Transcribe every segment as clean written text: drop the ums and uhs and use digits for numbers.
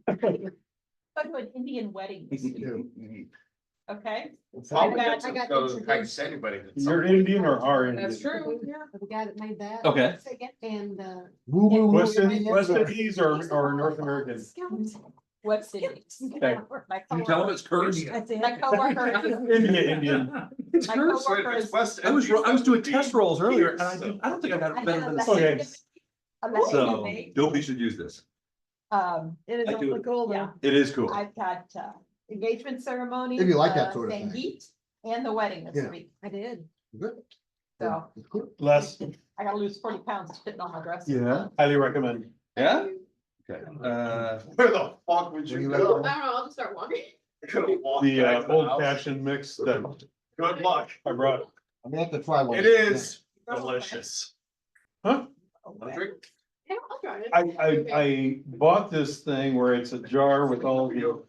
Go to an Indian wedding. Okay. Probably I got- good I got to go introduced. Texas anybody. You're Indian or are Indian? That's true, yeah, the guy that made that. Okay. And, West Indies or North American? West Indies. Okay. My Can you tell him it's cursed? My coworker. Indian. It's My cursed. coworker is- I was doing test rolls earlier and I don't think I got better than the Okay. So nobody should use this. It is I do awfully it. cool though. It is cool. I've got engagement ceremony. If you like that sort of thing. Sangeet, and the wedding this Yeah. week. I did. Good. So Less, I gotta lose 40 pounds fitting on my dress. Yeah. highly recommend. Yeah? Okay. Where the fuck would you Where you go? like- I don't know, I'll just start walking. Could've walked The back to the old house. fashioned mix that Good luck. I brought. I'm gonna have to try one. It is delicious. Huh? Drink. Yeah, I'll try it. I bought this thing where it's a jar with all the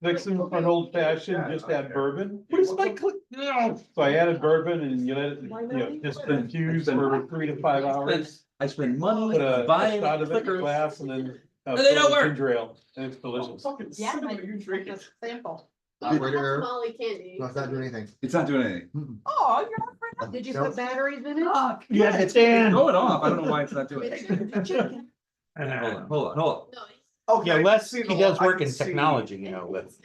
fixing for an old fashioned, just add bourbon. What is my click? No. So I added bourbon and you let it, just infuse for 3 to 5 hours. I spend money Put a buying shot of it in a clickers. glass and then. And they don't work. Ginger ale, and it's delicious. Yeah, just sample. Operator, Molly candy. no, it's not doing anything. It's not doing anything. Oh, you're not afraid. Did you No. put batteries in it? Yeah, it's going off. I don't know why it's not doing it. Chicken. Hold on. No, Okay, Yeah, Les, see he the- does I work can in see- technology, you know, with.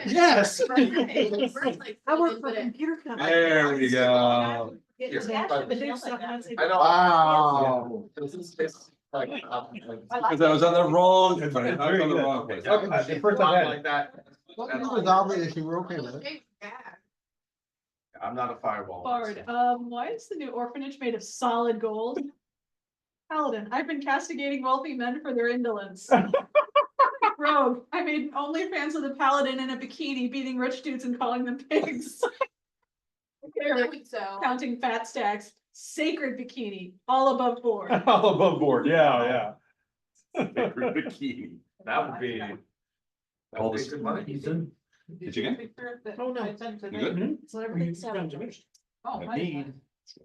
Yes. it burns like I work cinnamon, for a but it- computer company. There we go. Get Yes, that but- shit, but it's not gonna say- I know. Wow. It's like, I like Because I was on the wrong, I It's was on very the good. wrong place. Okay, the first I've had it. like that. Well, this was our issue, we're okay with it. Okay, yeah. I'm not a fireball. Bard, why is the new orphanage made of solid gold? Paladin, I've been castigating wealthy men for their indolence. Rogue, I made OnlyFans with a paladin in a bikini beating rich dudes and calling them pigs. That Eric, would sell. counting fat stacks, sacred bikini, all above board. All above board, yeah. Bikini. That would be. All That'd be this- good money. Did you get? Oh, no. You good? So everything's sounds. Oh, I my need.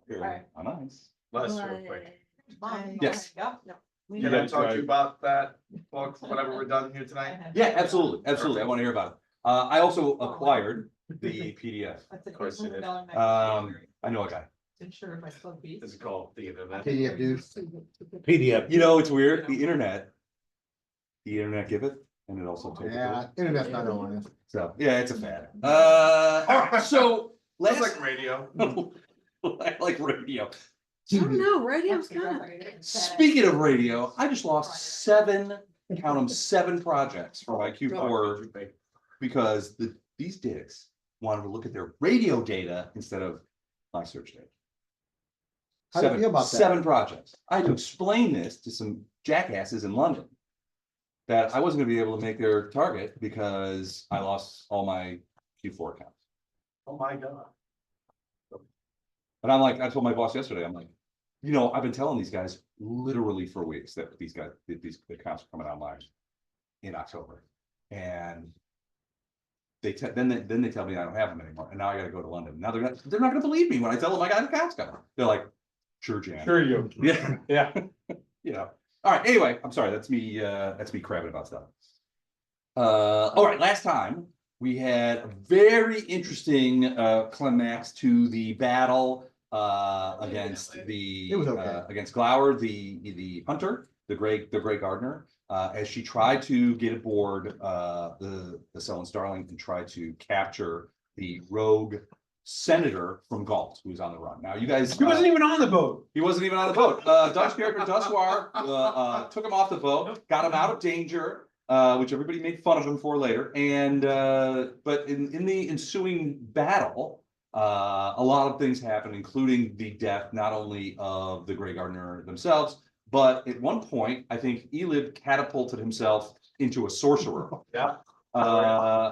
Right. Oh, nice. Let's real quick. Yes. Yeah. Can I talk to you about that book, whenever we're done here tonight? Yeah, absolutely, absolutely. I want to hear about it. I also acquired the PDF. That's a course you did. I know a guy. Sure, if I spoke beef. It's called the internet. PDF dude. PDF. You know, it's weird. The internet giveth, and it also taketh. Yeah, internet's not on it. So, yeah, it's a fad. All right, so It's last. like radio. I like radio. I don't know, radio's kind of. Speaking of radio, I just lost count them, 7 projects for my Q4 because these dicks wanted to look at their radio data instead of my search data. How do you feel about that? 7 projects. I had to explain this to some jackasses in London. That I wasn't gonna be able to make their target because I lost all my Q4 accounts. Oh, my God. And I'm like, I told my boss yesterday, I'm like, you know, I've been telling these guys literally for weeks that these accounts are coming online in October. And then they tell me I don't have them anymore. And now I gotta go to London. Now they're not gonna believe me when I tell them I got accounts coming. They're like, sure, Jan. Sure you. Yeah. Yeah. You know. All right, anyway, I'm sorry, that's me crabbing about stuff. All right, last time we had a very interesting climax to the battle against It was okay. against Glower, the hunter, the Grey Gardener, as she tried to get aboard the Sullen Starling and try to capture the rogue senator from Galt, who's on the run. Now, you guys. He wasn't even on the boat. He wasn't even on the boat. Dutch character Duswar took him off the boat, got him out of danger, which everybody made fun of him for later. And but in the ensuing battle, a lot of things happened, including the death not only of the Grey Gardener themselves, but at one point, I think Elib catapulted himself into a sorcerer. Yeah.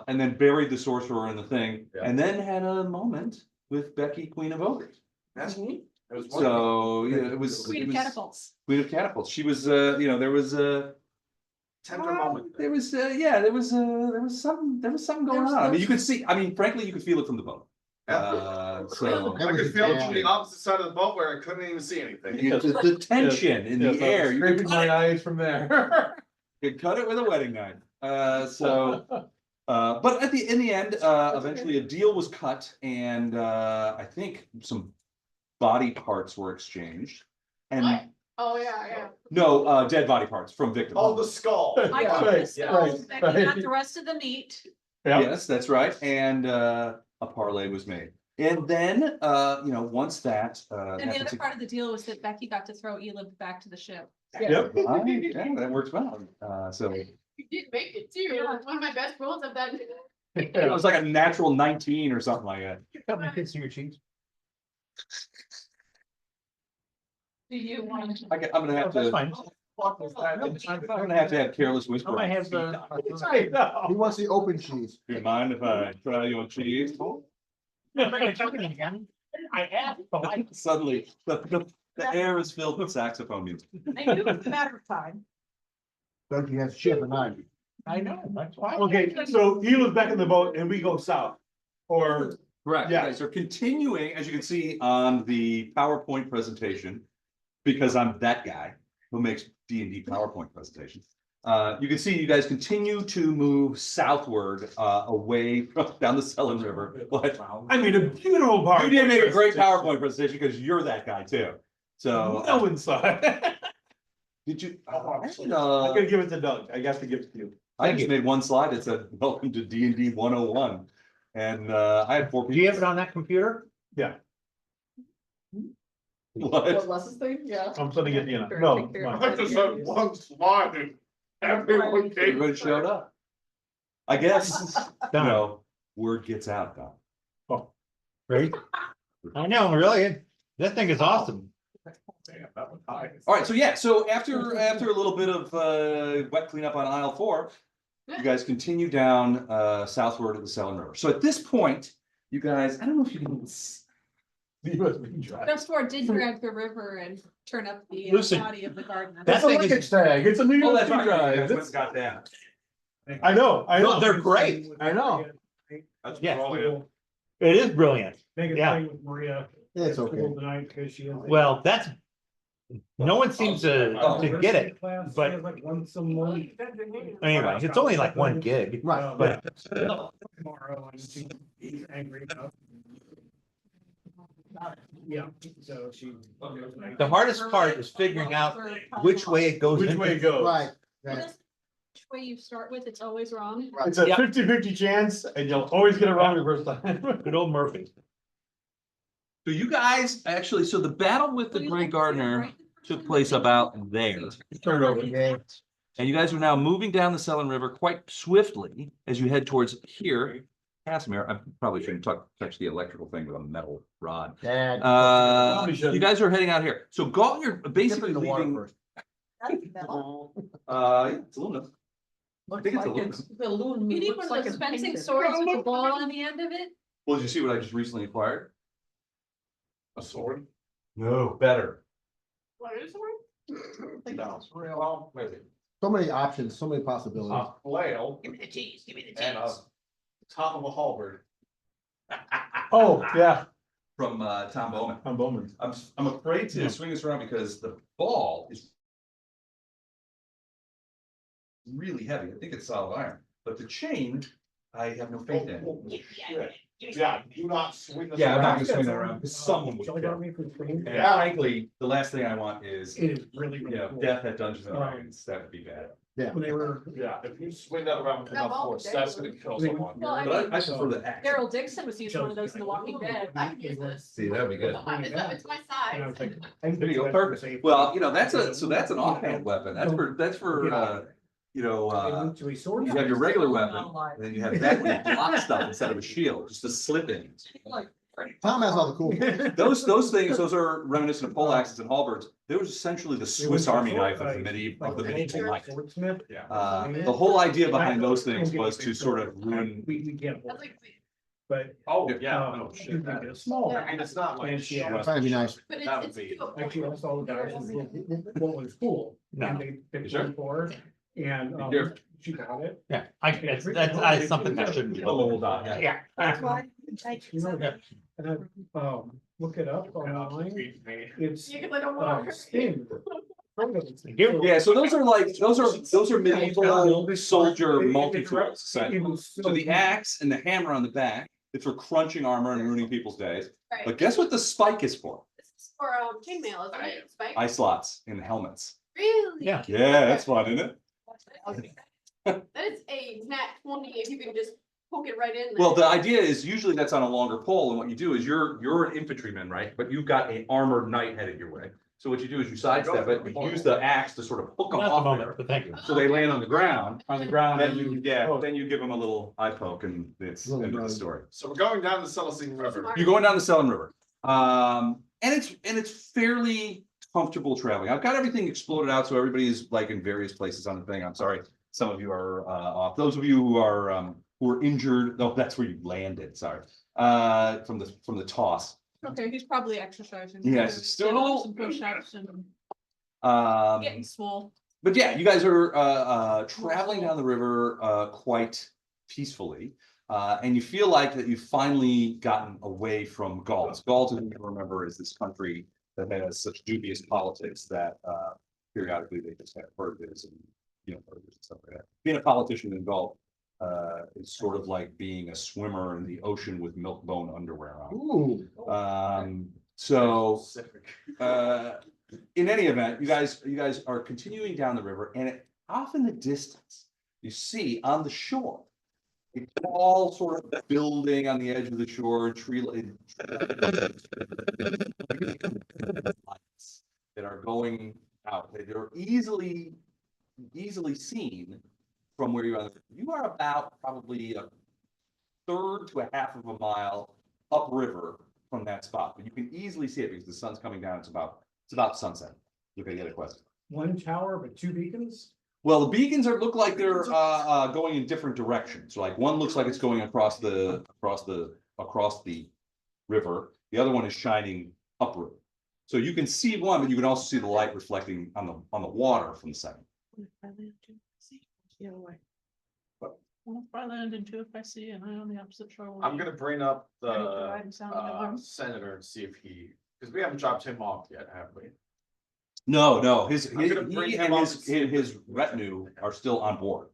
And then buried the sorcerer in the thing, Yeah. and then had a moment with Becky, Queen of Ogres. It was wonderful. So yeah, it was Queen it of was catapults. Queen of catapults. She was, you know, there was Tender moment. there was something going on. I mean, you could see. I mean, frankly, you could feel it from the boat. So I could feel it from the opposite side of the boat where I couldn't even see anything. the tension in the Yes, I was air. You could, Scraping my eyes from there. Could cut it with a wedding knife. But in the end, eventually a deal was cut and, I think some body parts were exchanged. And What? Oh, yeah. no, dead body parts from victims. Oh, the skull. I Yeah. got Right, the skull, right, Becky got right. the rest of the meat. Yeah. Yes, that's right. And, a parlay was made. And then, once that, And the other part of the deal was that Becky got to throw Elif back to the ship. Yep. Yeah, that works well. So You did make it too. It was one of my best rolls of that. it was like a natural 19 or something like that. Got my kids in your cheeks. Do you want to? I'm gonna have to, fine. I'm gonna have to have careless whisper. I might have the. I He know. wants the open cheese. Do you mind if I try your cheese? I asked, but I. Suddenly, the air is filled with saxophone music. I knew it was a matter of time. Don't you have chef and I? I know, that's why. Okay, so he was back in the boat and we go south. Or, Correct. Yeah. Okay, so continuing, as you can see on the PowerPoint presentation, because I'm that guy who makes D&D PowerPoint presentations. You can see you guys continue to move southward, away from down the Selin River. But I mean, a beautiful part. you did make a great PowerPoint presentation because you're that guy too. So, No one saw it. did you? I gotta give it to Doug. I got to give it to you. I just made one slide that said, welcome to D&D 101. And, I had 4 people. Do you have it on that computer? Yeah, What? Les's thing, yeah. I'm sending it, no. I just had one slide and everyone came. Everybody showed up. I guess, word gets out, Doc. Right? I know, really. That thing is awesome. All right, so yeah, so after a little bit of wet cleanup on aisle 4, you guys continue down southward of the Selin River. So at this point, you guys, I don't know if you can. Dustwar did drag the river and turn up the Listen, body of the garden. that thing is, tag. It's a New Oh, York that's right. You guys drive. went and got that. I know, I know. no, they're great. I know. That's Yeah. brilliant. It is brilliant. Biggest Yeah. thing with Maria. It's okay. Tonight because she is. Well, that's, no one seems to get it. but- Like once a month. Anyway, it's only like 1 gig. Right. But Tomorrow and she's angry enough. Yeah, so she. the hardest part is figuring out which way it goes. Which into- way it goes. Right. Which way you start with, it's always wrong. It's a Yep. 50-50 chance and you'll always get it wrong the first time. Good old Murphy. So you guys, actually, so the battle with the Grey Gardener took place about there. Turn it over. And you guys are now moving down the Selin River quite swiftly as you head towards here. Casimir, I probably shouldn't touch the electrical thing with a metal rod. Dad. Probably shouldn't. You guys are heading out here. So Galton, you're Dip it basically in the water leaving. first. It's aluminum. I think it's aluminum. The loon. You need one of those fencing swords with a ball on the end of it. Well, did you see what I just recently acquired? A sword? No, better. What is it? No. Well, maybe. So many options, so many possibilities. A flail Give me the cheese, give me the and a cheese. top of a halberd. Oh, yeah, From Tom Bowman. I'm Bowman. I'm afraid to swing this around because the ball is really heavy. I think it's solid iron, but the chain, I have no faith in. Yeah, do not swing this Yeah, I'm not around. gonna swing that around because someone would Jelly kill. got me for free. And frankly, the last thing I want is, It is really, really cool. death at Dungeons and Dragons. That would be bad. When they were. Yeah, if you swing that around That enough ball force, was that's dead. gonna kill someone. Well, I But mean, I prefer the axe. Daryl Dixon was using one of those in The Walking Dead. I can use this. See, that'd be good. It's my And I was size. like. There you go, perfect. Well, that's an offhand weapon. That's for, you have your regular weapon, and then you have that with block stuff instead of a shield, just a slip in. Tom has all the cool. Those things, those are reminiscent of pole axes and halberds. They were essentially the Swiss Army knife of the medieval knight. The whole idea behind those things was to sort of ruin. We can't. That's like, But. Oh, yeah, no shit. Small. I mean, it's not like. And she shit. had- That'd be nice. but That would it's be- doable. Actually, almost all the guys what was cool. And they picked Sure. one for her and Be careful. she got it. Yeah, that's something that shouldn't be. Yeah. Why? You know that, and I, look it up online, it's Because I don't want to. skin Yeah, so those are medieval soldier multi-tools. So the axe and the hammer on the back, it's for crunching armor and ruining people's days. Right. But guess what the spike is for? This is for chainmail, isn't it? Spike? Eye slots in helmets. Really? Yeah. Yeah, that's fun, isn't it? That is a nat 20 if you can just poke it right in there. Well, the idea is usually that's on a longer pole, and what you do is you're an infantryman, right? But you've got an armored knight headed your way. So what you do is you sidestep it, you use the axe to sort of hook them Not the off moment, there. but thank you. So they land on the ground, then you give them a little eye poke and it's end of the story. So we're going down the Celestine River. You're going down the Selin River. And it's fairly comfortable traveling. I've got everything exploded out, so everybody is like in various places on the thing. I'm sorry, some of you are off. Those of you who are injured, no, that's where you landed, sorry. From the toss. Okay, he's probably exercising. Yes, it's still a little- Some push-ups and getting Um, swole. but yeah, you guys are traveling down the river quite peacefully. And you feel like that you've finally gotten away from Gaul. Gaul, as you remember, is this country that has such dubious politics that periodically they just have purges and purges and stuff like that. Being a politician in Gaul is sort of like being a swimmer in the ocean with milk bone underwear on. Ooh. So in any event, you guys are continuing down the river, and off in the distance, you see on the shore a tall sort of building on the edge of the shore, tree lights that are going out. They're easily seen from where you are. You are about probably a third to a half of a mile upriver from that spot, but you can easily see it because the sun's coming down. It's about sunset. You can get a question. One tower, but two beacons? Well, the beacons look like they're going in different directions. Like one looks like it's going across the river. The other one is shining upriver. So you can see one, but you can also see the light reflecting on the water from the second. Well, if I land in two, if I see an eye on the opposite shore. will I'm be- gonna bring up I don't the provide and sound alarm. senator and see if because we haven't dropped him off yet, have we? No, his I'm gonna bring he him and up his and see if his there's- retinue are still on board.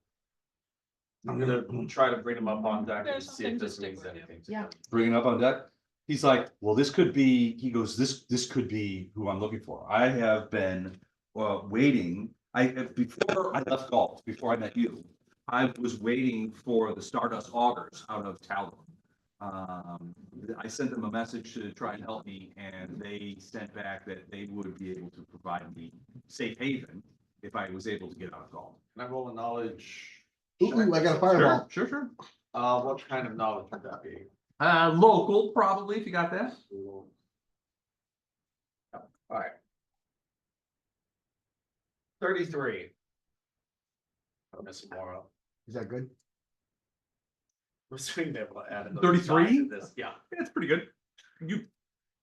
I'm gonna try to bring him up on deck and There's see if something to this stick means with you. anything to Yeah. him. Bringing up on deck. He's like, well, this could be, he goes, this could be who I'm looking for. I have been waiting. Before I left golf, before I met you, I was waiting for the Stardust Augurs out of Talbot. I sent them a message to try and help me, and they sent back that they would be able to provide me safe haven if I was able to get out of golf. Can I roll a knowledge? Ooh, I got a fireball. Sure. What kind of knowledge would that be? Local, probably, if you got that. Alright. 33. I'm missing more up. Is that good? We're soon be able to add another 33? side to this. Yeah. It's pretty good.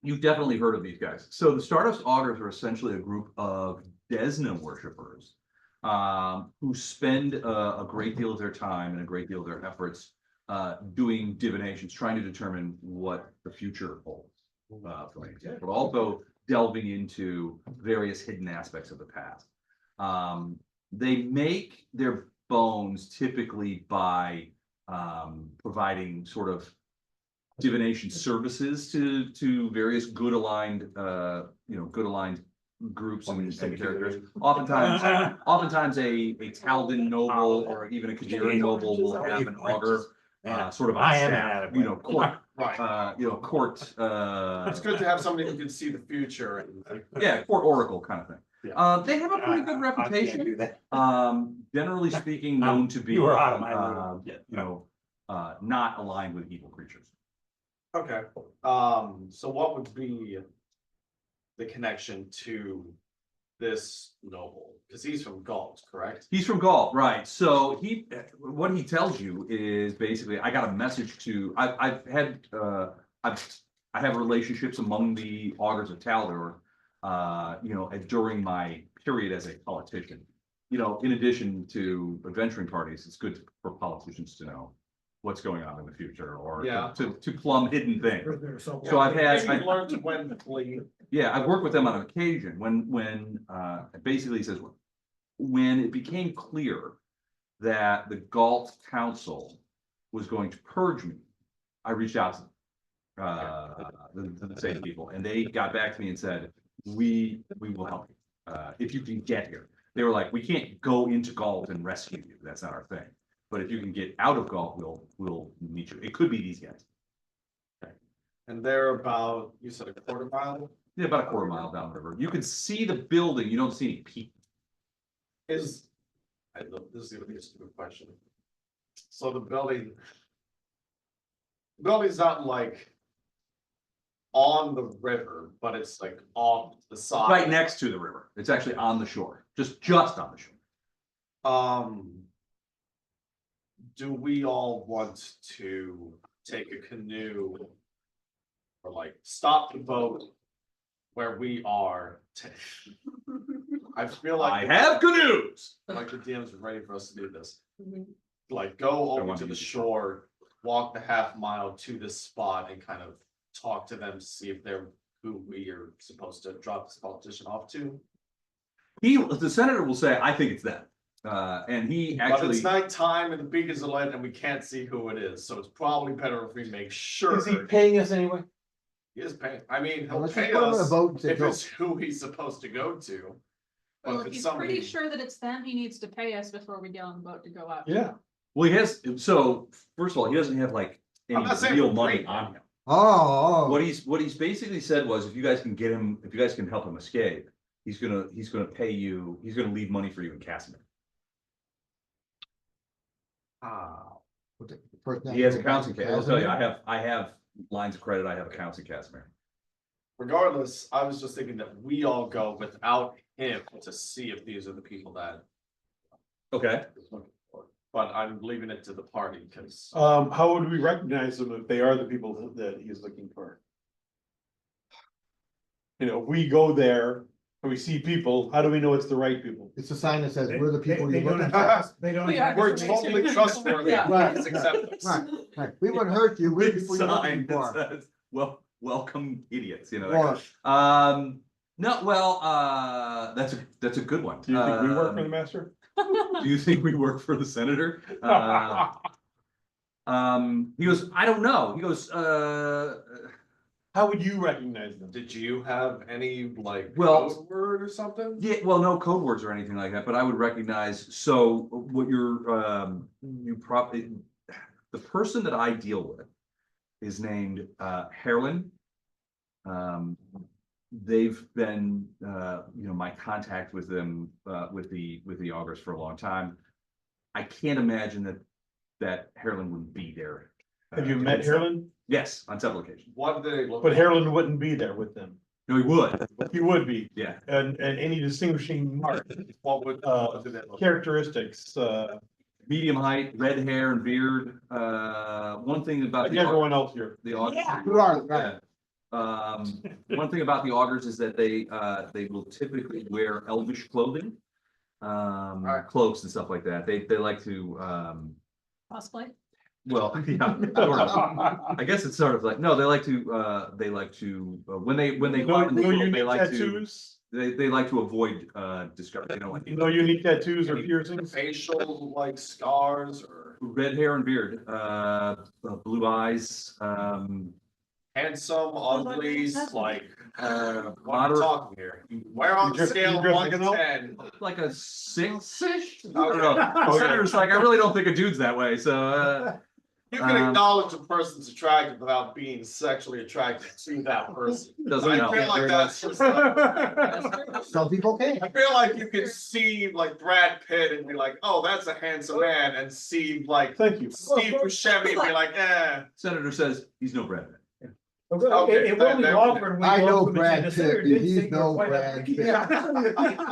You've definitely heard of these guys. So the Stardust Augurs are essentially a group of Desna worshippers who spend a great deal of their time and a great deal of their efforts doing divinations, trying to determine what the future holds for me, but also delving into various hidden aspects of the past. They make their bones typically by providing sort of divination services to various good aligned groups and characters. Oftentimes a Taldan noble or even a Kadira noble will have an augur sort of on I am staff, inadequate. court, Right. court. It's good to have somebody who can see the future and. Yeah, court oracle kind of thing. Yeah. They have a pretty good I can't reputation. do that. Generally speaking, known to be, You were out of my league. not aligned with evil creatures. Okay, so what would be the connection to this noble? Because he's from Gault, correct? He's from Gaul, right? So what he tells you is basically, I got a message to. I have relationships among the augurs of Taldor, during my period as a politician. In addition to adventuring parties, it's good for politicians to know what's going on in the future or Yeah. to plumb hidden things. So So I've had, Maybe learn to when to flee. yeah, I've worked with them on occasion it basically says, when it became clear that the Galt Council was going to purge me, I reached out to them. The same people, and they got back to me and said, we will help you, if you can get here. They were like, we can't go into Galt and rescue you, that's not our thing. But if you can get out of Galt, we'll meet you. It could be these guys. And they're about, you said a quarter mile? Yeah, about a quarter mile down the river. You can see the building, you don't see any people. Is, I love, this is gonna be a stupid question. So the building's not like on the river, but it's like on the side. Right next to the river. It's actually on the shore, just on the shore. Do we all want to take a canoe or like stop the boat where we are? I feel like. I have canoes. Like the DMs are ready for us to do this. Like go over want to to the use it. shore, walk the half mile to this spot and kind of talk to them, see if they're who we are supposed to drop this politician off to. The senator will say, I think it's them. And he But actually, it's nighttime and the beacons are lit and we can't see who it is, so it's probably better if we make sure. Is he paying us anyway? He is paying, I mean, Well, he'll let's just pay put him on a us boat and say, if go. it's who he's supposed to go to. But Well, if if it's he's pretty somebody, sure that it's them, he needs to pay us before we get on the boat to go out. Yeah. well, he has, so first of all, he doesn't have like any I'm not saying real we're money great. on him. Oh, What he's basically said was, if you guys can get him, if you guys can help him escape, he's gonna pay you, he's gonna leave money for you in Casimir. He has accounts in Casimir. I'll tell you, I have lines of credit, I have accounts in Casimir. regardless, I was just thinking that we all go without him to see if these are the people that. Okay. he's looking for. But I'm leaving it to the party, because How would we recognize them if they are the people that he's looking for? You know, if we go there and we see people, how do we know it's the right people? it's a sign that says, we're the people They you're don't looking have, for. they don't We have. are. we're totally trustworthy. Yeah. Please accept us. Right, we wouldn't hurt you, we're the Big people you're looking sign that for. says, welcome idiots, you know. that Or, kind of- No, well, that's a good one. Do you think we work for the master? Do you think we work for the senator? He goes, I don't know. He goes, How would you recognize them? Did you have any like Well- code word or something? yeah, well, no code words or anything like that, but I would recognize, so what you probably, the person that I deal with is named, Herlin. They've been, my contact with them, with the augurs for a long time. I can't imagine that Herlin would be there. Have you met Harlan? Yes, on several occasions. What did they look? But Harlan wouldn't be there with them. No, he would, He would be, yeah. and any distinguishing mark, What would, what did they look? characteristics, Medium height, red hair and beard. One thing about like the everyone else here. augurs. you are, right, One thing about the augurs is that they will typically wear elvish clothing. Right. Cloaks and stuff like that. They like to, Cosplay. well, yeah, sort of. I guess it's sort of like, no, they like to, when they go out in the No world, they unique like to, tattoos, they like to avoid, discovery, they don't like. no unique tattoos or piercings. Facial like scars or Red hair and beard, blue eyes, handsome, ugly, like, what are we moderate, talking here? Where on the You scale of dress 1 like to an elf? 10? like a 6-ish? I Okay. don't know. The senator's like, I really don't think a dude's that way, so, You can Um, acknowledge a person's attractive without being sexually attracted to that person. doesn't I help. feel like that's just like, some people can. I feel like you could see like Brad Pitt and be like, oh, that's a handsome man, and see like Thank you. Steve Buscemi and be like, eh. Senator says he's no Brad Pitt. Okay, It will be that- awkward. when we I go know up and say Brad the Pitt, senator he's did say no you're quite Brad a- Pitt.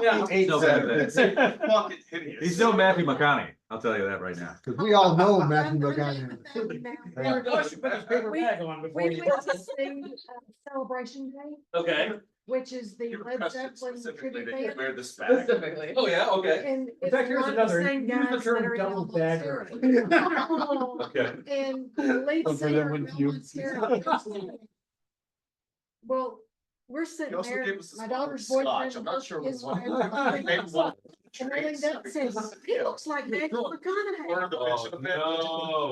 Yeah. He's no Brad Pitt. It's fucking hideous. He's no Matthew McConaughey, I'll tell you that right now. Cause we all know Matthew McConaughey. Of course, you put his paper bag on before We you. went to sing Celebration Day, Okay. which is the You Led requested Zeppelin specifically tribute that you band. wear this bag. Specifically. Oh, yeah, okay. And In it's fact, here's one of the another, same use the guys that term are in double Elmo's dagger. Theory. Okay. And the lead Don't forget singer when of you- Elmo's Theory. Well, we're He sitting also there, gave us this my bottle of daughter's scotch. boyfriend. I'm not sure his what. wife, Maybe one. And I looked up and says, he looks like Matthew We're McConaughey. the vision of it.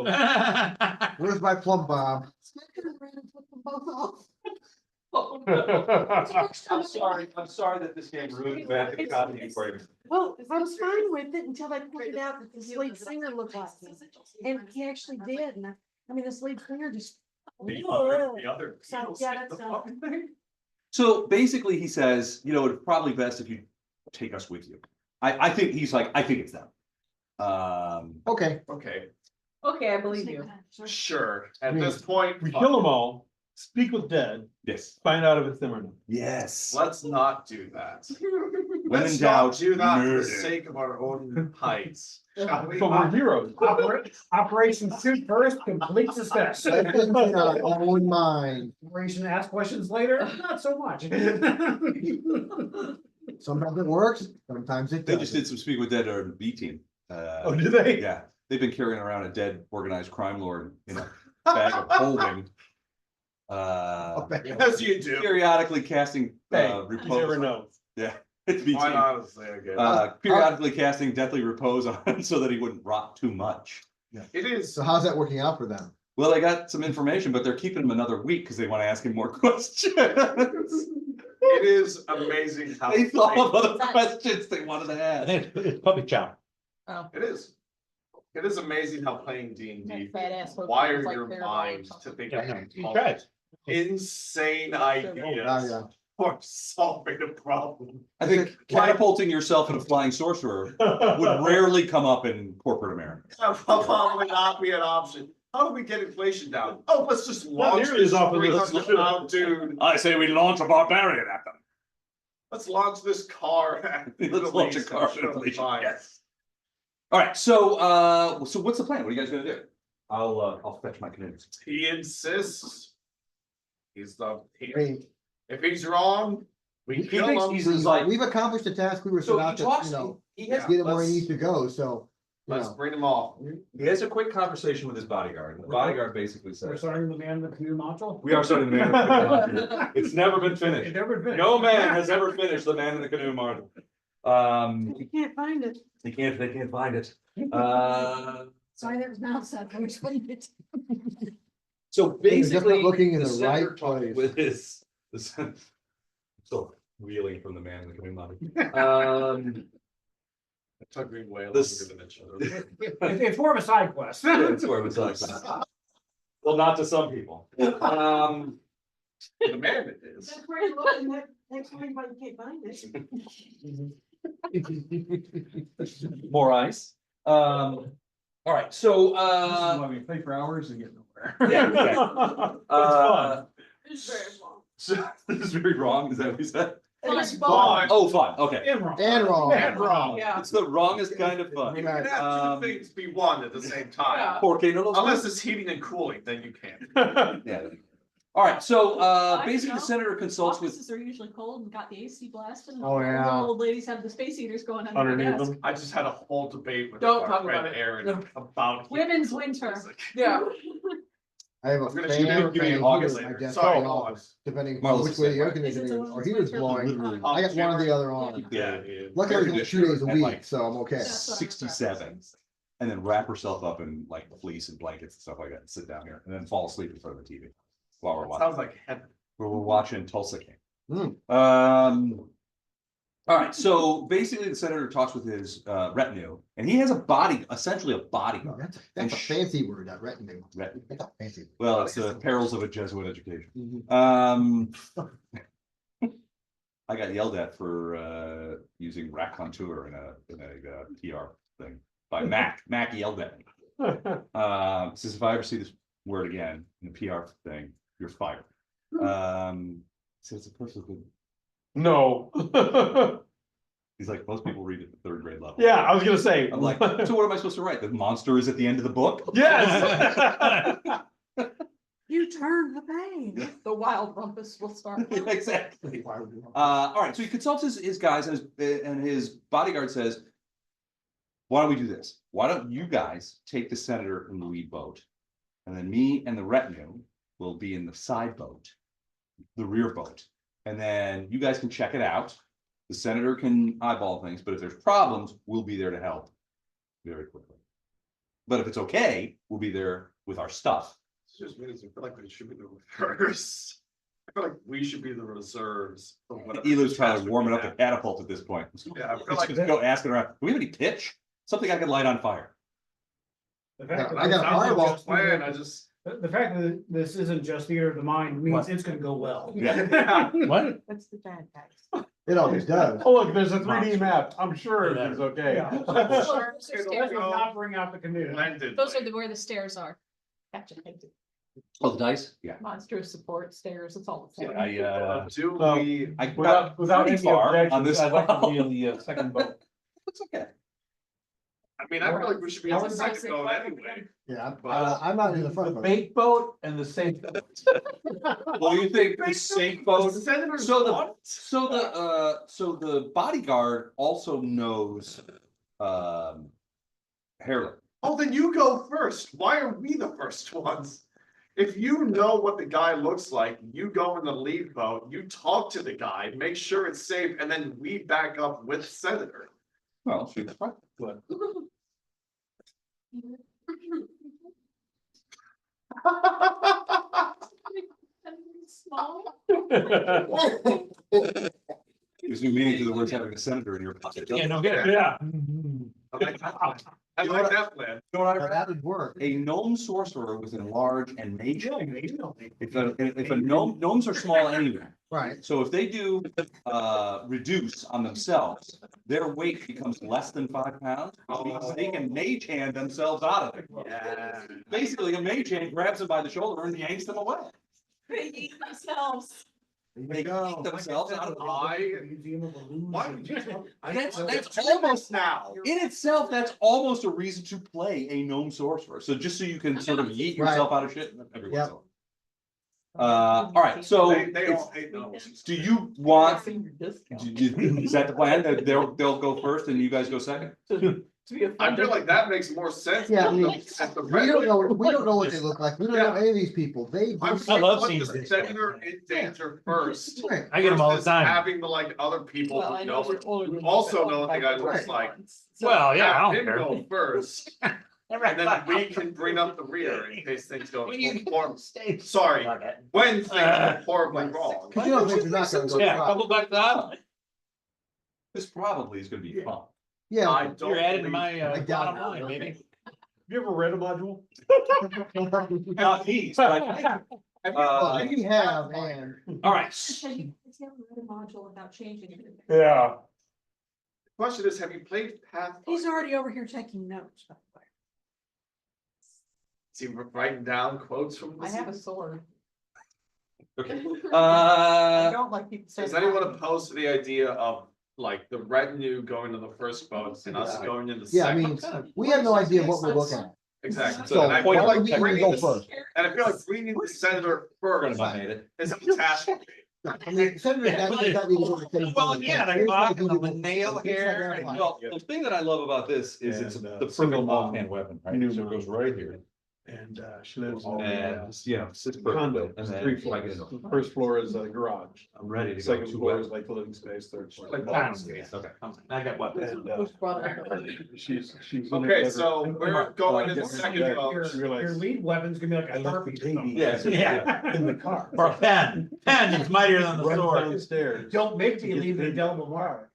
No. Where's my plum bob? So I turned around and took them both off. I'm sorry that this game ruined Matthew McConaughey for you. Well, I was fine with it until they pointed out that this lead singer looked like him. And he actually did. And I mean, this lead singer just. The other. So, yeah, that's done. So basically, he says, you know, it's probably best if you take us with you. I think he's like, I think it's them. Okay, Okay, Okay, I believe you. sure. At this point. We fuck kill it. them all, speak with dead, Yes. find out if it's them or not. Yes. Let's not do that. When Let's in not doubt, do that for murder. the sake of our own heights. Shall we? But we're heroes. Operation shoot first, complete success. weapons in our own mind. Operation ask questions later, not so much. Sometimes it works, sometimes it They just did doesn't. some Speak with Dead or B team. Oh, do they? Yeah, they've been carrying around a dead organized crime lord in a bag of holding. As you do. Periodically casting, Hey, you repose. never know. Yeah, it's B Why team. not, honestly, I guess. Periodically casting deathly repose on him so that he wouldn't rot too much. It is. So how's that working out for them? Well, they got some information, but they're keeping him another week because they want to ask him more questions. It is amazing how. They thought of other questions they wanted to I ask. think it's public chow. It is. It is amazing how playing D&D Fat ass hook wire was like your there mind about to think Yeah, of he tried. insane Oh, yeah, ideas yeah. for solving a problem. I think catapulting yourself in a flying sorcerer would rarely come up in corporate America. That will probably not be an option. How do we get inflation down? Oh, let's just launch nearly as this often as- 300-pound dude. I say we launch a barbarian at them. Let's launch this car. at Let's the launch a least, car I'm sure it'll be inflation, fine. yes. All right, so what's the plan? What are you guys gonna do? I'll fetch my canoes. He insists. He's the, I mean, if he's wrong, we He kill thinks him. he's like, we've accomplished the task we were set so out he to, talks, you know, he has, get him where he let's- needs to go, so. You Let's know, bring him off. he has a quick conversation with his bodyguard. The bodyguard basically We're says, starting the man in the canoe module. we are starting the man in the canoe module. It's never been It finished. never been. No man has ever finished the man in the canoe module. You can't find it. They can't find it. Sorry, there's an outside. I explained it. So They're just not basically, looking in the the senator right talked place. with his, still reeling from the man in the canoe module. It took me way longer This- than it should have. It's more of a side quest. That's where it was like that. Well, not to some people. The man it is. That's where you're looking, that's why you can't find it. More ice. All right, so, Why we pay for hours and get nowhere. yeah, exactly. fun. It's very long. So, this is very wrong, is that what you said? It's fun. Oh, fun, okay. And wrong. And wrong. And wrong. Yeah. It's the wrongest kind of fun. You can have Um, two things be one at the same time. Yeah. Porque no los- Unless it's heating and cooling, then you can't. Yeah. All right, so, I basically the know. senator consults with, Offices are usually cold and got the AC blasted. and Oh, all the yeah. Old ladies have the space heaters going on. Underneath them. I just had a whole debate with Don't our talk friend about it. Aaron about. Women's winter. Yeah. I have a I'm gonna fan shoot or you- give me fan August heater in my later. desk Sorry, in the hold on. office, depending Marlo's on which way the air upset. conditioner Is it or heater's the- blowing. I got one or the other on. Yeah. Luckily, it's only 2 days a And week, like so I'm okay. That's what I was 67, and then wrap herself up in like fleece and blankets and stuff like that, and sit down here, and then fall asleep in front of the TV while we're watching. Sounds like heaven. We're watching Tulsa King. Hmm. All right, so basically the senator talks with his retinue, and he has essentially a No, bodyguard. that's a fancy word, that retinue. Retinue. That's a fancy. Well, it's the perils of a Jesuit education. Mhm. I got yelled at for using raconteur in a PR thing by Mac. Mac yelled at me. Says if I ever see this word again in a PR thing, you're fired. Says it's a person who, No. he's like, most people read at the third grade level. Yeah, I was gonna say. I'm like, so what am I supposed to write? The monster is at the end of the book? Yes. You turn the page. The wild rumpus will start. Exactly. All right, so he consults his guys and his bodyguard says, why don't we do this? Why don't you guys take the senator in the lead boat? And then me and the retinue will be in the side boat, the rear boat. And then you guys can check it out. The senator can eyeball things, but if there's problems, we'll be there to help very quickly. But if it's okay, we'll be there with our stuff. It's just means I feel like we should be the reserves. I feel like we should be the reserves. of whatever Elu's probably catastrophe warming up the happens. catapult at this point. Yeah, I feel Let's like just go asking around, do we have any pitch? Something I could light on fire. The fact that I got a this isn't fireball just plan, theater- I just. The fact that this isn't just theater of the mind means it's gonna go well. Yeah. What? That's the bad guys. It always does. Oh, look, there's a 3D map. I'm sure it's okay. Yeah. Those Let's not bring out the canoe. Blended. are where the stairs are. Gotcha. Oh, the dice? Yeah. Monster support stairs, it's all the same. Do So- we? I got Without pretty any far on objections, this. I'd like to be in the second boat. It's okay. I mean, I feel like we should be on the second boat anyway. Yeah, But- I'm not in the The front. boat. bait boat and the safe. Well, you think the safe boat? Senators So the, want- so the bodyguard also knows, Harlan. Oh, then you go first. Why are we the first ones? If you know what the guy looks like, you go in the lead boat, you talk to the guy, make sure it's safe, and then we back up with Senator. Well, she's right. Small. There's new meaning to the words having a senator in your pocket. Yeah, no, get it. Yeah. I like that plan. Now, that would work. A gnome sorcerer with enlarge and mage. If a gnome, gnomes are small anyway. Right. So if they do reduce on themselves, their weight becomes less than 5 pounds. Which means they can mage hand themselves out of it. Yeah. Basically, a mage hand grabs them by the shoulder and yanks them away. They eat themselves. They yank themselves out of it. Why would you? That's almost now. in itself, that's almost a reason to play a gnome sorcerer. So just so you can sort of yeet yourself out of shit every once in a while. All right, so They all hate gnomes. do you want, Senior discount. is that the plan? That they'll go first and you guys go second? To be I offended. feel like that makes more sense. Yeah, I mean, At the We don't know, we don't know what they look like. We don't know any of these people. They. I'm just- saying, love put seeing the this. Senator in danger first. Right. I get them all the versus time. Having the like other people Well, who I know know it. they're older than me, Also but know what the guy looks right. like. So- Well, yeah, I Have don't him care. go first, and then we can bring up the rear in case things go horribly. Sorry, when things go horribly wrong. Cause you know things are not gonna go Yeah, wrong. couple back to the island. This probably is gonna be fun. Yeah. I don't You're adding to believe- my I doubt bottom it. line, maybe. You ever read a module? Not these, but Well, we have, and all right. Has he ever read a module without changing it? Yeah. Question is, have you played Pathfinder? He's already over here taking notes, by the way. Is he writing down quotes from I this? have a sword. Okay. I don't like people saying. Is anyone opposed to the idea of like the retinue going to the first boat and us going in the yeah, I second? mean, we have no idea what we're looking at. Exactly. So And I why feel like don't we bringing go the- first? And I feel like bringing the senator first is a catastrophe. I mean, Senator, that does not need to go to the same Well, boat. yeah, Here's they're what talking we do. the nail here. It's like Well, the thing that I love about this is it's And, the single single mom. offhand weapon, right? New So it mom. goes right here. And she lives in And, you know, sits condo, perfectly. And then 3 if I get floors. in- First floor is a garage. I'm ready to go. Second to floor is weapon. like the living space, third floor. Like I box. don't Okay. I got weapons. And, Who's brought it up? she's. Okay, so we're going in the Get second back, boat. she Your realized, lead weapon's gonna be like I a left the Sharpie. baby. Yeah. In the car. Or a pen. Pen is mightier than the Runs sword. downstairs. Don't make me Get leave the the- indelible mark.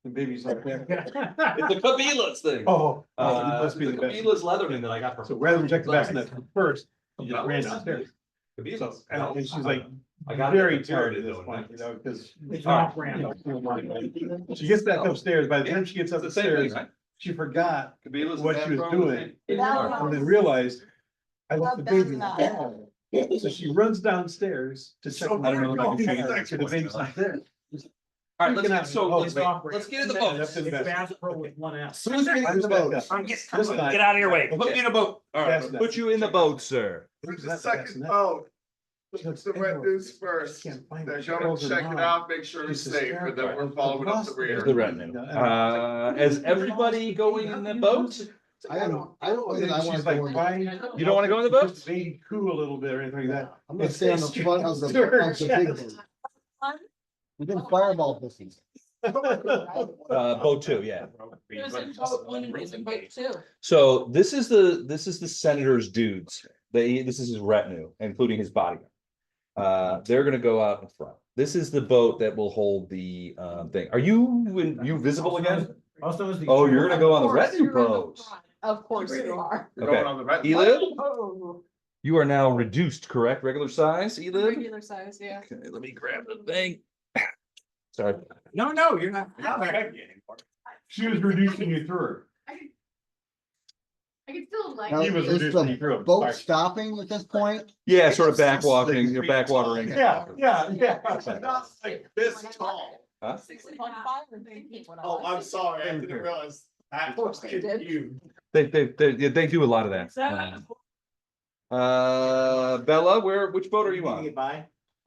The baby's like, It's a Cabila's thing. oh, it It's must be a the best. Cabila's Leatherman that I got for. So rather than check the bassinet first, you just Yeah. ran downstairs. So, Cabila's. and she's like, I got very it. tired at this point, you know, because. It's not brand. She gets back upstairs, by the time she gets It's the same thing, upstairs, right? she forgot Cabila's. what she was doing, That and then realized, I left the baby in the car. So she runs downstairs to check. So I don't know if I can weird. show you, so the baby's not there. All right, let's Freaking get, out. so Oh, let's, wait. let's get in the That's boat. in the It's best. Bass Pro with one S. Who's getting in the boat? This time. Get out of your way. Put me in a boat. All right, Bassinet. put you in the boat, sir. Where's the That's second bassinet. boat? The red news first. Can't find They're it. gonna check it out, make sure it's safe, and then we're following up the There's rear. the retinue. Is everybody going in the boat? I don't know that I wanna She's go like, in. why? You don't wanna go in the boat? It's made cool a little bit or anything like that. I'm gonna stay on the front of the big boat. We did fireball business. Boat two, yeah. Who's in boat one and who's in boat two? So this is the senator's dudes. This is his retinue, including his bodyguard. They're gonna go out in front. This is the boat that will hold the thing. Are you visible again? Oh, you're gonna go on the Of course, retinue you're in the boat. front. Of course you are. You're going Okay. on the red. Elib, Oh, you are now reduced, correct? Regular size, Elib? regular size, yeah. Okay, let me grab the thing. Sorry. No, you're not heavy anymore. She was reducing you through her. I can still like. Now, He was is reducing you the through him. boat Sorry. stopping at this point? Yeah, sort of backwatering, you're backwatering. Yeah. Not like this tall. Huh? 6'5" or thinking what I Oh, was I'm thinking. sorry, I didn't realize. Of course they did. You. They do a lot of that. Bella, which boat are you on?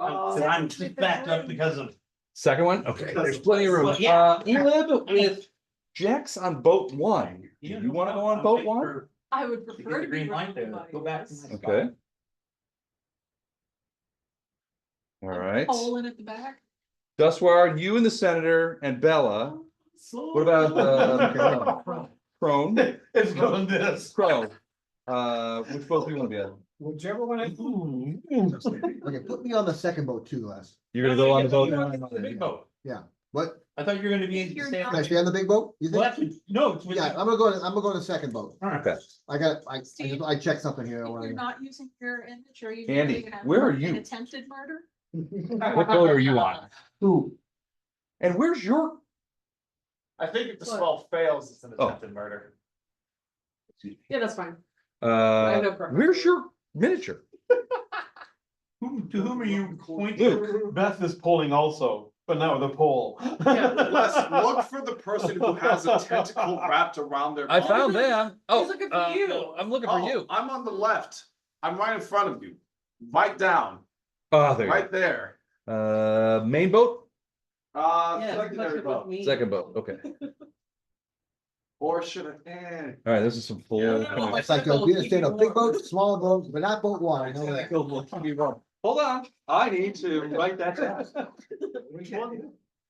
I'm just backed up because of. Second one? Okay, there's plenty of room. Yeah. Elib with Jack's on boat one. Do you wanna go on boat one? I would prefer to be. Green light there. running Go back. by Okay. All right. Hole in at the back. Duswar, you and the senator and Bella. What about Crone? It's going this. Crow. Which boat do you wanna be on? Whichever one I. Okay, put me on the second boat too, Les. You're gonna go on the boat? The big boat. What? I thought you were gonna be in. You're Can I stay on the big boat? You Well, think? that's, no, it's with. Yeah, I'm gonna go to the second boat. Okay. I checked something here. If when I- you're not using your image, are you? Andy, using where are an you? Attempted murder? What boat are you on? Who? And where's your? I think if the spell fails, it's an Oh. attempted murder. Yeah, that's fine. I have no preference. Where's your miniature? To whom are you pointing? Luke. Beth is pulling also, but not with a pole. Let's look for the person who has a tentacle wrapped around their. I body. found them. Oh, looking for you. no, I'm looking for Oh, you. I'm on the left. I'm right in front of you. Right down, Oh, there you right there. go. Main boat, Secondary boat. second boat, okay. Or should I? All right, this is some full. Yeah. It's like, you understand, a big boat, small boat, but not boat one, I know that. Hold on, I need to write that down.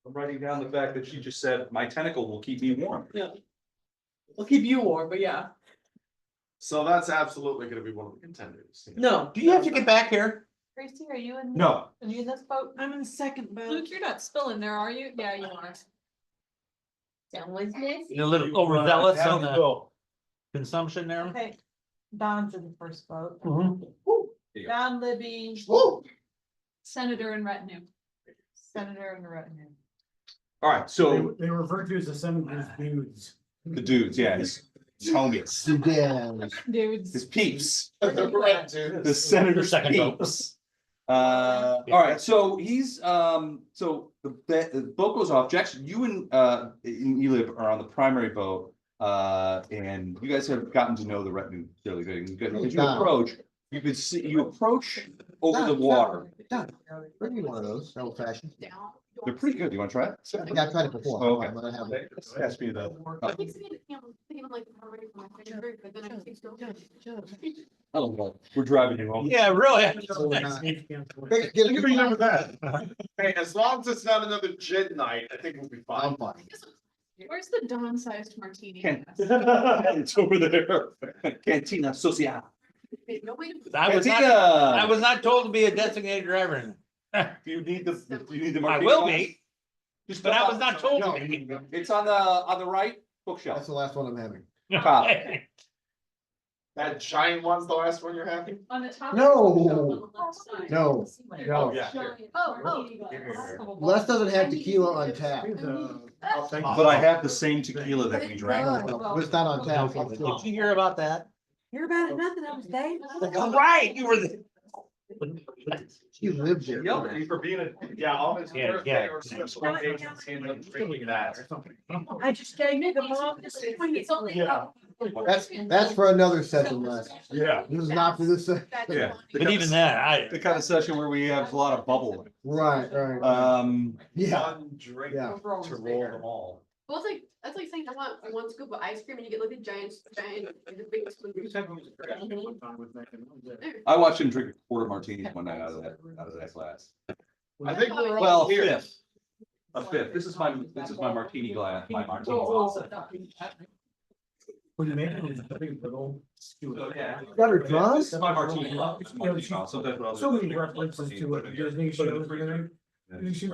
I'm writing down the fact that she just said, my tentacle will keep me warm. We'll keep you warm, but yeah. So that's absolutely gonna be one of the contenders. No. Do you have to get back here? Tracy, are you in? No. Are you in this boat? I'm in the second boat. Luke, you're not spilling there, are you? Yeah, you are. Someone's missing. You're a little overzealous on the consumption there. Okay, Don's in the first boat. Mhm. Don, Libby, Senator and retinue. Senator and retinue. All right, so They refer to as the senator's dudes. the dudes, yeah, his homies, Yeah. Dudes. his peeps, Right, dude. the senator's Second boat. peeps. All right, so he's, so the boat goes off. Jackson, you and Elib are on the primary boat. And you guys have gotten to know the retinue fairly good. As you approach, you can see, you approach over the water. Bring me one of those, old fashioned. They're pretty good. You wanna try it? Yeah, I tried it before. Oh, okay. I'm gonna have it. Pass me the. It makes me feel like I'm ready for my favorite, but then I think still. I don't know. We're driving you home. Yeah, really. So we're not- Hey, Hey, get it- Remember that. Hey, as long as it's not another gin night, I think we'll be I'm fine. fine. Where's the Don-sized martini? Ken. glass? It's over there. Cantina Social. No way to. I was not, Cantina. I was not told to be a designated driver. Do you need the I martini will glass? be, Just but I go was on- not told No, to be. it's on the right bookshelf. That's the last one I'm having. Top. That giant one's the last one you're having? On the top. No. On the left side. No, Oh, yeah. Oh. Les doesn't have tequila on tap. But I have the same tequila that we drank. No, it's not on tap. Did you hear about that? Hear about it, nothing, I was Dave. Right, you were the. She lives here. For being a, yeah, all his Yeah, birthday yeah. or special occasions, he ended up drinking that. I just gave you the mom. This is when it's only. Yeah. That's for another session, Les. Yeah. This is not for this. Yeah. But even then, The kind of session where we have a lot of bubble. Right, right. Yeah. One drink Yeah. to roll them all. Well, it's like, that's like saying I want one scoop of ice cream and you get like a giant, like a big spoon. I watched him drink a quart of martinis one night out of that glass. I think we're all Well, here. fifth. A fifth. This is my martini glass, my martini glass. When you make it, I think it's little. Got her drunk? This is my martini glass. So many references to it, Disney shows, everything. You should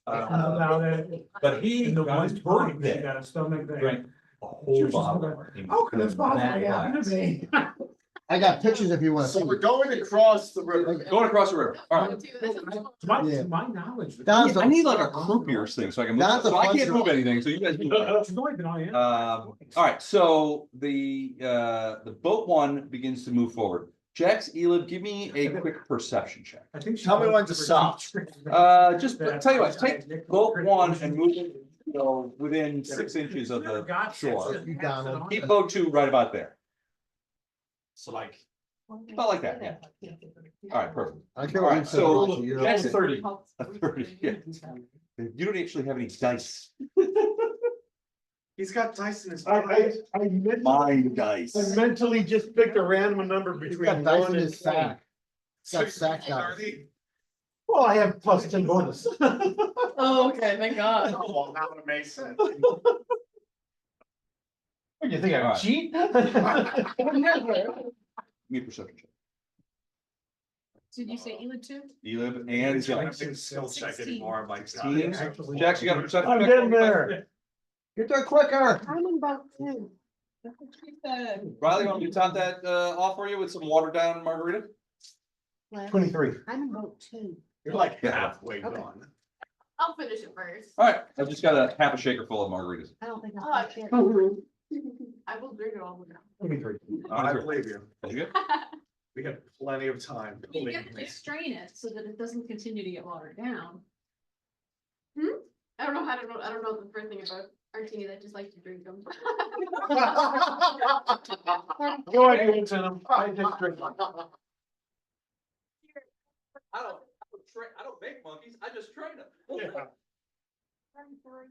about it. but he, And the on his one time, she birthday, got a stomach thing. drank a whole bottle. of martini. How could this possibly That happen to me? I got pictures if you want to So see. we're going across the river. Going across the river. All right. To my knowledge. Don's I need like a croupier thing so I can move. That's a So I fun can't move job. anything, so you guys move. She's only been on it. All right, so the boat one begins to move forward. Jax, Elib, give me a quick perception check. I think she- Tell me when to stop. Just tell you what, take boat one and move it, you know, within 6 inches of the shore. You Donald. Keep boat two right about there. So like. About like that, yeah. All right, perfect. I care All what right, you said, so Roger, you're- Jackson, a 30, yeah. You don't actually have any dice. He's got dice in his. Mind dice. mentally just picked a random number He's got dice in his sack. He's got sack dice. Well, I have plus 10 bonus. Oh, okay, thank God. Oh, that would make sense. What do you think, All I right. cheat? Give me a perception check. Did you say Elid too? Elib and I don't Jax. think skill check anymore, Mike. Jax, you got a perception I'm check? getting there. Get there quicker. I'm in about two. Riley, want me to top that off for you with some watered down margarita? 23. I'm in about two. You're like Yeah. halfway Okay. gone. I'll finish it first. All right, I just got a half a shaker full of margaritas. I don't think Oh, I'm. finished yet. I will drink it all. 23. I believe you. Did you get? We have plenty of time. You get to strain it so that it doesn't continue to get watered down. I don't know the first thing about martini that just like to drink them. No idea what's in them. I just drink them. I don't make monkeys, I just train them.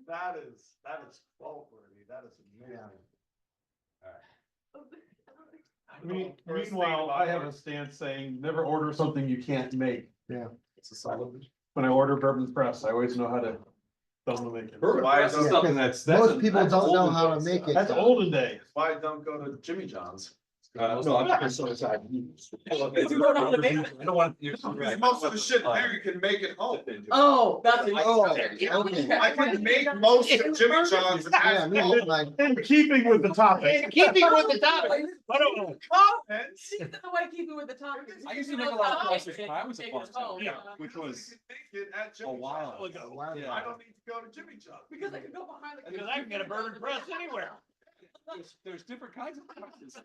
That is fault worthy. That is amazing. Meanwhile, I have a stance saying, never order something you can't make. It's a solid. When I order bourbon press, I always know how to make it. Bourbon Why press is is something that's. Most people don't know how to make it. That's olden days. Why don't go to Jimmy John's? No, I'm just so excited. You don't know how to make it? I don't want you. Most of the shit there you can make at home. Oh, that's it. Oh, okay. I can make most of Jimmy John's. and Yeah, ask me, people like, In keeping with the topic. Keeping with the topic. I don't know. comments. See, the way keeping with the topic. I used to make a lot of prices when I was a bartender, Yeah. which was You can make it at Jimmy a while John's. ago. Wow. Yeah. I don't need to go to Jimmy John's. Because I can go behind the. Because I can get a bourbon press anywhere. There's different kinds of presses.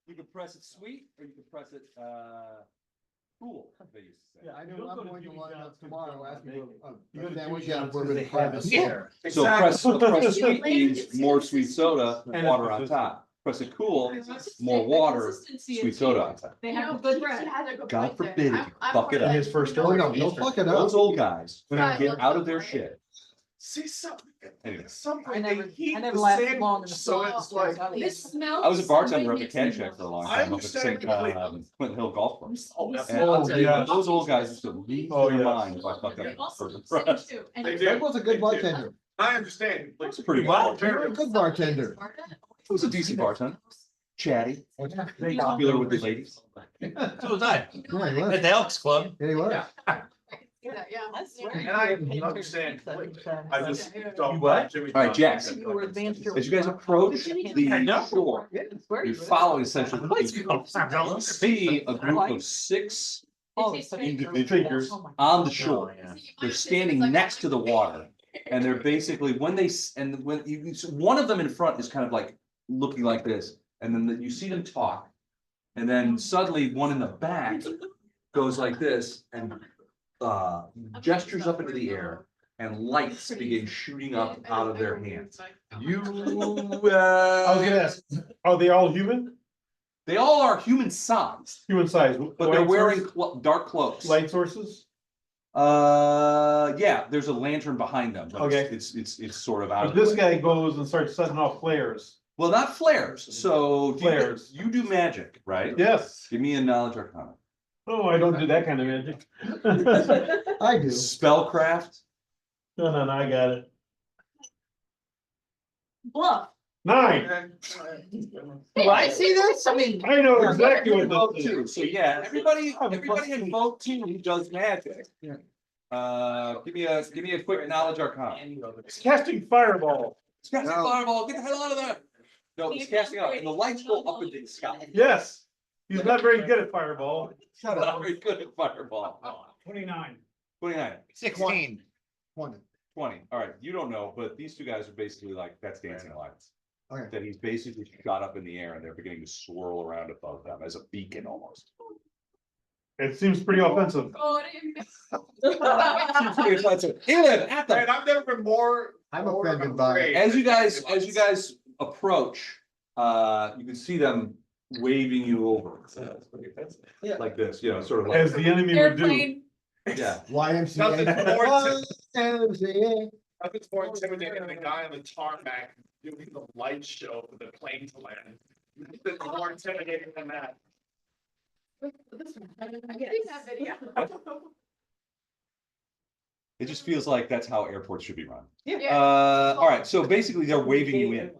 You can press it sweet or you can press it cool, they used to say. yeah, I know I'm going to line up tomorrow, asking for You go a to sandwich Jimmy and John's 'cause bourbon they have press. it there. So press sweet means It's- more sweet soda, And water it's on just- top. Press it cool, The more water, consistency sweet is soda key. on top. They You have know, a good he bread. has a good God point there. forbid I'm- you I'm fuck it for up. that. His first You Oh, know, no, don't fuck it up. Those old guys Right, get look, out of their right. shit. See something. Anyway. Something. I never- they heat I never the lasted long in sandwich, the So store. it's like. This smells. I was a bartender so up at makes Caddyshack me for a long I time, up at St. understand. Clinton Hill Golf Course. Oh, This And I'll Oh, tell you, yeah. those old guys used to lose Oh, their yes. mind if I fucked They up. also bourbon sing press. too, and They it's- do. That was a good bartender. I understand. Like, That's pretty Wow. You're a good bartender. He was a decent bartender, chatty, They popular with the ladies. So was I, Yeah, he at was. the Elks Club. Yeah, he was. Yeah. And I understand. I just don't. You what? want Jimmy All right, John's. Jax. You were advanced. As you guys approach the shore, you're following essentially, you see a group of 6 individuals on the shore. They're standing next to the water. And they're basically, when you, one of them in front is kind of like looking like this, and then you see them talk. And then suddenly one in the back goes like this and gestures up into the air. and lights begin shooting up out of their hands. You, I was gonna ask, are they all human? they all are human sized, Human size? but they're Light wearing source- dark cloaks. Light sources? Yeah, there's a lantern behind them. But Okay. It's sort of out But of the this way. guy goes and starts setting off flares. Well, not flares, so. Flares. You do magic, right? Yes. Give me a knowledge arcana. Oh, I don't do that kind of magic. I do. Spellcraft, No, I got it. Bluff. 9. Do I see this? I mean. I know exactly what vote this is. two, so yeah, everybody I have a in question. vote two does magic. Give me a quick knowledge arcana. It's casting fireball. It's casting No. fireball, get the hell out of there. No, it's casting out, and the lights go up into the sky. Yes. He's not very good at fireball. Shut Not up. very good at fireball. 29. 29, 16. 20. 20, all right, you don't know, but these two guys are basically like, that's dancing lights. Okay. That he's basically shot up in the air and they're beginning to swirl around above them as a beacon almost. It seems pretty offensive. Even at them. Man, I've never been more. I'm more offended by it. afraid As you than guys ambulance. approach, you can see them waving you over. Like this, sort of like, As the enemy would do. Airplane. yeah. YMCA. Nothing's more YMCA. Nothing's more intimidating than a guy on the tarmac doing the light show for the plane to land. Nothing's more intimidating than that. I've seen that video. It just feels like that's how airports should be run. Yeah. All right, so basically they're waving you in.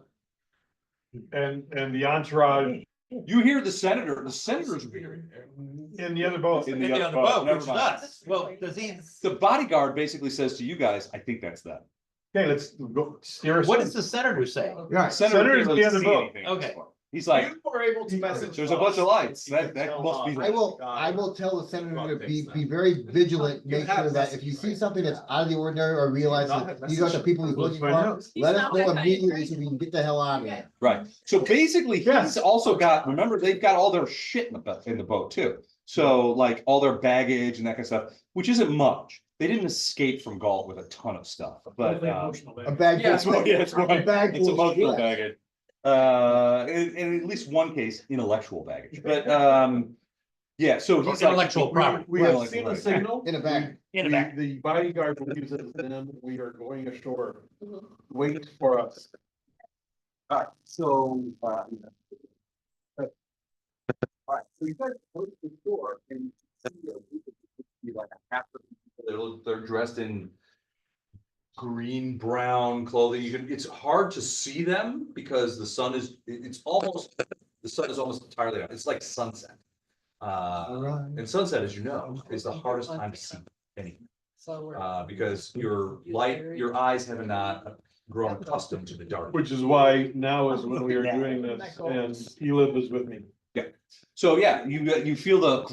And the entourage You hear the senator's in the other boat. in In the the other other boat, boat, never which mind. does. Well, does he? The bodyguard basically says to you guys, I think that's them. Okay, let's go steer us. What in. does the senator say? Right. Senator's can't the other see boat. anything at this Okay. point. He's like, You were able to message. there's a bunch of lights. You can That tell must be us. I will tell the senator to be very vigilant, make sure that if you see something that's out of the ordinary or realize that you got the people who's Let's looking find for, out. let us know immediately so we can get the hell out of there. right, so basically, he's Yes. also got, remember, they've got all their shit in the boat too. So like all their baggage and that kind of stuff, which isn't much. They didn't escape from Galt with a ton of stuff, but A bag. yeah, it's more, A bag it's full of emotional shit. baggage. In at least one case, intellectual baggage, but yeah, so he's like. Intellectual property. We have Intellectual seen the property. signal. In a bag. In a back. The bodyguard believes it is them. We are going ashore. Wait for us. Alright, so, alright, so you guys go to the store and see a group of people, be like a half of people, they're dressed in green, brown clothing. It's hard to see them because the sun is almost entirely out. It's like sunset. Alright. And sunset, as you know, is the hardest time to see anything. Because your eyes have not grown accustomed to the dark. Which is why now is when we are doing this and Elif is with me. So, yeah, you feel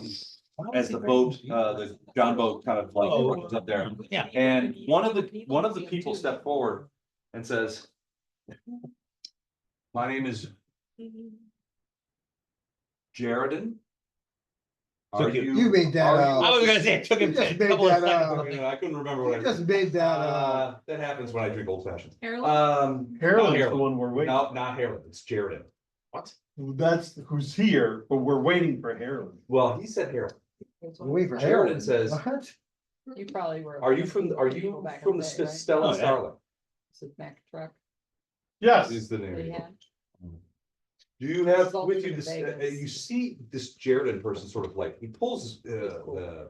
as the boat, the John boat kind of like runs up there. Yeah. And one of the people step forward and says, my name is Jaredin. Are Took You made that are you- up. I was gonna say, it took him You just a made couple of that up. seconds. I couldn't remember what I. You just made that up. That happens when I drink old fashioned. Harold. Harold is Harold. the one we're waiting. No, not Harold, it's Jaredin. What? That's who's here, but we're waiting for Harold. Well, he said Harold. Wait for Jaredin Harold. says, What? You probably were. are you from the Stella Oh, yeah. Starling? Mack truck Yes. Is the they name. had. Do you have Resulted with you in this, Vegas. you see this Jaredin person sort of like, he pulls the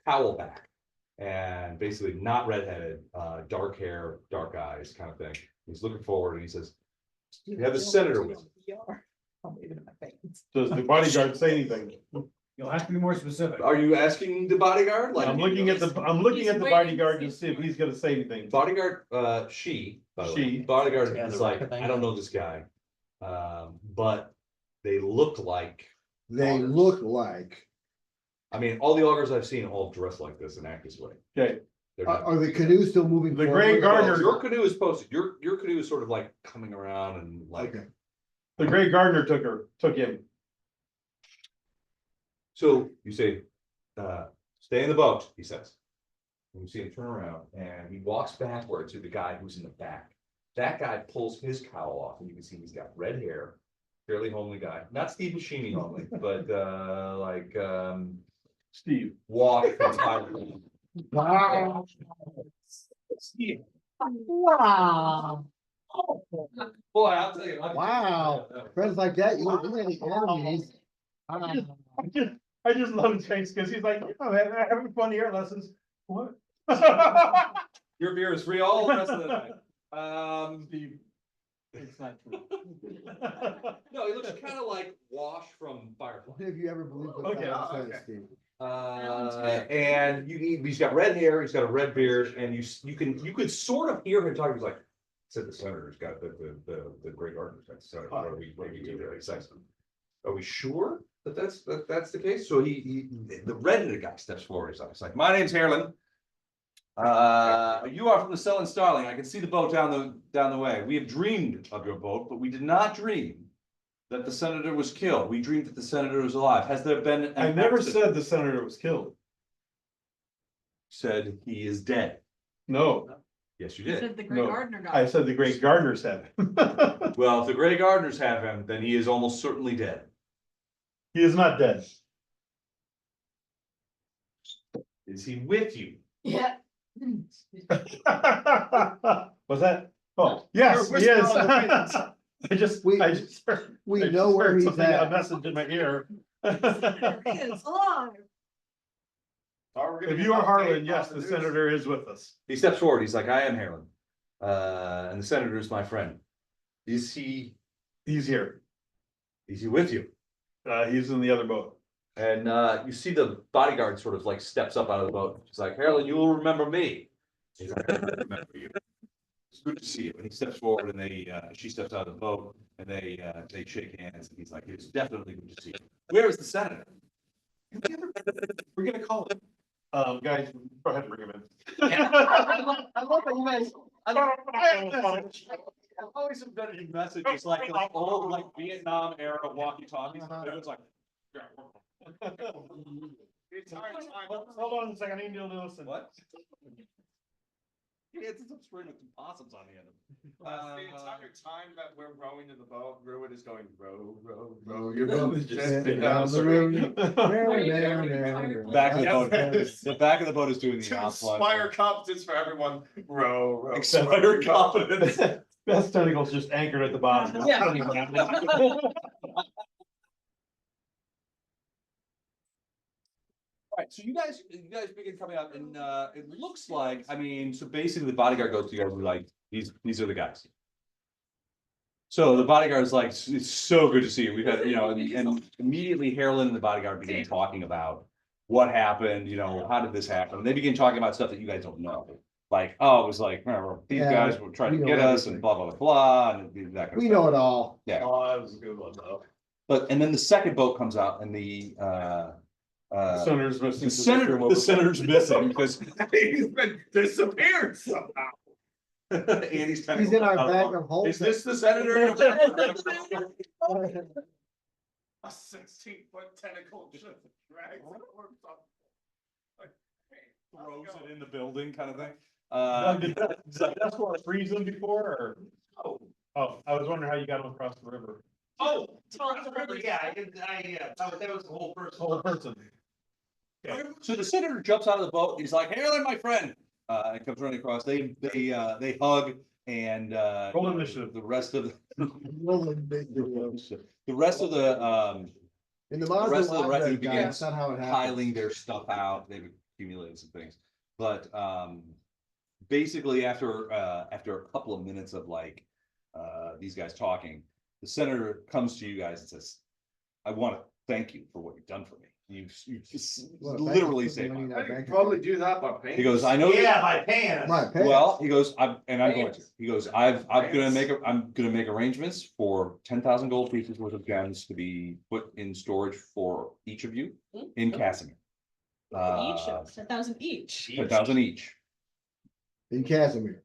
cowl back. And basically not redheaded, dark hair, dark eyes kind of thing. He's looking forward and he says, you have the senator with you. Does the bodyguard say anything? You'll have to be more specific. Are you asking the bodyguard? Like I'm looking at the He's waiting bodyguard to to see see if he's gonna say anything. bodyguard, she, by the way, She. bodyguard Yeah, is the like, record thing. I don't know this guy. But they look like, They look like, I mean, all the augurs I've seen all dress like this and act this way. Okay, They're are not- are the canoes still moving? The forward? Grey Gardener- Well, your canoe is posted, your canoe is sort of like coming around and like, Okay. the Grey Gardener took him. so you say, stay in the boat, he says. And you see him turn around and he walks backwards to the guy who's in the back. That guy pulls his cowl off and you can see he's got red hair, fairly homely guy, not Steve Buscemi homely, but Steve. Walk from Thailand. Wow. Steve. Wow. Boy, I'll tell you. Wow. Friends like that, you're any enemies. I just love his face because he's like, oh, man, having fun here lessons. What? Your beer is free all the rest of the night. Steve. It's not true. No, he looks kind of like Wash from Firefly. Have you ever believed what Okay, that okay. says, Steve? And he's got red hair, he's got a red beard, and you could sort of hear him talking. He's like, said the senator's got the great gardeners. So what do we do there? He's like, are we sure that's the case? So the red-headed guy steps forward. He's like, my name's Harlan. You are from the Sullen Starling. I can see the boat down the way. We have dreamed of your boat, but we did not dream that the senator was killed. We dreamed that the senator was alive. Has there been an I never accident? said the senator was killed. Said he is dead. No, Yes, you He did. said the Grey No, Gardener got I it. said the great gardeners had him. Well, if the Grey Gardeners have him, then he is almost certainly dead. He is not dead. Is he with you? Yeah. Was that? Oh, yes, he is. I just heard. We I know just where heard he's something, a at. message in my ear. He is alive. If you are Harlan, yes, the senator is with us. He steps forward. He's like, I am Harlan. And the senator is my friend. Is he He's here. with you? He's in the other boat. And you see the bodyguard sort of like steps up out of the boat. He's like, Harlan, you will remember me. He's like, I remember you. It's good to see you. And he steps forward and she steps out of the boat and they shake hands. And he's like, it's definitely good to see you. Where is the senator? We're gonna call him. Guys, go ahead and bring him in. I love that you guys. I've always embedded in messages like old like Vietnam era walkie talkies. It was like. Hold on a second, I need to listen. What? Yeah, it's some spring with some possums on the end of it. The entire time that we're rowing in the boat, Ruin is going row, row, row. Oh, your boat is just Just spinning down down the road. Back of the boat, the back of the boat is doing the To outflow. inspire competence for everyone, row, row. Inspire confidence. Best tentacles just anchored at the bottom. Yeah. Alright, so you guys begin coming up and it looks like, I mean, so basically the bodyguard goes to you guys and be like, these are the guys. So the bodyguard is like, it's so good to see you. We've had, and immediately Harlan and the bodyguard begin talking about what happened, how did this happen? And they begin talking about stuff that you guys don't know. Like, oh, it was like, remember, these Yeah, guys were trying we to know get us everything. and blah, blah, blah, blah, and that kind of We stuff. know it all. Yeah. Oh, that was a good one though. And then the second boat comes out and the Senator's missing. the senator's missing because He's been disappeared somehow. Andy's He's in our bag of holes. Is this the senator? A 16-foot tentacle just drags the corpse up. Like, hey, Throws it in the building kind of thing. That's what freeze them before or? Oh, I was wondering how you got them across the river. Oh, yeah, that was the whole person. Whole person. So the senator jumps out of the boat. He's like, Harlan, my friend. And comes running across. They hug and Roll initiative. the rest of In the rest of the the the rest of the retinue modern begins that's not how it happens. piling their stuff out. They've accumulated some things, but basically after a couple of minutes of like these guys talking, the senator comes to you guys and says, I want to thank you for what you've done for me. You just Well, literally thank you for say, being I our could bank probably account. do that by paying. he goes, I know. Yeah, by paying us. My pay. Well, he goes, I'm going to. He goes, I'm gonna make arrangements for 10,000 gold pieces worth of gems to be put in storage for each of you in Casimir. Each, 10,000 each. 10,000 each In Casimir.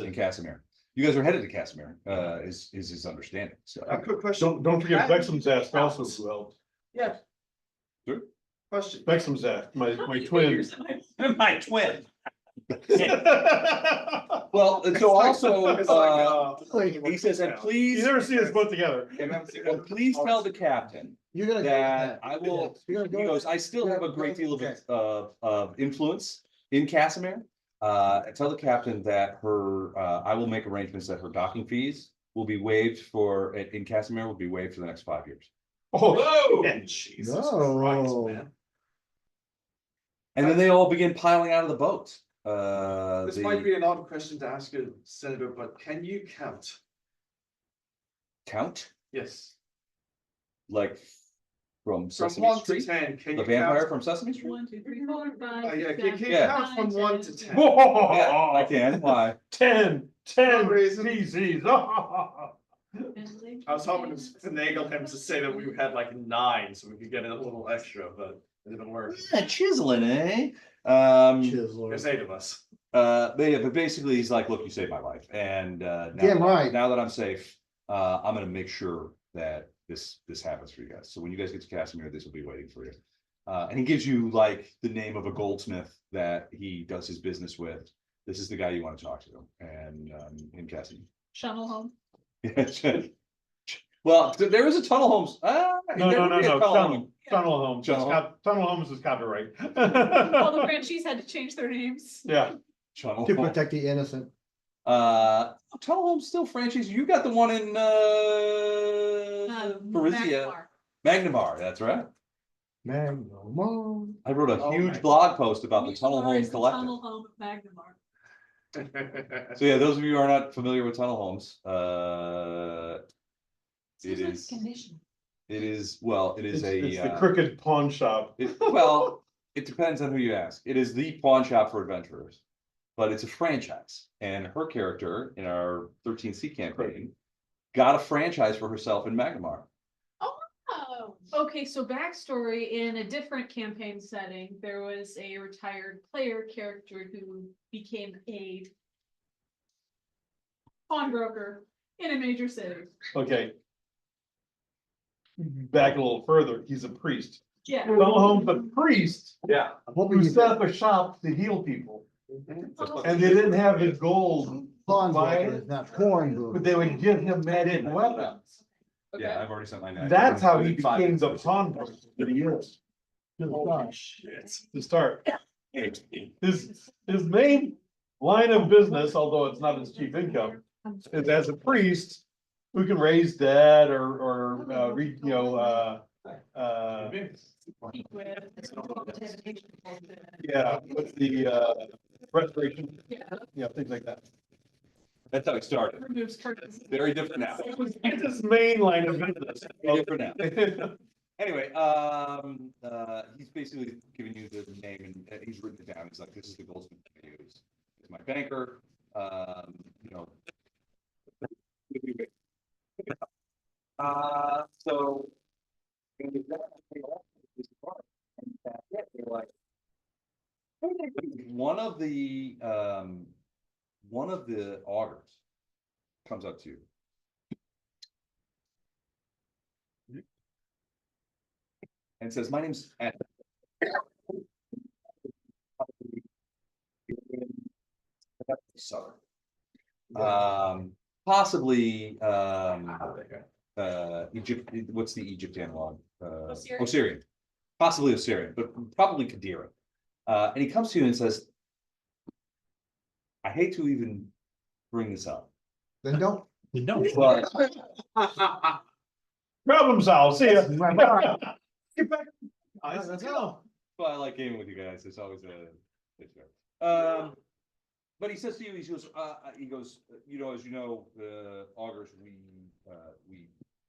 in Casimir. You guys are headed to Casimir, is his understanding, so. A quick question. Don't forget Bexham's ask also as well. Yes. Sure. Question. Bexham's ask, my twin. My twin. Well, and so also, It's like, he says, and You please, never see us both together. and please tell the captain You're gonna. that I will, You're he gonna go. goes, I still have a great deal Okay. of influence in Casimir. Tell the captain that I will make arrangements that her docking fees will be waived in Casimir will be waived for the next 5 years. Oh, Jesus No. Christ, man. And then they all begin piling out of the boat. This might be an odd question to ask you, Senator, but can you count? Count, Yes. like from From Sesame 1 to Street, 10, can the you vampire count? from Sesame Street? 1, 2, 3, 4, 5. Yeah, can you Yeah. count from 1 to 10? Yeah, I can. Why? 10 No reason. PCs. I was hoping to finagle him to say that we had like 9, so we could get a little extra, but it didn't work. Yeah, chiseling, eh? There's 8 of us. But yeah, but basically he's like, look, you saved my life. And Damn right. now that I'm safe, I'm gonna make sure that this happens for you guys. So when you guys get to Casimir, this will be waiting for you. And he gives you like the name of a goldsmith that he does his business with. This is the guy you want to talk to, and in Casimir. Channel home. Well, there is a Tunnel Homes. No, there would be a Tunnel Home. Tunnel Homes. Tunnel Tunnel Homes is copyright. All the franchises had to change their names. Yeah. Tunnel To Home. protect the innocent. Tunnel Home's still franchise. You got the one in Parizia. Magnamar, that's right. Magnum. I wrote a Oh, huge Magnamar. blog post about the Tunnel Home Is the collective. Tunnel home of Magnamar. So yeah, those of you who are not familiar with Tunnel Homes, it is, well, it is It's the a, crooked pawn shop. well, it depends on who you ask. It is the pawn shop for adventurers. But it's a franchise, and her character in our 13C campaign got a franchise for herself in Magnamar. Oh, okay, so backstory, in a different campaign setting, there was a retired player character who became a pawnbroker in a major city. Okay. Back a little further, he's a priest. Yeah. Tunnel Home's a priest Yeah. who set up a shop to heal people. And they didn't have the gold, Pawnbroker, not porn but booth. they would give him magic weapons. Yeah, I've already sent my. That's how he became the pawnbroker that he is. Holy shit. To start. His main line of business, although it's not his chief income, is as a priest who can raise dead or read, yeah, with the restoration, yeah, things like that. That's how it started. Removes curtains. Very different now. It's his main line of business. Very different now. Anyway, he's basically giving you the name and he's written it down. He's like, this is the goldsmith I use. He's my banker, so. One of the augurs comes up to you. And says, my name's Ed. Possibly, Egypt, what's the Egypt analog? Osirian, possibly Osirian, but probably Kadira. And he comes to you and says, I hate to even bring this up. Then don't. No. But Problem solved, see ya. Get back. Let's go. well, I like gaming with you guys. It's always but he says to you, he goes, as you know, augurs, we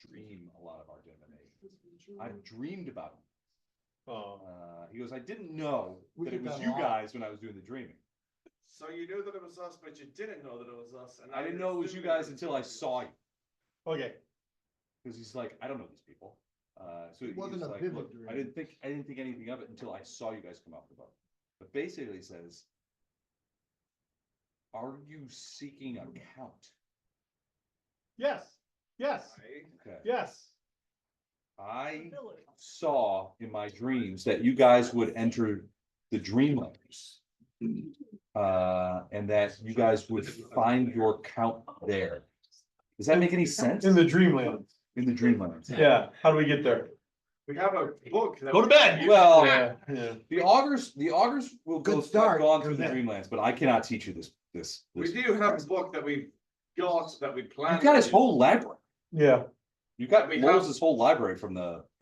dream a lot of our divination. I've dreamed about it. He goes, I didn't know that it was you guys when I was doing the dreaming. So you knew that it was us, but you didn't know that it was us. And I didn't know it was you guys until I saw you. Okay. Because he's like, I don't know these people. So It wasn't he's a like, vivid look, dream. I didn't think anything of it until I saw you guys come off the boat. But basically he says, are you seeking a count? Yes, yes, Okay. yes. I saw in my dreams that you guys would enter the Dreamlanders. And that you guys would find your count there. Does that make any sense? In the dreamland. In the Dreamlands? Yeah, how do we get there? We have a book. that Go to we- bed. Well, Yeah. the augurs will Good go start. gone through the Yeah. Dreamlands, but I cannot teach you this. We do have a book that we got, that we planned. You've got his to- whole library. Yeah, You got We Moses' have- whole library from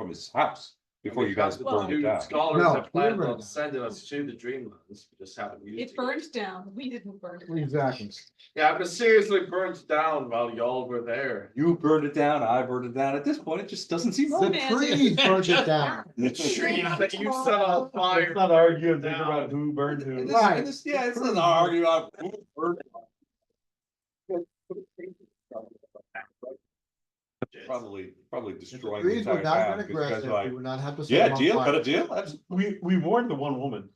his house before we you guys have the burned it two down. Scholars No, that planned we on burned it. sending us to the Dreamlands, we just haven't used It it. burned down. We didn't burn it. down. Exactly. Yeah, but seriously burnt down while y'all were there. You burned it down, I burned it down. At this point, it just doesn't seem The right. trees burned it down. The trees that you set on fire. let's not argue and think about who burned And who. this- Right. and this- Yeah, it's an argument about who burned it. Probably destroying the Trees were entire not town. been because you guys aggressive, are like, we would not have to. set yeah, them on deal, fire. got a deal? Absolutely. We warned the one woman,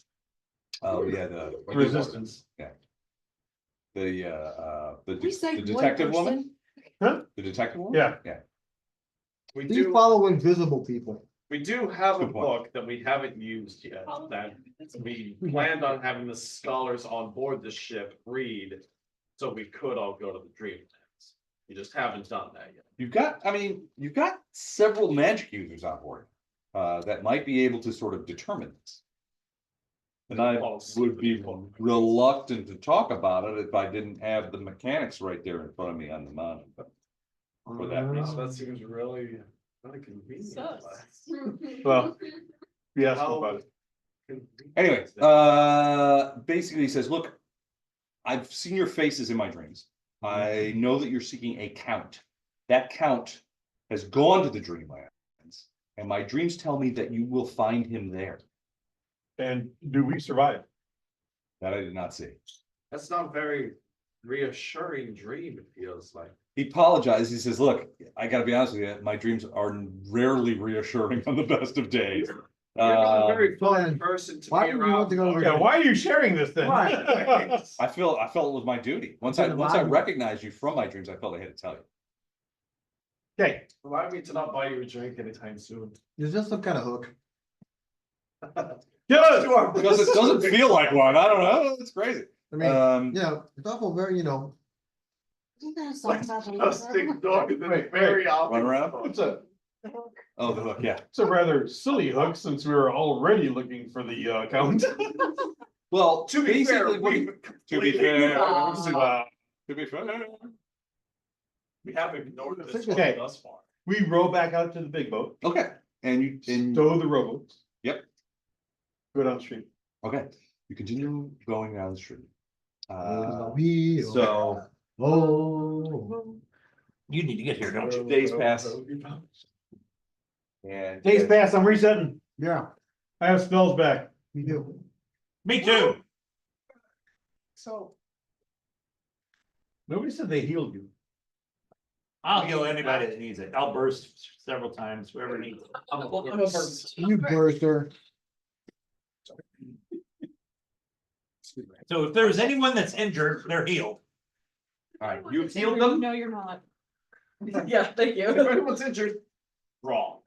Oh, yeah, the. resistance. The We saved one detective woman? Huh? The detective woman? Yeah. Yeah. We These do, follow invisible people. we do have a Good point. book that we haven't used yet, that we planned on having the scholars on board the ship read. So we could all go to the Dreamlands. We just haven't done that yet. You've got several magic users on board, that might be able to sort of determine this. And I would be reluctant to talk about it if I didn't have the mechanics right there in front of me on the monitor. For that reason. That seems really convenient. Sus. Well, yes, How- about it. Anyway, basically he says, look, I've seen your faces in my dreams. I know that you're seeking a count. That count has gone to the Dreamlands, and my dreams tell me that you will find him there. And do we survive? That I did not see. That's not very reassuring dream, it feels like. He apologized. He says, look, I gotta be honest with you, my dreams are rarely reassuring on the best of days. You're not a very fun Glenn, person to why be would you want to around. go Yeah, why are you sharing this then? Right. I felt it was my duty. Once I recognized you from my dreams, I felt I had to tell you. Okay, Remind me to not buy you a drink anytime soon. Is this some kind of hook? good. Because it doesn't feel like one. I don't know. It's crazy. I mean, You yeah, it's awful very, You guys talk about the Just ignore the Wait, very obvious. run around. It's a, Oh, the hook, yeah. it's a rather silly hook since we were already looking for the count. Well, To be fair, basically, we to be fair, Uh, to be fair. we have ignored this Okay. one thus far. We row back out to the big boat, Okay, and stow the rowboat. Yep. Go downstream. okay, you continue going down the street. So. Oh. You need to get here, don't you? Days pass. And Days pass, I'm resetting. Yeah, I have spells back. you do. Me too. So. Nobody said they healed you. I'll heal anybody that needs it. I'll burst several times, whoever needs it. I'm a burst. You burster. So if there's anyone that's injured, they're healed. all right, you healed them. No, you're not. Yeah, thank If you. anyone's injured, wrong.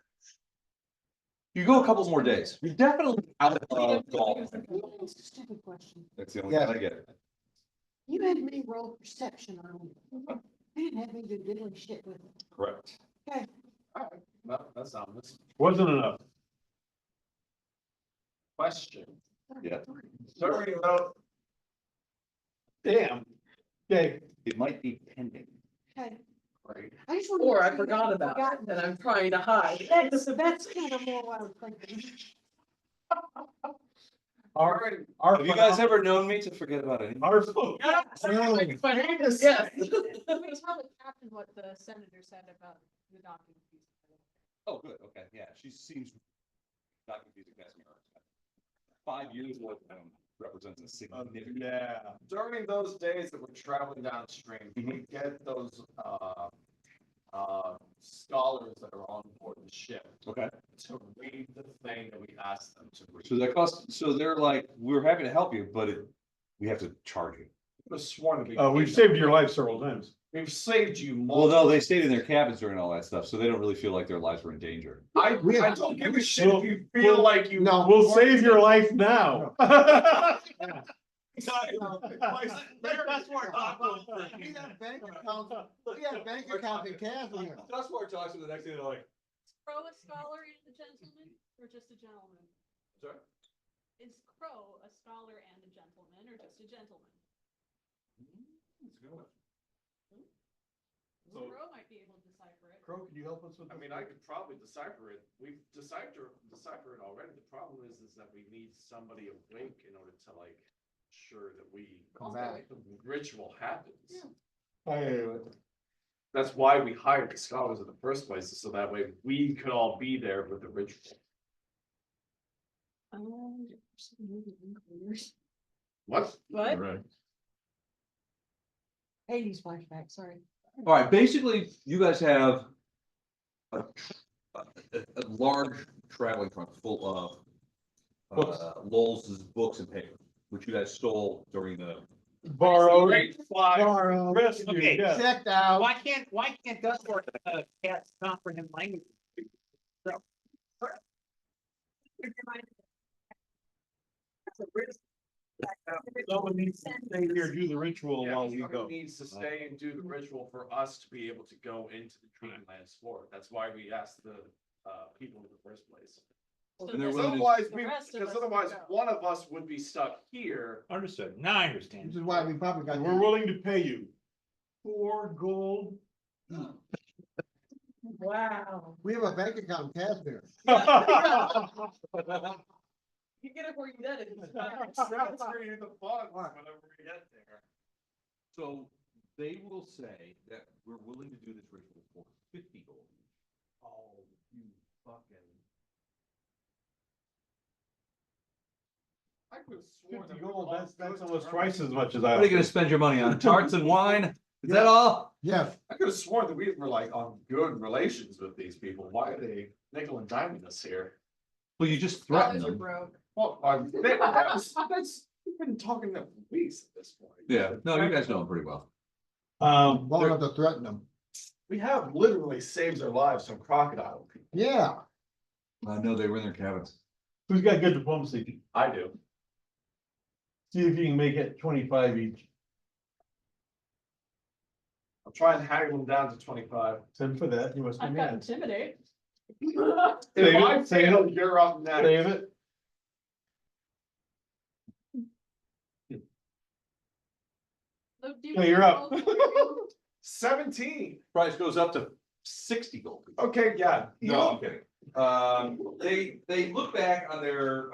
You go a couple more days. You're definitely out of golf. Stupid question. That's the only thing I get. You had me roll perception on it. You didn't have me do diddly shit with it. Correct. Okay, No, that's not this Wasn't enough. question. Yeah. During the, Damn. Okay, It might be pending. okay. right, I just want. Or I forgot about it, and I'm trying to hide. That's kind of more what I was thinking. our. Have you guys ever known me to forget about anything? Our. Yes. We tell the captain what the senator said about the docking fees. Oh, good, okay, yeah, she seems not confusing, that's me. 5 years worth of them represents a significant. Yeah. during those days that we're traveling downstream, we get those, scholars that are on board the ship Okay, to read the thing that we asked them to read. so that costs, so they're like, we're happy to help you, but we have to charge you. I was sworn to be. We've saved your life several times. We've saved you Well, more. no, they stayed in their cabins during all that stuff, so they don't really feel like their lives were in danger. I don't give a shit if you feel like you. No. We'll save your life now. That's where We have bank accounts in Castle. That's where it talks to the next thing, they're like, Crow a scholar and a gentleman, or just a gentleman? sorry? Is Crow a scholar and a gentleman, or just a gentleman? So- Crow might be able to decipher it. Crow, can you help us with? I mean, I could probably decipher it. We've decipher it already. The problem is that we need somebody awake in order to like ensure that Come back. the ritual happens. Hey, That's why we hired the scholars in the first place, so that way we could all be there with the ritual. What? What? right. 80s flashback, sorry. All right, basically, you guys have a large traveling trunk full of Lowell's books and paper, which you guys stole during the. Borrowed, Great fly. borrowed, rescued, Okay. yeah. Checked out. Why can't Duskworth, cats comprehend language? Someone needs to stay here, do the ritual Yeah, while we somebody go. needs to stay and do the ritual for us to be able to go into the Dreamland sport. That's why we asked the people in the first place. And they're Because willing to- otherwise, The rest of us otherwise would go. one of us would be stuck here. Understood, now I understand. Which is why we probably got. And we're willing to pay you 4 gold. Wow. We have a bank account in Casper. You get it where you get it. Transfer you the funds whenever we get there. So they will say that we're willing to do this ritual for 50 gold. Oh, you fucking. I could have sworn 50 that we were gold, all that's good almost to twice as much as What I. are you gonna spend your money on? Tarts and wine? Is that all? Yes, I could have sworn that we were like on good relations with these people. Why are they nickel and diming us here? Well, you just threatened Scholars are them. broke. Well, we've been talking that for weeks at this point. Yeah, no, you guys know them pretty well. well enough to threaten them. We have literally saved their lives from crocodile people. Yeah. No, they were in their cabins. Who's got good diplomacy? I do. See if you can make it 25 each. I'll try and haggle them down to 25. Send for that, you must be I've got mad. intimidate. If I fail, you're up next. Save it. Yeah, you're up. 17. Price goes up to 60 gold. Okay, yeah. No, I'm kidding. They look back on their,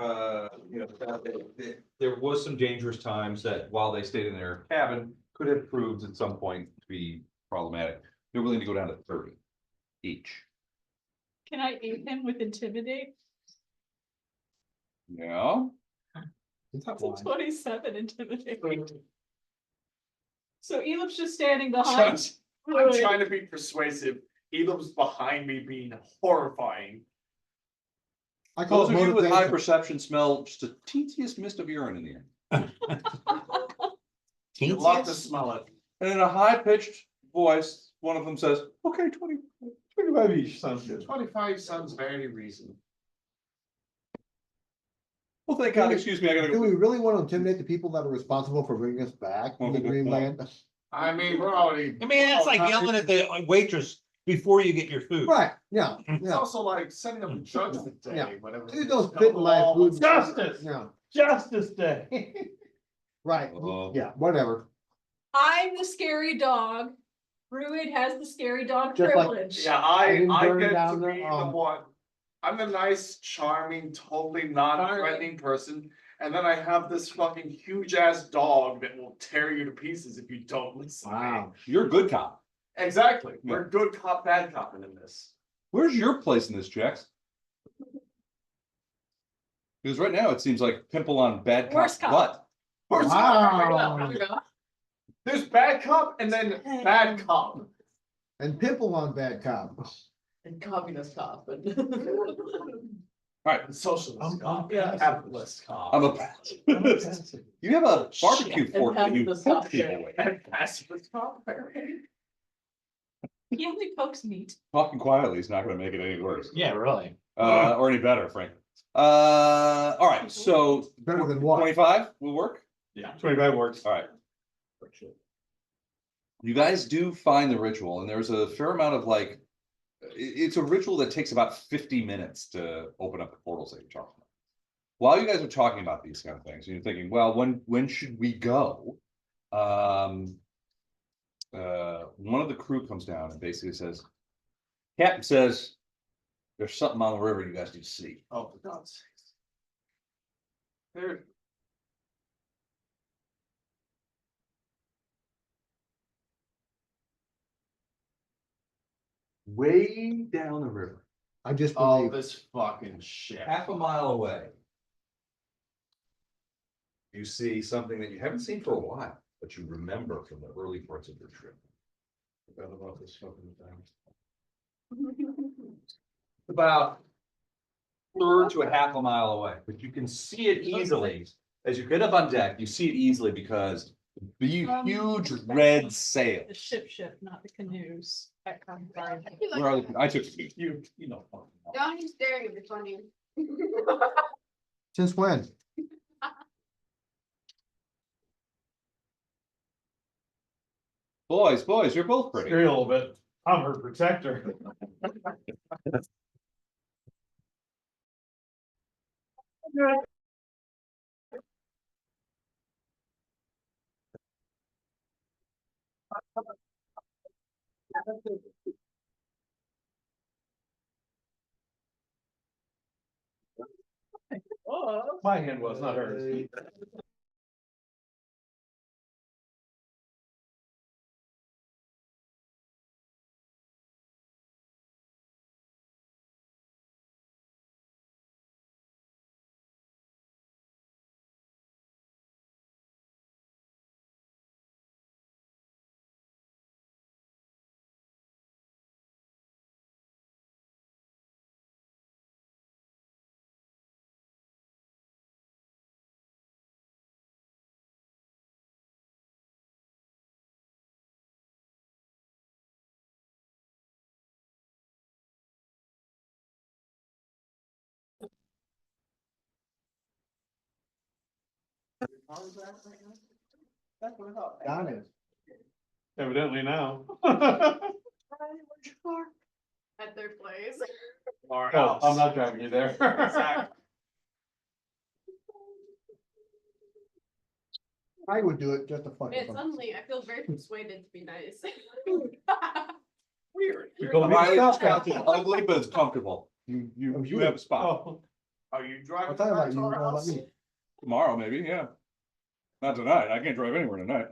you know, the fact that there was some dangerous times that while they stayed in their cabin could have proved at some point to be problematic. They're willing to go down to 30 each. Can I aid him with intimidate? Yeah. It's a 27 intimidate. So Elam's just standing behind. I'm trying to be persuasive. Elam's behind me being horrifying. I call Those it of you with high motivation. perception smell just a teentiest mist of urine in the air. You love to smell it. And in a high pitched voice, one of them says, okay, 25 each, sounds good. 25 sounds very reasonable. well, thank God, excuse me, I gotta Do go. we really want to intimidate the people that are responsible for bringing us back from the Dreamland? I mean, we're already. I mean, it's like yelling at the waitress before you get your food. Right, yeah, It's yeah. also like setting up a judgment Yeah. day, whatever. Dude, those fit in my food. Justice. Yeah, Justice Day. right, Uh-oh. yeah, whatever. I'm the scary dog. Druid has the scary dog Just like- privilege. Yeah, didn't I burn get to down the, be the one. I'm the nice, charming, totally non-threatening person. And then I have this fucking huge ass dog that will tear you to pieces if you don't listen. to me. Wow. You're a good cop. Exactly. We're good cop, bad cop in this. Where's your place in this, Jax? Because right now it seems like pimple on bad Worst cop's cop. butt. Wow. There's bad cop and then bad cop. And pimple on bad cop. And communist cop, but. And socialist cop, capitalist cop. I'm a. You have a barbecue Shit. fork that you And poke pacifist people cop, with. And pacifist cop, apparently. He only pokes meat. Talking quietly is not gonna make it any worse, Yeah, really. or any better, frankly. All right, so. Better than what? 25 will work, Yeah, 25 works. all right. You guys do find the ritual, and there's a fair amount of like, it's a ritual that takes about 50 minutes to open up the portals that you're talking about. While you guys are talking about these kind of things, and you're thinking, well, when should we go? One of the crew comes down and basically says, Captain says, there's something on the river you guys need to see. Oh, for God's sakes. There. Way down the river, I just Oh, believe, this fucking shit. half a mile away. You see something that you haven't seen for a while, but you remember from the early parts of your trip. Forgot about this fucking thing. About a third to a half a mile away, but you can see it easily. As you get up on deck, you see it easily because the huge red sail. The ship, not the canoes. That kind of vibe. Where are the- I took you know. Don't you staring at me funny. since when? Boys, you're both pretty. Scary a little bit. I'm her protector. My hand was, not hers. Don is. Evidently now. At their place. Our Oh, house. I'm not driving you there. Exactly. I would do it just to fuck Man, with them. suddenly I feel very persuaded to be nice. Weird. You're going Riley, to it's got to be ugly, but it's comfortable. You have a spot. Oh, Are you driving I'm talking back about to you, our not about house? me. Tomorrow, maybe, yeah. Not tonight. I can't drive anywhere tonight.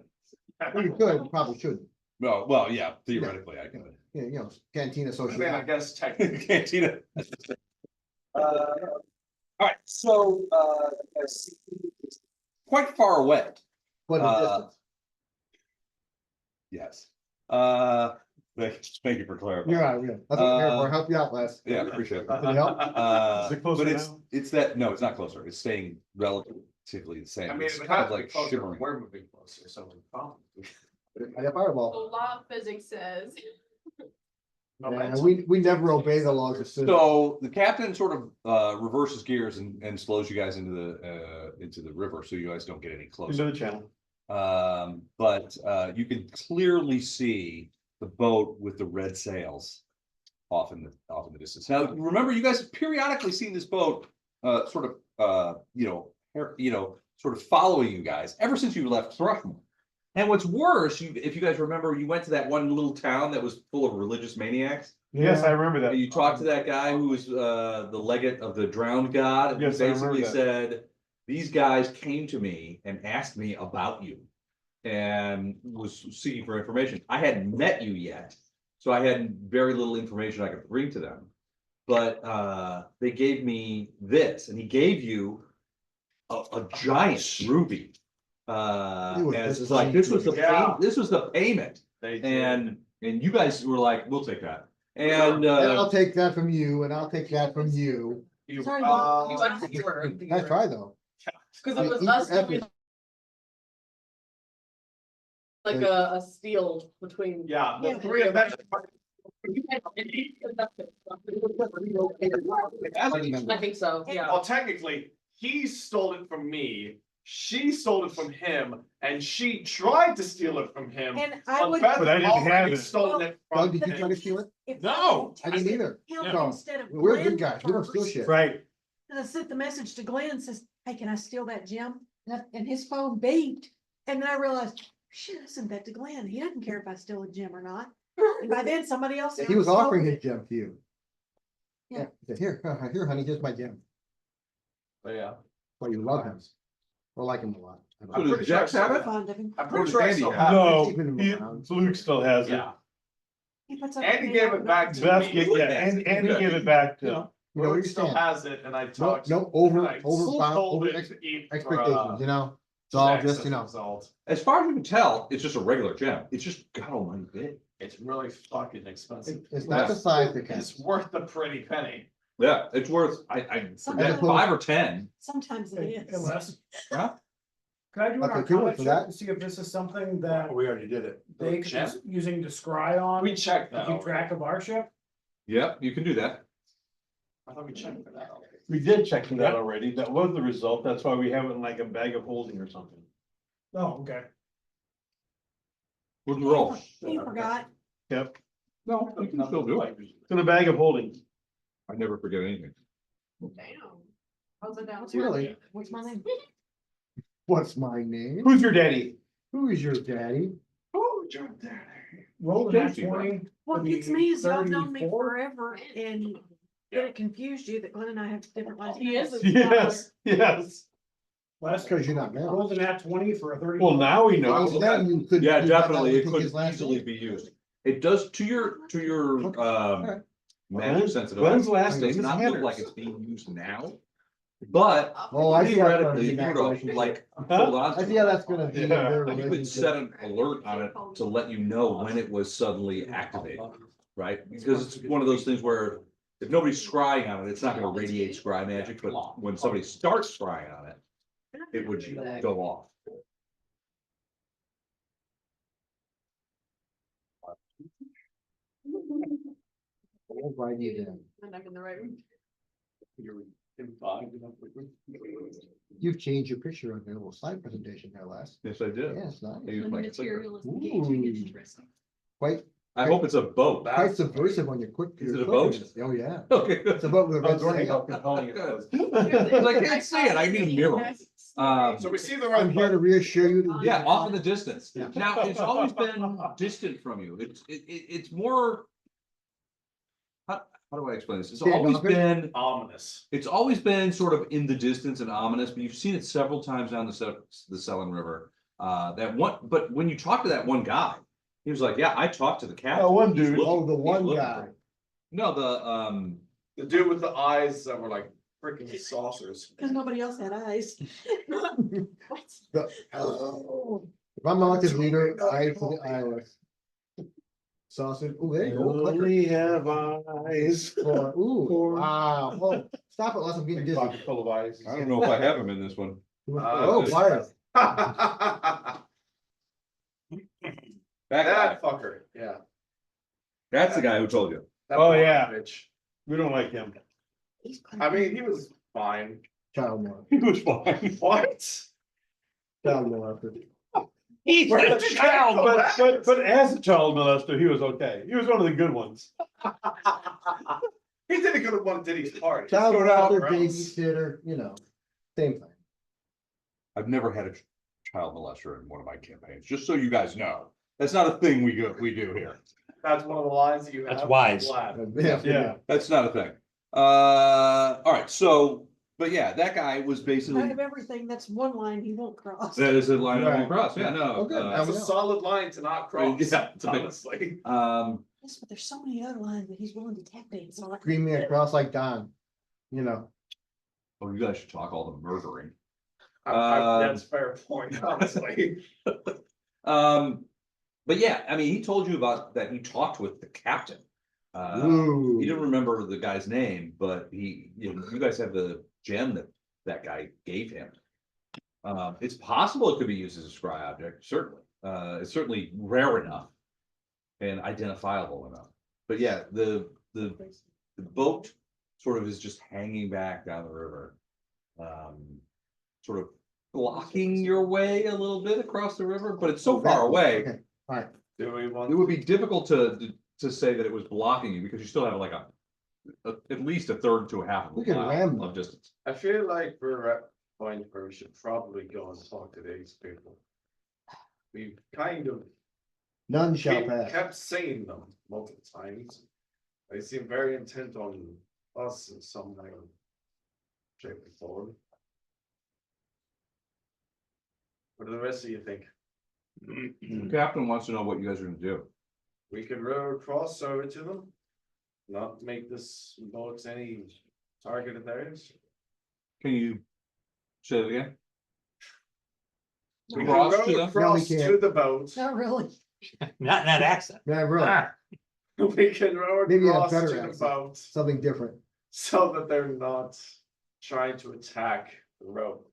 Well, you could, you probably should. Well, yeah, theoretically I could. Yeah, you know, canteen I mean, I association. guess technically. Cantina. All right, so, quite far away. What a distance. Yes. Thank you for clarifying. You're right, yeah. That's what I'm here for. I'll help you out, Les. Yeah, appreciate it. Did it help? Is it closer But it's, now? it's that, no, it's not closer. It's staying relatively the same. I mean, It's if it kind has of to be like closer, shimmering. we're moving closer, so we probably. I got fireball. The law of physics says. And we never obey the laws of physics. So the captain sort of reverses gears and slows you guys into the river, so you guys don't get any Into closer. the channel. But you can clearly see the boat with the red sails off in the distance. Now, remember, you guys have periodically seen this boat sort of sort of following you guys ever since you left Thrushmore. And what's worse, if you guys remember, you went to that one little town that was full of religious maniacs. Yes, I remember that. And you talked to that guy who was the legate of the drowned god, and he Yes, I remember basically that. said, these guys came to me and asked me about you and was seeking for information. I hadn't met you yet, so I had very little information I could bring to them. But they gave me this, and he gave you a giant ruby. And it's like, this was the this was the payment. They did. And you guys were like, we'll take that. And And I'll take that from you, and I'll take that from you. You, Sorry, Nice try, though. Cause I it was mean, us each doing like a steal between. yeah, Yeah. the three of them, I think so, yeah. Well, technically, he stole it from me, she stole it from him, and she tried to steal it from him. And I would. Beth But I didn't have already it. Stolen it Doug, from did you try him. to steal it? if No, I I didn't either. him No. Instead of. We're good Glenn guys, we don't steal first, shit. right. And I sent the message to Glenn, says, hey, can I steal that gem? And his phone beeped, and then I realized, shit, I sent that to Glenn, he doesn't care if I steal a gem or not. And by then, somebody else. He was stole offering it. his gem to you. Yeah. He said, here, honey, here's my gem. But yeah. Well, you love him. Or like him a lot. So I'm does pretty sure I Jax still have have it? it. Fond of him. I'm Or pretty does sure I Andy still have have it. No, Keeping him he- around. Luke still has it. Yeah, He puts up Andy with gave me it all back night. to Beth, me. yeah, and he gave it back to. You know what Luke you're still saying? has it, and I No, talked. no, over and I sold it ex- to eat for, expectations, you know? It's all snacks just, as you a know. result. As far as you can tell, it's just a regular gem. It's just got almighty big. It's really fucking expensive. It's not the size that It's counts. worth the pretty penny. Yeah, it's worth, I forget, Sometimes- 5 or 10. Sometimes it Hey, is. hey, Les, Huh? could I do an Okay, good one arcana for check that. to see if this is something that We already did it. they could Check? be using to scry on? We checked To that. keep already. track of our ship? Yep, you can do that. I thought we checked for that. already. We did check that already. That was the result. That's why we have it in like a bag of holding or something. Oh, okay. What's the roll? He forgot. Yep, No, you can still do it. it's in a bag of holding. I never forget anything. Damn. How's it down? Really? What's my name? What's my name? Who's your daddy? Who is your daddy? Oh, John Daddy. Roll that Josie, right? 20. What would gets be me is y'all known me 34. forever and then it confused you that Glenn and I have different last He is names. a- Yes, yes. That's Last, because you're not married. rolled an at 20 for a 30. Well, now we Well, know. then you could- Yeah, you might not definitely, it pick could his last easily name. be used. It does to your, Okay, alright. magic Glenn's- sensitive. Glenn's last It name does is not look Hanners. like it's being used now. But Oh, I see how it's gonna theoretically, be if that you were to relationship. like, Huh? hold on I to see how it, that's gonna be. Yeah. their you could relationship. set an alert on it to let you know when it was suddenly activated, right? Because it's one of those things where if nobody's scrying on it, it's not gonna radiate scry magic, but when somebody starts scrying on it, it would go off. I'll write you down. And I'm in the right room. You're involved. You've changed your picture on your little slide presentation there, Les. Yes, I did. Yeah, it's nice. I used my clicker. is engaging and interesting. Quite, I hope it's a boat. quite subversive on your quick. Is it your a boat? quickness. Oh, yeah. Okay. It's a boat with a I red was wondering how sail. compelling it was. Because I can't see it, I need a mirror. So we see the I'm right here to button. reassure you. that- Yeah, off in the distance. Yeah. Now, it's always been distant from you. It's more. How do I explain this? It's always been, Ominous. it's always been sort of in the distance and ominous, but you've seen it several times down the Selin River. But when you talk to that one guy, he was like, yeah, I talked to the captain. Oh, one He's dude. looking- Oh, the he's one looking guy. for-" No, the, The dude with the eyes that were like freaking saucers. Cause nobody else had eyes. The- oh. If I'm elected leader, I for the eyeless. Sausage, ooh, there you go. clicker. Only have eyes. Ooh, wow, oh, stop it, Les, I'm getting dizzy. Pocket full of eyes. I don't know if I have him in this one. Oh, fire. That fucker, yeah. That's the guy who told you. That Oh, blonde yeah. bitch. We don't like him. I mean, he was fine. Child molester, He was fine. What? child molester. He's Where a did you child, go but as a child molester, he was okay. He was one of the good ones. He didn't go to one of Diddy's parties. Child Go to molester, somewhere else. babysitter, you know, same thing. I've never had a child molester in one of my campaigns, just so you guys know. That's not a thing we do here. That's one of the lines that you have. That's wise. Glad. Yeah. That's not a thing. All right, so, but yeah, that guy was Out basically, of everything, that's one line he won't cross. that is a line Right. across, yeah, no. Oh, good. That's a Yeah. solid line to not cross, Yeah, it's a big- honestly. Yes, but there's so many other lines that he's willing to tap dance on. Screaming across like Don, you know. Oh, you guys should talk all the murdering. That's a fair point, honestly. But yeah, I mean, he told you about that, he talked with the captain. Ooh. He didn't remember the guy's name, but you guys have the gem that guy gave him. It's possible it could be used as a scry object, certainly. It's certainly rare enough and identifiable enough. but yeah, the boat sort of is just hanging back down the river. Sort of blocking your way a little bit across the river, but it's so far away. Okay, alright, Do we want? It would be difficult to say that it was blocking you because you still have like at least a third to a half of We a can ram mile them. of distance. I feel like we're at a point where we should probably go and talk to these people. We've kind of none shall pass. kept saying them multiple times. They seem very intent on us in some way, shape or form. What do the rest of you think? The captain wants to know what you guys are gonna do. We could row across over to them, not make this boat any target of theirs. Can you say it again? We could Cross row to them? across No, we to can't. the boat. Not really. Not in that accent. Yeah, really, Ah, We can row Maybe a across to better the accent. boat something different. so that they're not trying to attack the rope.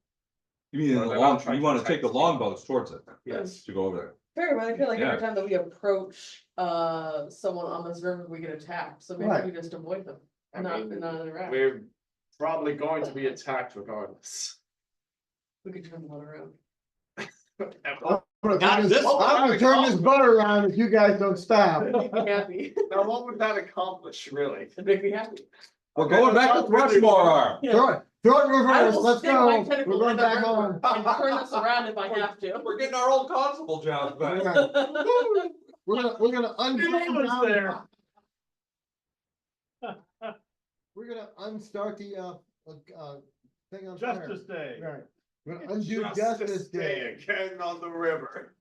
You mean Well, they're not trying you to wanna attack take the the longboats towards it Yes. to go over there? Very well, I feel like Yeah. every time that we approach, someone on this river, we get attacked, so maybe Right. we just avoid them. I Not, mean, not interact. We're probably going to be attacked regardless. We could turn the boat around. I'm Not this gonna turn this boat around if you guys don't stop. Make me happy. Now, what would that accomplish, really? It'd make me happy. We're Okay, going that's back to not really- Thrushmore. Throw it in I reverse, will let's stick go, my we're tentacle going in the back river home. and turn us around if I have to. We're getting our old constable jobs back. We're gonna Almost there. We're gonna unstart the, thing on fire. Justice Day. Right, we're gonna undo Justice Day. Again on the river.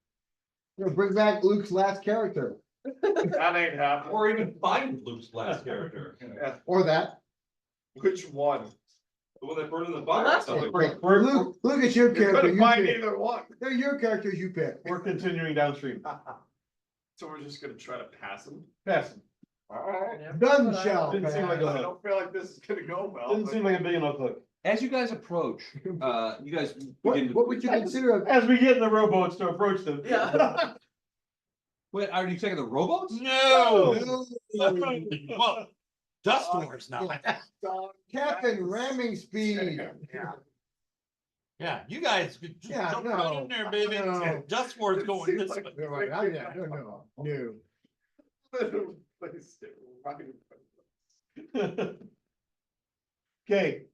We're gonna bring back Luke's last character, That ain't happening. Or even find Luke's last character. Yeah, or that. which one? The one that burned in the fire. That's or something. Luke, it's your You character, couldn't you find pick. either one. They're your characters you pick. We're continuing downstream. So we're just gonna try to pass them? Pass them. Alright. None shall Didn't seem like pass. I don't feel like this is gonna go well. Didn't but- seem like a big enough hook. As you guys approach, you guys What, begin to. what would you consider a As we get in the rowboats to approach them. Yeah. Wait, are you taking the rowboats? No. Well, Dust Wars now. Captain ramming speed? Yeah, you guys could just Yeah, jump no, right in there, baby. no. Dust Wars going this way. No, right, no. Place it right in front of us. Okay,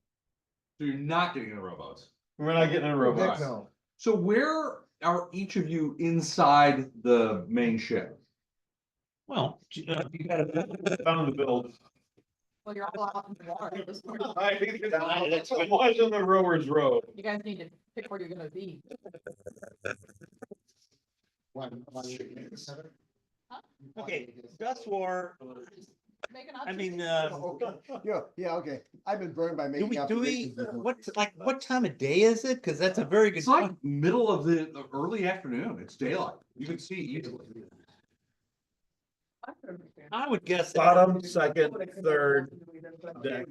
So you're not getting in the rowboats. we're not getting in a Heck rowboat. no. So where are each of you inside the main ship? Well, you gotta. Found the build. Well, you're all out in the water at this point. It was in the rowers row. You guys need to pick where you're gonna be. Okay, Dust War, Make an I mean, Yeah, okay, I've been burned by do making we, observations before. what time of day is it? Cause that's a very good It's like point. middle of the early afternoon. It's daylight. You can see easily. I would guess. Bottom, second, third deck.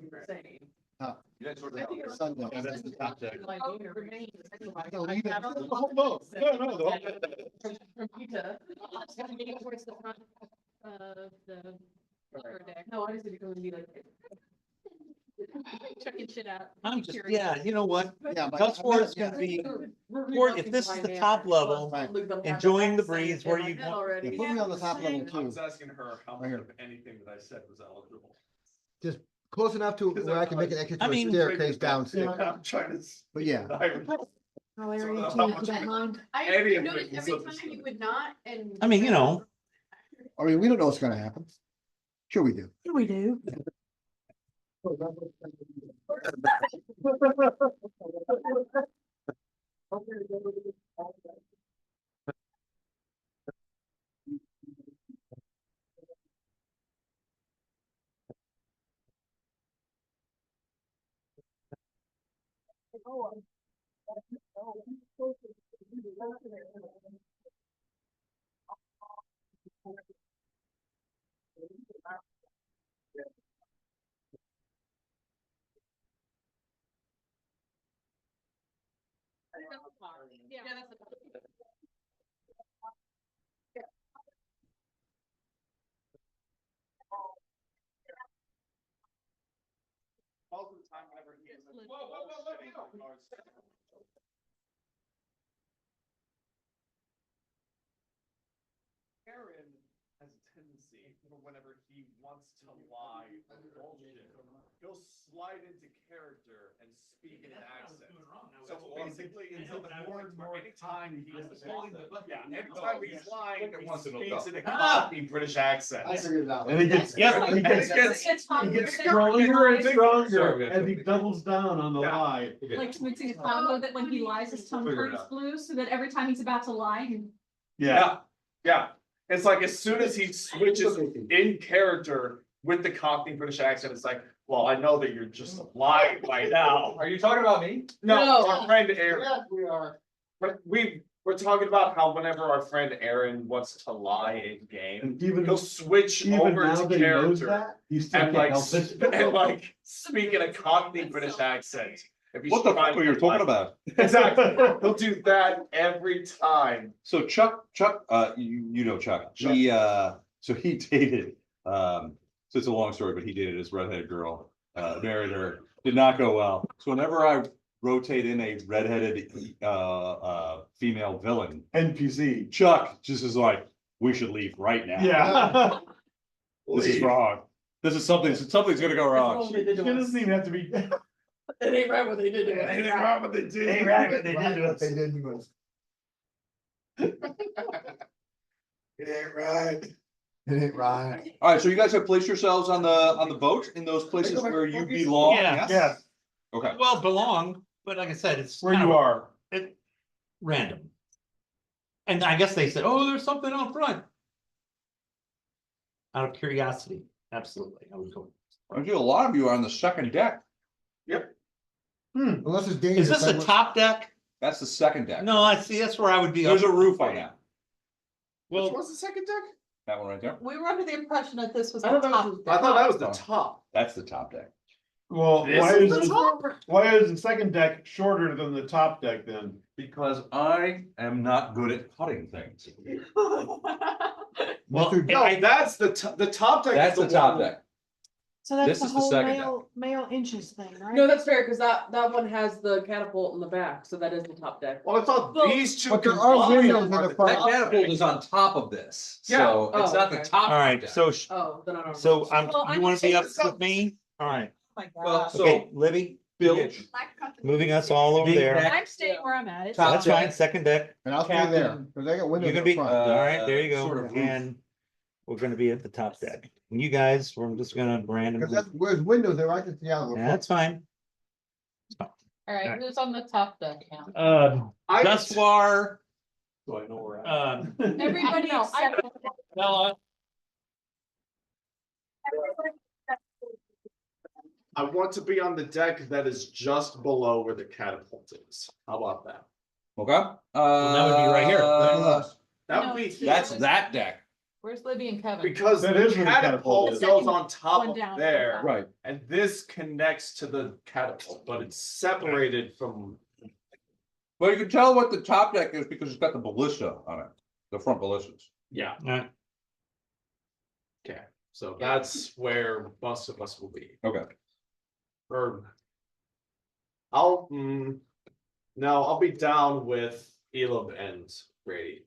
You guys sort of- I think it's- Sundown. Yeah, that's the top deck. Like, it remains anyway. No, leave it. I have a- The whole boat. No, the whole- From Peter. Towards the front of the upper deck. No, I just think it's gonna be like. Checking shit out. I'm just, Curious. yeah, you know what? Yeah, but- Dust War is gonna be, Or if this is the top level, enjoying the breeze where you want- Yeah, put me on the top level I too, was asking her how Right much here. of anything that I said was eligible. close enough to where I can make an exit I to a mean- staircase downstairs, I'm trying to. but yeah. Oh, Larry, So you how too, much- you don't mind? I Any of noticed it every was time understood. you would not and. I mean, you know, I mean, we don't know what's gonna happen. Sure we do. Yeah, we do. Yeah, that's the. time whenever he is. It's Whoa, whoa, whoa, whoa, whoa. Aaron has a tendency for whenever he wants to lie or bullshit, he'll slide into character and speak in an accent. So basically, it's more and more anytime he's lying, yeah, anytime he's lying, he speaks in a cocky British accent. I figured it out. And it gets, Yep. he gets, he gets stronger and stronger as he doubles down on the lie. Like mixing a combo that when he lies, his tongue Figure it turns out. blue, so that every time he's about to lie, he Yeah, Yeah, it's like as soon as he switches in character with the Cockney British accent, it's like, well, I know that you're just lying right now. Are you talking about me? No, our friend Aaron, Yeah, we are. but we're talking about how whenever our friend Aaron wants to lie in game, and even, he'll switch even over now to that he knows character that, he still and can't like, help it. and like speak in a Cockney British accent. If he's What the trying fuck are to you talking lie. about? Exactly, he'll do that every time. So Chuck, you know Chuck, he, so he dated, so it's a long story, but he dated this redheaded girl, married her, did not go well. So whenever I rotate in a redheaded, female villain, NPC. Chuck just is like, we should leave right now. Yeah. This is wrong. This is something's gonna go wrong. It doesn't even have to be. It ain't right what they did to us. Ain't right what they did. Ain't right what they did Right, to what us. they did to us. It ain't right. It ain't right. All right, so you guys have placed yourselves on the boat in those places where you belong, Yeah. yes? Yes, Okay, Well, belong, but like I said, it's. where kind you of are. Random. And I guess they said, oh, there's something out front. Out of curiosity, absolutely, I would go. I feel a lot of you are on the second deck. Unless it's dangerous. Is this I a would- top deck? That's the second deck. No, I see, that's where I would be. There's a roof on that, Which Well, was the second deck? that one right there. We were under the impression that this was I the thought that was top. I thought that was the top. That's the top deck. Well, This why is is, the top? why is the second deck shorter than the top deck then? Because I am not good at putting things. well, Mr. No, that's the top deck. That's is the top one- deck. So that's This the is the whole second male inches thing, right? No, that's fair, cause that one has the catapult in the back, so that is the top deck. Well, I thought Well, these two. but there are combined windows in are the front. That top catapult deck. is on top of this, Yeah. so it's Oh, not the okay. top. all right, deck. so, Oh, then I don't know. so Well, you I'm wanna be up saying with me? All right, Oh my Well, gosh. so- okay, Libby, Bilge, moving us all over Big there. deck. I'm staying where I'm at. It's Top That's fine. fine, second deck. And I'll stay there, Captain, cause I got windows You're gonna in be, front. all right, there you sort go, of roof. and we're gonna be at the top deck. And you guys, we're just gonna Cause randomly, that's, where's windows there, I can see out of the front. that's fine. All right, who's on the top deck now? I- Duswar, So I know where. Everybody No, I- except. Bella, I want to be on the deck that is just below where the catapult is. How about that? okay? that would be right here. That No, would be, it's- That's that deck, Where's Libby and Kevin? because That the is where the catapult catapult is. goes on top One of down, there, one right? and this connects to the catapult, but it's separated from. Well, you can tell what the top deck is because it's got the ballista on it, the front ballistas. Yeah, Alright, okay, so that's where most of us will be. Okay. Or. I'll, no, I'll be down with Elob and Brady.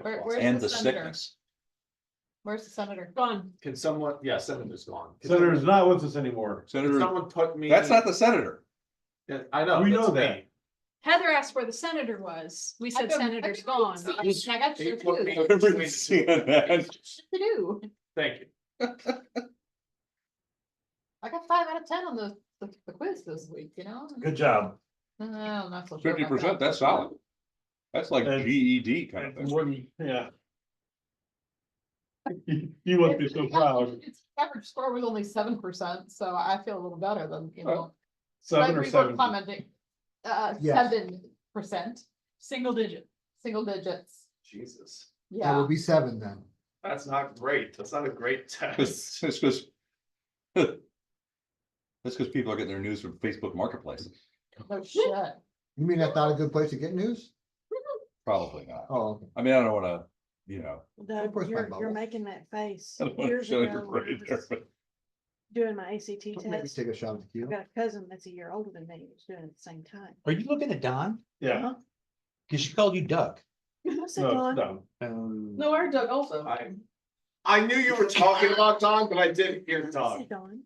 Where's And the the senator? sickness. Where's the senator? Gone. Can someone, yeah, Senator's gone. Can Senator's not with us anymore. Can Senator, someone put me? that's not the senator. Yeah, I know. We that's know me. that. Heather asked where the senator was. We said senator's gone. I got Can you you put me too. between- CNN. To do. Thank you. I got 5 out of 10 on the quiz this week, you know? good job. I'm not so sure. about 50%, that. that's solid. That's like And- GED kind of And thing. more than, yeah. You must be so proud. Its average score was only 7%, so I feel a little better than, you know. 7 or Gregory wrote 7. commenting, Yes. 7%, Single digit. single digits, Jesus, That yeah. would be 7 then. that's not great. That's not a great test. It's because. That's because people are getting their news from Facebook Marketplace. No shit. You mean that's not a good place to get news? Probably not. Oh, okay. I mean, I don't wanna, you know. Doug, Of course my you're bubble. making that face. I don't wanna Years show ago, your when I grade was- there, but- doing my ACT Maybe test. take a shot at I've tequila. got a cousin that's a year older than me, who's doing it at the same time. Are you looking at Don? Yeah. Cause she called you Doug. I said, No, Dawn, no. No, our Doug also. I knew you were talking about Don, but I didn't hear I Don. said Dawn.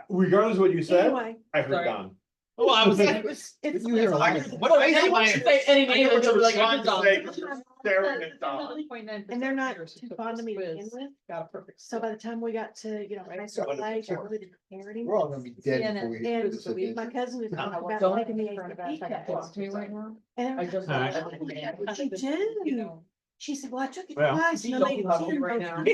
Regardless of what you said, Anyway, I heard Sorry. Don. Well, I was. it's. You hear a lot. What am I Anyone saying? should say any I name know what until you we're were like, trying I'm to done. say, 'cause you're staring at Don. And they're not too fond of me to begin with. Got a perfect. So by the time we got to, high school age, I really didn't care anymore. We're all gonna be dead before we. And this is- my cousin is talking about Don't taking the even ACT talk to me right test. now. And I just. Alright. what you do? She said, well, I took it Well, twice and I don't made it love me 10 right both now. times.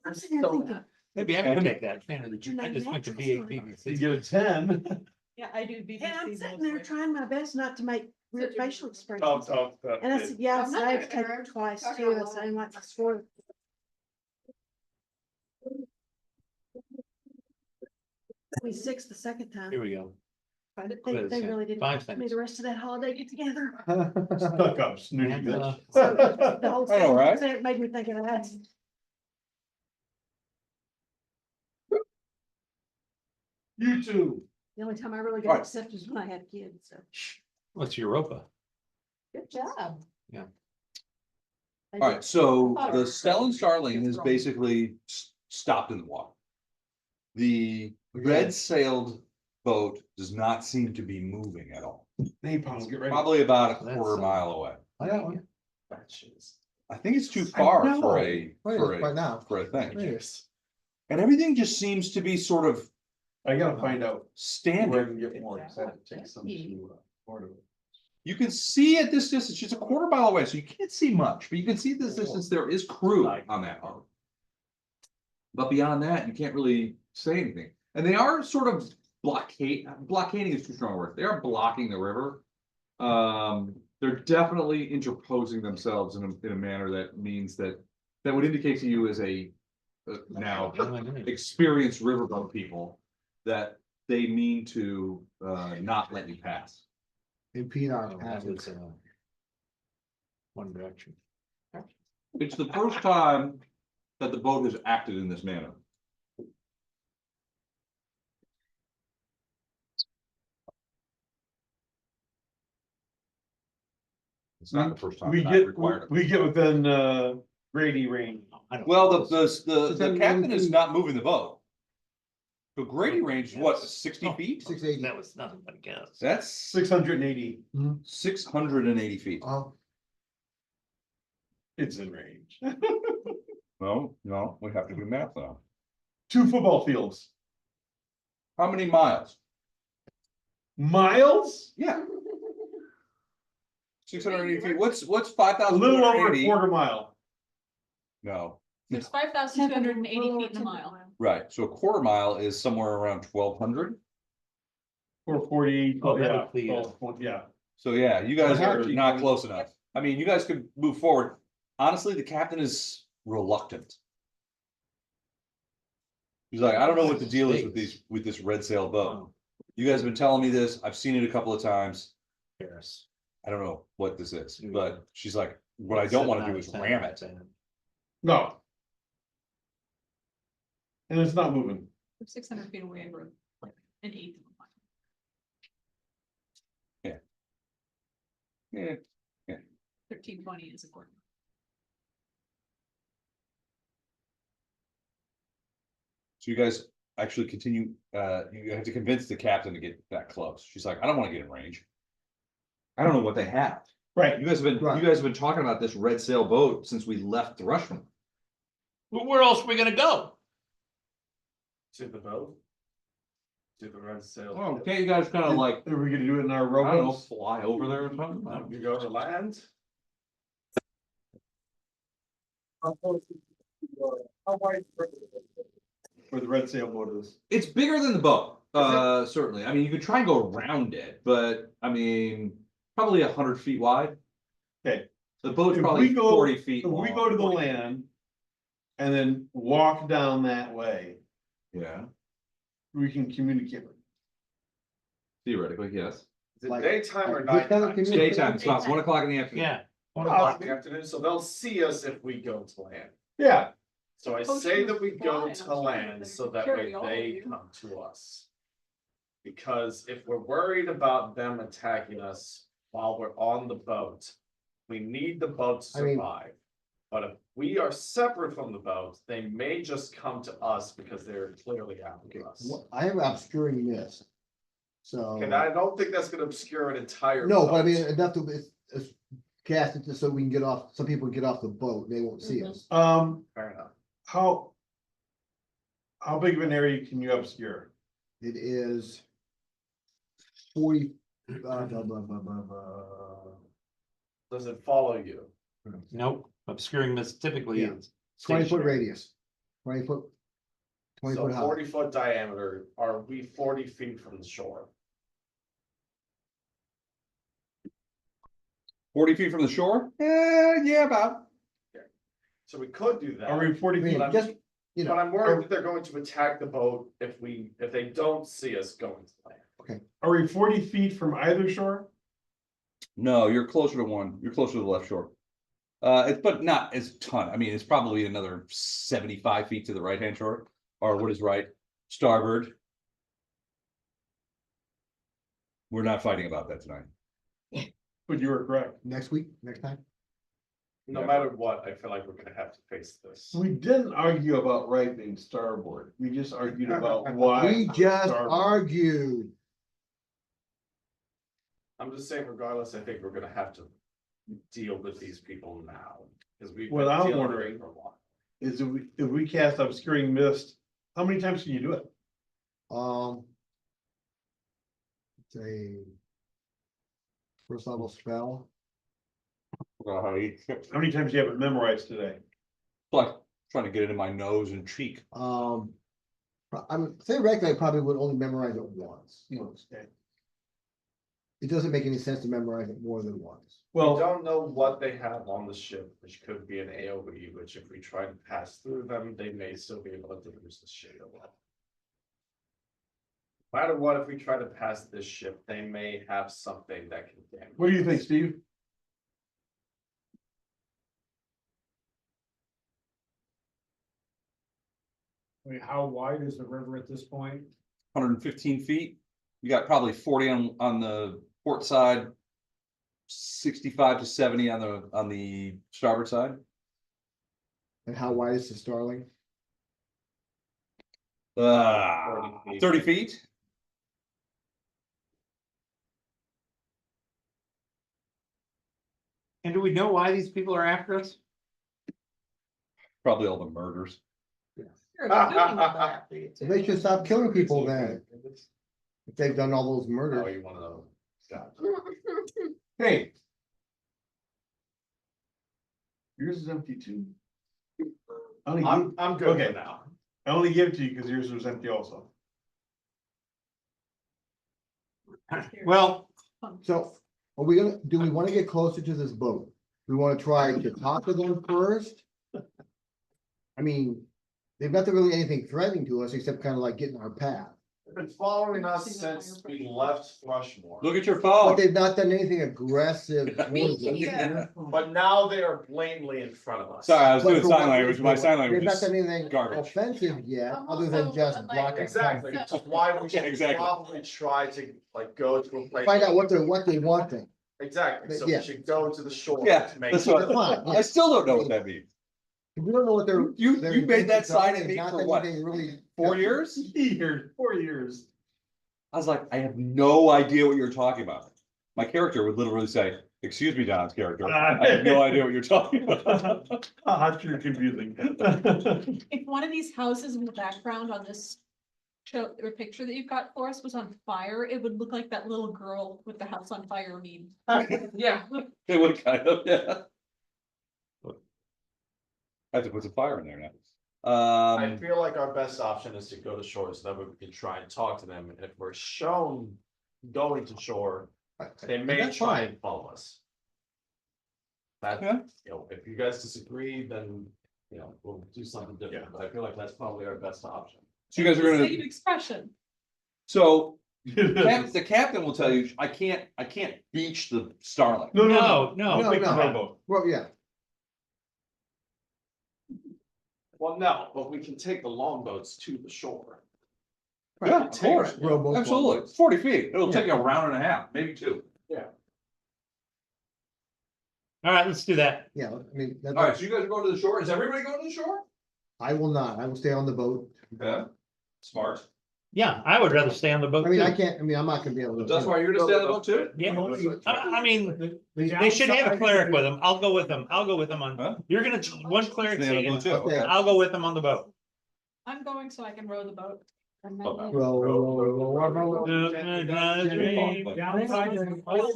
I'm sitting there So thinking, Maybe I can take that. Put your I name just went to after VA it. You BBC. get a 10. Yeah, I do BBC. and I'm sitting there mostly. trying my best not to make weird facial expressions. Tom, And I said, yeah, I I'm said, not I have to gonna take hurt. it twice Talking too. out I said, I loud. like to swear. Me six the second time. Here we go. But What they is that? really didn't 5 want me seconds. the rest of that holiday get together. Stuck up, snooty And, bitch. The whole I know, right? thing made me think of that. You too. The only time I really got Alright. accepted was when I had kids, so. What's Europa? Good job. I All did- right, so Thought the it was Stellan Starling It's is wrong. basically stopped in the water. The red sailed boat does not seem to be moving at all. Napalm, get ready. Probably about a That's, quarter mile away. I got one. I think it's too far know. for a, Right now. for a thing. Yes. And everything just seems to be sort of I gotta find out where I standing. can get more. 'cause I have to take some to Florida. You can see at this distance, she's a quarter mile away, so you can't see much, but you can see at this distance, there is crew on that boat. But beyond that, you can't really say anything. And they are sort of blockading is too strong a word. They are blocking the river. They're definitely interposing themselves in a manner that means that would indicate to you as a now experienced riverboat people that they mean to not let you pass. Impede our That passage. was, One Direction. It's the first time that the boat has acted in this manner. It's not the first time. We that I've get, required it. we get within, Grady range. Well, the captain is not moving the boat. The Grady range is what, 60 feet? 680. That was nothing but a guess. That's 680. 680 feet. It's in range. No, we have to do math now. 2 football fields. How many miles? Miles? Yeah. 680 feet. What's A 5,000? little over a quarter mile. No, It's 5,280 feet in a mile. right. So a quarter mile is somewhere around 1,200. Or 48. Oh, yeah. that'll be, Yeah. So yeah, you guys Well, are actually, not close enough. I mean, you guys could move forward. Honestly, the captain is reluctant. He's like, I don't know what the deal is with this red sail boat. You guys have been telling me this. I've seen it a couple of times. Paris. I don't know what this is, but she's like, what I don't want to do is ram it. No. And it's not moving. We're 600 feet away and we're like an eighth of a mile. Yeah. 1320 is a quarter. So you guys actually continue, you have to convince the captain to get that close. She's like, I don't want to get in range. I don't know what they have. Right. You guys have been talking about this red sail boat since we left the Rushmore. Well, where else are we gonna go? To the boat. To the red sail. Oh, can't you guys kind of like, Are we gonna do it in our I don't know, rowboats? fly over there or something? I don't- You go to land. Where the red sail boat is. It's bigger than the boat, certainly. I mean, you could try and go around it, but I mean, probably 100 feet wide. Okay. The boat's If probably we go- 40 feet If long. we go to the land. And then walk down that way, Yeah, we can communicate. theoretically, yes. Is it Like- daytime or like, nighttime? It's daytime, it's about 1 o'clock in the afternoon. Yeah. 1 Oh, o'clock. in the afternoon, so they'll see us if we go to land. Yeah, So I say that we go to land so that way they come to us. Because if we're worried about them attacking us while we're on the boat, we need the boat to I mean- survive. But if we are separate from the boat, they may just come to us because they're clearly after us. I have obscuring mist. So, And I don't think that's gonna obscure an entire. no, but I boat. mean, enough to, it's cast it just so we can get off, some people get off the boat, they won't see us. Fair enough. How big of an area can you obscure? It is 40, blah, blah, blah, blah, blah, blah. Does it follow you? Nope, obscuring mist typically Yeah. is. 20-foot stationary. radius, 20-foot. 20 So foot high. 40-foot diameter, are we 40 feet from the shore? 40 feet from the shore? Yeah, about. So we could do that. Are we 40 I mean, feet? just, you But know, I'm worried that they're going to attack the boat if they don't see us going to land. Are we 40 feet from either shore? No, you're closer to one. You're closer to the left shore. It's but not as ton. I mean, it's probably another 75 feet to the right hand shore, or what is right, starboard. We're not fighting about that tonight. But you were correct. next week, next time. No matter what, I feel like we're gonna have to face this. We didn't argue about right being starboard. We just argued about why. We just starboard. argued. I'm just saying regardless, I think we're gonna have to deal with these people now. Because we've been What I'm dealing with wondering- it for a while. Is if we cast obscuring mist, how many times can you do it? Say. First level spell, Like How many times do you have it memorized today? trying to get it in my nose and cheek. I would theoretically, I probably would only memorize it once. Okay. It doesn't make any sense to memorize it more than once. We Well, don't know what they have on the ship, which could be an AOE, which if we try to pass through them, they may still be able to lose the ship. No matter what, if we try to pass this ship, they may have something that can damage. what do you think, us. Steve? I mean, how wide is the river at this point? 115 feet. You got probably 40 on the port side. 65 to 70 on the starboard side. And how wide is the Starling? 30 feet. And do we know why these people are after us? Probably all the murders. They should stop killing people then, if they've done all those Oh, murders. you wanna know? Gotcha. Hey. Yours is empty too. I'm good Okay. for now. I only give it to you because yours was empty also. Well, So, are we gonna, do we wanna get closer to this boat? We wanna try to talk to them first? I mean, they've not really anything threatening to us except kind of like getting our path. They've been following us since we left Thrushmore. Look at your But phone. they've not done anything aggressive. towards us. But now they are blatantly in front of us. Sorry, I was But doing for sign what language. reason? My sign They've language not is done anything garbage. offensive yet, I'm other than also, just like- blocking. Exactly, which is why we should Exactly. probably try to like go to a place. Find out what they want then. Exactly, so Yeah. we should go to the shore. Yeah, to make that's sure. what Fine, I still don't know what that means. We don't know what they're. You their made that intentions are. sign at They've me not for done what? anything Really. 4 years? 4 years. I was like, I have no idea what you're talking about. My character would literally say, "Excuse me, Don's character. I have no idea what you're talking about." That's too confusing. If one of these houses in the background on this show or picture that you've got for us was on fire, it would look like that little girl with the house on fire meme. Yeah. It would kind of, yeah. I have to put some fire in there now. I feel like our best option is to go to shore so that we can try and talk to them, and if we're shown going to shore, they may That's try fine. and follow us. That, Yeah. you know, if you guys disagree, then, you know, we'll do something different, but I feel like that's probably our best option. So you guys are Same gonna, expression. so the captain will tell you, I can't beach the Starling. No, no, no. I'll take the no. rowboat. Well, yeah, Well, no, but we can take the longboats to the shore. Yeah, of course, Rowboats, absolutely, longboats. 40 feet, it'll take you a round and a half, maybe two. All right, let's do that. Yeah, I mean, All right, so you guys are going to the shore, is everybody going to the shore? I will not, I will stay on the boat. Yeah, smart. Yeah, I would rather stay on the boat I mean, too. I'm not gonna be able to. That's why you're gonna stay on the boat too? Yeah, The I mean, the they should have a downside cleric is- with them. I'll go with them. I'll go with them Huh? on, you're gonna, one cleric Stay on the staying. boat too, Okay. okay. I'll go with them on the boat. I'm going so I can row the boat. Okay. Downside to us-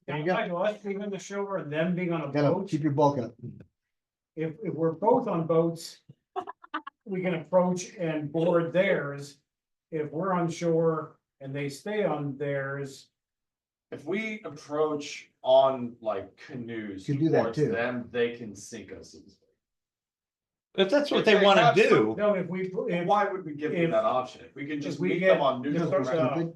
There you go. downside to us being on the shore and them being on a Gotta boat, keep your bulk up. if we're both on boats. We can approach and board theirs. If we're on shore and they stay on theirs, If we approach on like canoes You can do that towards too. them, they can sink us. If that's what If they they wanna have do, no, if we, if, Why would we give them if- that option? If we can just we meet get- them on just neutral start, ground.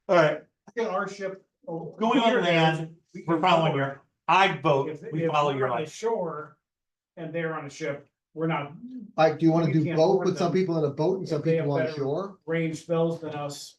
all right, get our ship. Going on land, we're following your, I'd vote, If, we if follow we're your on the life. shore and they're on a ship, we're not Like, do you wanna We do can't both board with some them people in a boat and some if they people have on better- shore? range spells than us.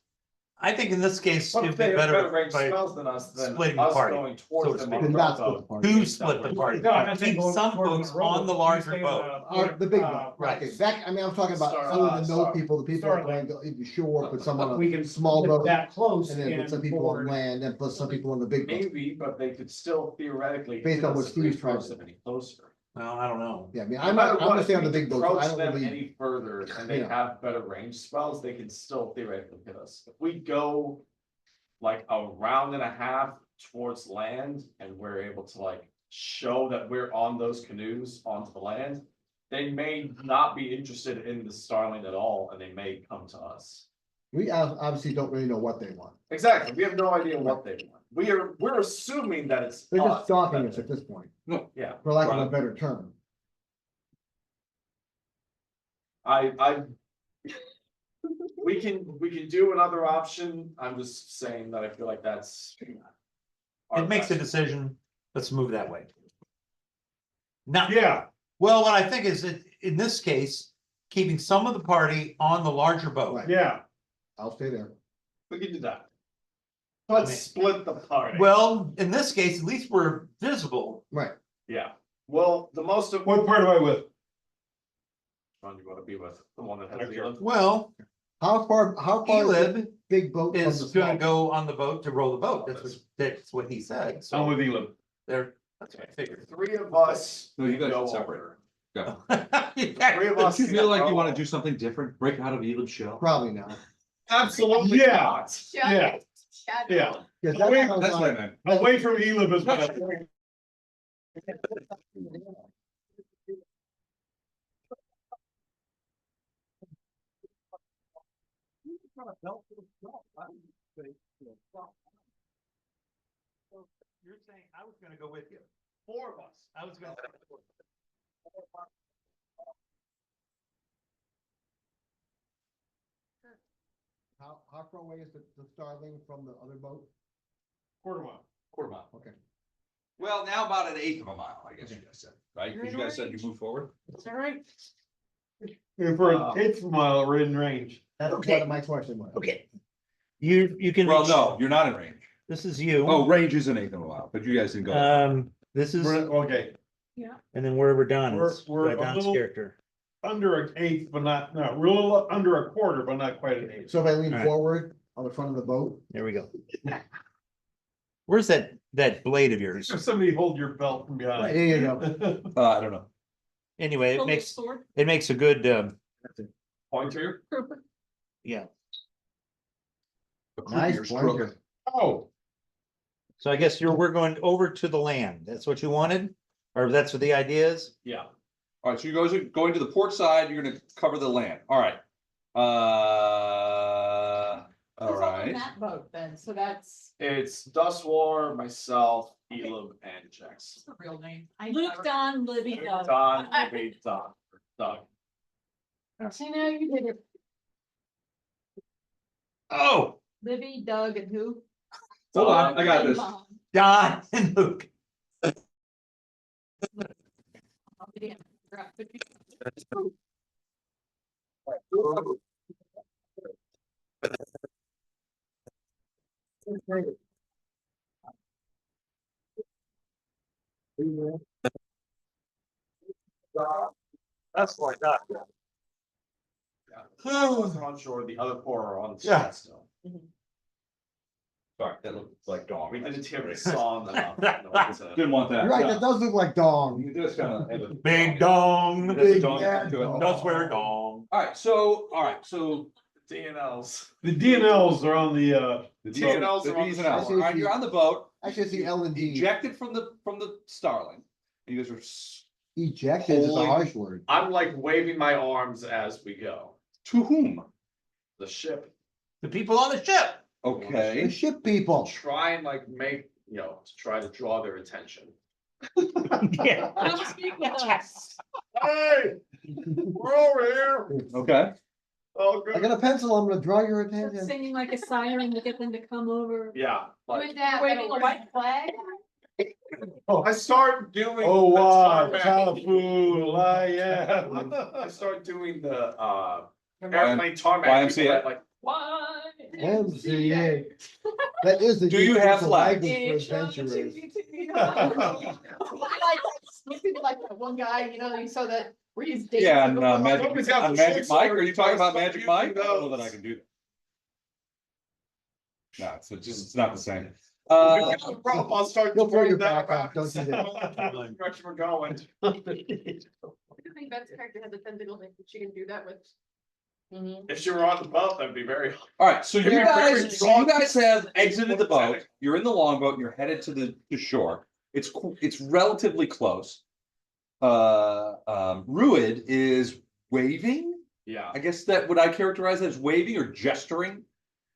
I think in this case, But if it'd they be have better better range by spells than us, then splitting the us party, going so towards to them speak. on Then the not split the rowboat. party. to split the party. No, I'm not saying Keep go some towards folks a rowboat, on the you larger stay boat. The big boat, Right. right, that, I mean, I'm talking about, Start- other than those start- people, the people start that going to shore, put some on a We can small live boat, that close and then put some and people on board. land, and put some people on the big boat. Maybe, but they could still theoretically. Based hit on what us if we Steve's trying to approach them say. any closer. Well, I don't know. Yeah, I mean, No I'm matter not, I'm what, gonna if stay on we the big boat, so approach I don't them really, any further and they Yeah. have better range spells, they can still theoretically hit us. If we go like a round and a half towards land and we're able to like show that we're on those canoes onto the land, they may not be interested in the Starling at all and they may come to us. we obviously don't really know what they want. Exactly, we have no idea what they want. We're assuming that it's They're just us, stalking but- us at this point, Yeah, for lack of a Right. better term. I. We can do another option, I'm just saying that I feel like that's. our It makes a best. decision, let's move that way. Now, Yeah, well, what I think is that in this case, keeping some of the party on the larger boat. Right. yeah. I'll stay there. We can do that. Let's split the party. Well, in this case, at least we're visible. Right. Yeah, well, the most of. What part am I with? One you wanna be with, the one that has the. other- Well, How far is the Elib big boat from the is gonna small? go on the boat to row the boat. That's what he said. I'm So with Elam. there, that's what I figured. Three of us. No, you guys go should separate. over. Go. Three of Don't us. you feel like you go wanna over. do something different, break out of Elam's shell? Probably not. Absolutely Yeah. not. Yeah, Shadow. yeah. Cause Oh, wait, sounds That's what I like- meant. Away from Elam is what I. You're saying, I was gonna go with you. Four of us. I was gonna. How far away is the Starling from the other boat? Quarter mile. Quarter mile. Okay. Well, now about an eighth of a mile, I guess you guys said, right? You're Because in you guys said you range. move forward. Is that right? And for an eighth of a mile, we're in range. That's Okay. what my question was. Okay. You can. Well, reach- no, you're not in range. This is you. Oh, range is an eighth of a mile, but you guys didn't go. This is, We're, okay, and then wherever Don is, We're a Don's little- character. under an eighth, but not, no, we're a little under a quarter, but not quite an eighth. So if I lean Alright. forward on the front of the boat, There we go. Where's that blade of yours? If somebody hold your belt from behind. there you go. I don't know. Anyway, Little it makes, sword. it makes a good, Pointer. yeah. A Nice croupier stroke. pointer. Oh, So I guess we're going over to the land. That's what you wanted? Or that's what the idea is? Yeah. All right, so you guys are going to the port side, you're gonna cover the land, all right. All Who's on right, that boat then? So that's It's Dustwar, myself, Elam, and Jax. the real name. Luke, Don, Libby, Doug. Don, maybe Don, Doug. See, now you did it. Oh, Libby, Doug, and who? hold on, I got this. Mom. Don and Luke. That's like that. Yeah. We're on shore, the other four are on the Yeah. shore still. Sorry, that looks like dog. We didn't hear the song enough. Didn't want that. You're right, that does look like dong. You just kind of. Big dong. Big dong bad to it. dong. That's where dong. Alright, so DNLs. The DNLs are on the, the DNLs the are on D's the and L's. shore. Alright, you're on the boat, I should see L and D. ejected from the Starling. And you guys are Ejected is a Holy- harsh word. I'm like waving my arms as we go. to whom? The ship. The people on the ship. The Okay, ship To people. try and like make, to try to draw their attention. Yeah. Hey, we're over here. okay. Oh, I good. got a pencil, I'm gonna draw your Start attention. Singing like a siren to get them to come over. Yeah, like, With that, Waving a white flag. I start doing. oh, the wow, tarmac. Kafu, I I am. start doing the, airplane tarmac. YMCA? Like, why? MCA. That is the. Do you have universal flags? language for adventurers. Like that one guy, you saw that, where he's. Yeah, and Nobody's Magic, got on the Magic shit, Mike, so are you talking about stop Magic using Mike? I don't know that those. I can do that. No, it's not the same. I'll start. You'll throw your doing that back up, around don't do that. the direction we're going. I think Beth's character has a tentacle thing, she can do that with. If she were on the boat, that'd be very. Alright, so you Yeah. guys have exited the boat, you're in the longboat, and you're headed to the shore. It's relatively close. Ruid is waving, Yeah, I guess that would I characterize as waving or gesturing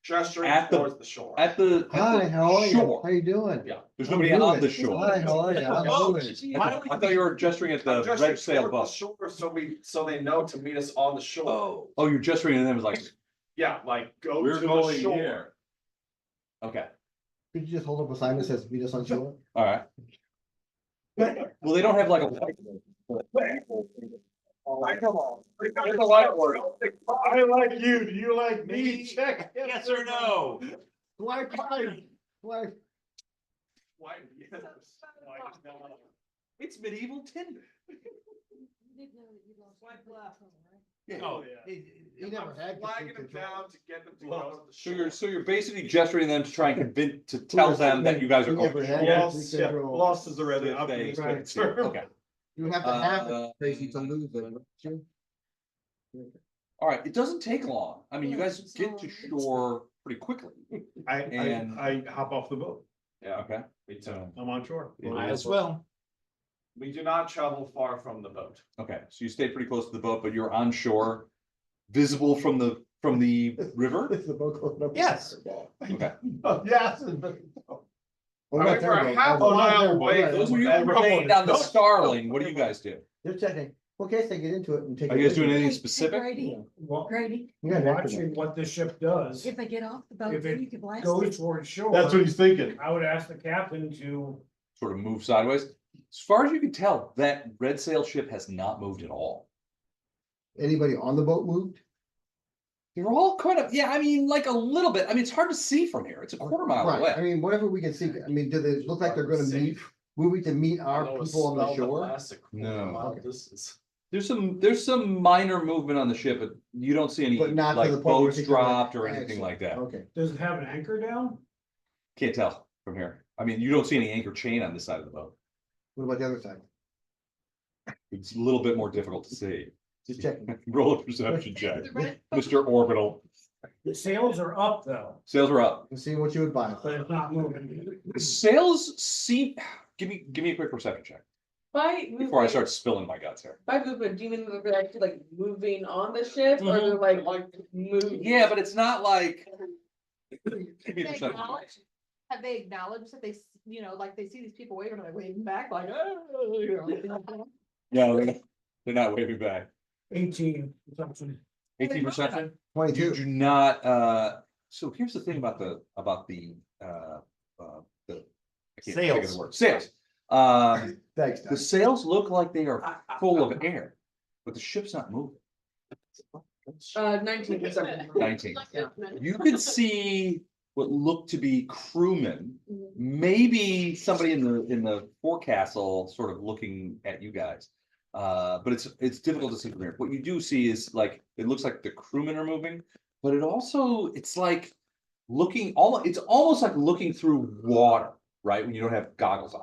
gesturing At the- towards the shore. at the Hi, how are you? shore. How you doing? Yeah. There's I'm nobody doing on it. the shore. Hi, how are you? I'm Oh, doing it. I thought you were gesturing at the I'm gesturing red sail toward the boat. shore, so they know to meet us on the shore. Oh, you're gesturing at them as like, Yeah, like go to the shore. okay, Could you just hold up a sign that says meet us on shore? alright. Well, they don't have like a. Come on. I like you, do you like me? Check. Yes or no? Why, why? Why, yes, why not? It's medieval Tinder. Yeah. Oh, yeah. You never I'm had. flagging complete them control. down to get them to go to the So shore. you're basically gesturing them to try and convince, to tell them that you guys are You going. never to had shore. Yes, complete yeah, control. lost is already If up. they- to Right. the term. Okay, You have to have Uh, it, Tracy, to lose it, don't you? alright, it doesn't take long. I mean, you guys get to shore pretty quickly. And- I hop off the boat, Yeah, Okay. me too. I'm on shore. Might as well. We do not travel far from the boat. Okay, so you stay pretty close to the boat, but you're on shore, visible from the river? Is the boat close enough? Yes. Okay. Yes. I mean, Oh, not we're their a boat. half a Oh, not mile their boat, away. right. Those of you That who rowboat remained is on the not- Starling, what do you guys do? They're checking, in case they get into it and take. Are you it guys doing with them. anything specific? Grady, Well, Grady, Yeah, that could watching what the ship does, if they get off the boat, If then it you can blast goes it. towards shore. That's what he's thinking. I would ask the captain to, Sort of move sideways? As far as you can tell, that red sail ship has not moved at all. Anybody on the boat moved? They're all kind of, yeah, I mean, like a little bit. I mean, it's hard to see from here. It's a quarter mile Right, I away. mean, whatever we can see, I mean, do they look like they're gonna meet, moving to meet our Although a people on the spell that shore? lasts a quarter No. mile Okay. distance. There's some minor movement on the ship, but you don't see any But not to like the point where boats they can, like, dropped or anything excellent. like that. Okay, does it have an anchor down? Can't tell from here. I mean, you don't see any anchor chain on this side of the boat. what about the other side? It's a little bit more difficult to see. Just checking. Roll a perception check, The red- Mr. Orbital. The sails are up though, Sails are up. And see what you would buy. but it's not moving. The sails seem, give me a quick perception check By before I movement, start spilling my guts here. by movement, do you mean they're actually like moving on the ship or Mm-hmm. they're like moving? Yeah, but it's not like. Give me a They perception check. acknowledge, have they acknowledged that they, like they see these people waving, they're like waving back like, oh, you know. No, they're not waving back. 18 something. 18 perception? You 22. do not, so here's the thing about the, I can't think of the Sails. word, sales. Thanks, The Doug. sails look like they are full of air, but the ship's not moving. 19%. 19. Yeah. You can see what looked to be crewmen, maybe somebody in the forecastle sort of looking at you guys. But it's difficult to see from here. What you do see is like, it looks like the crewmen are moving, but it's like it's almost like looking through water, right? When you don't have goggles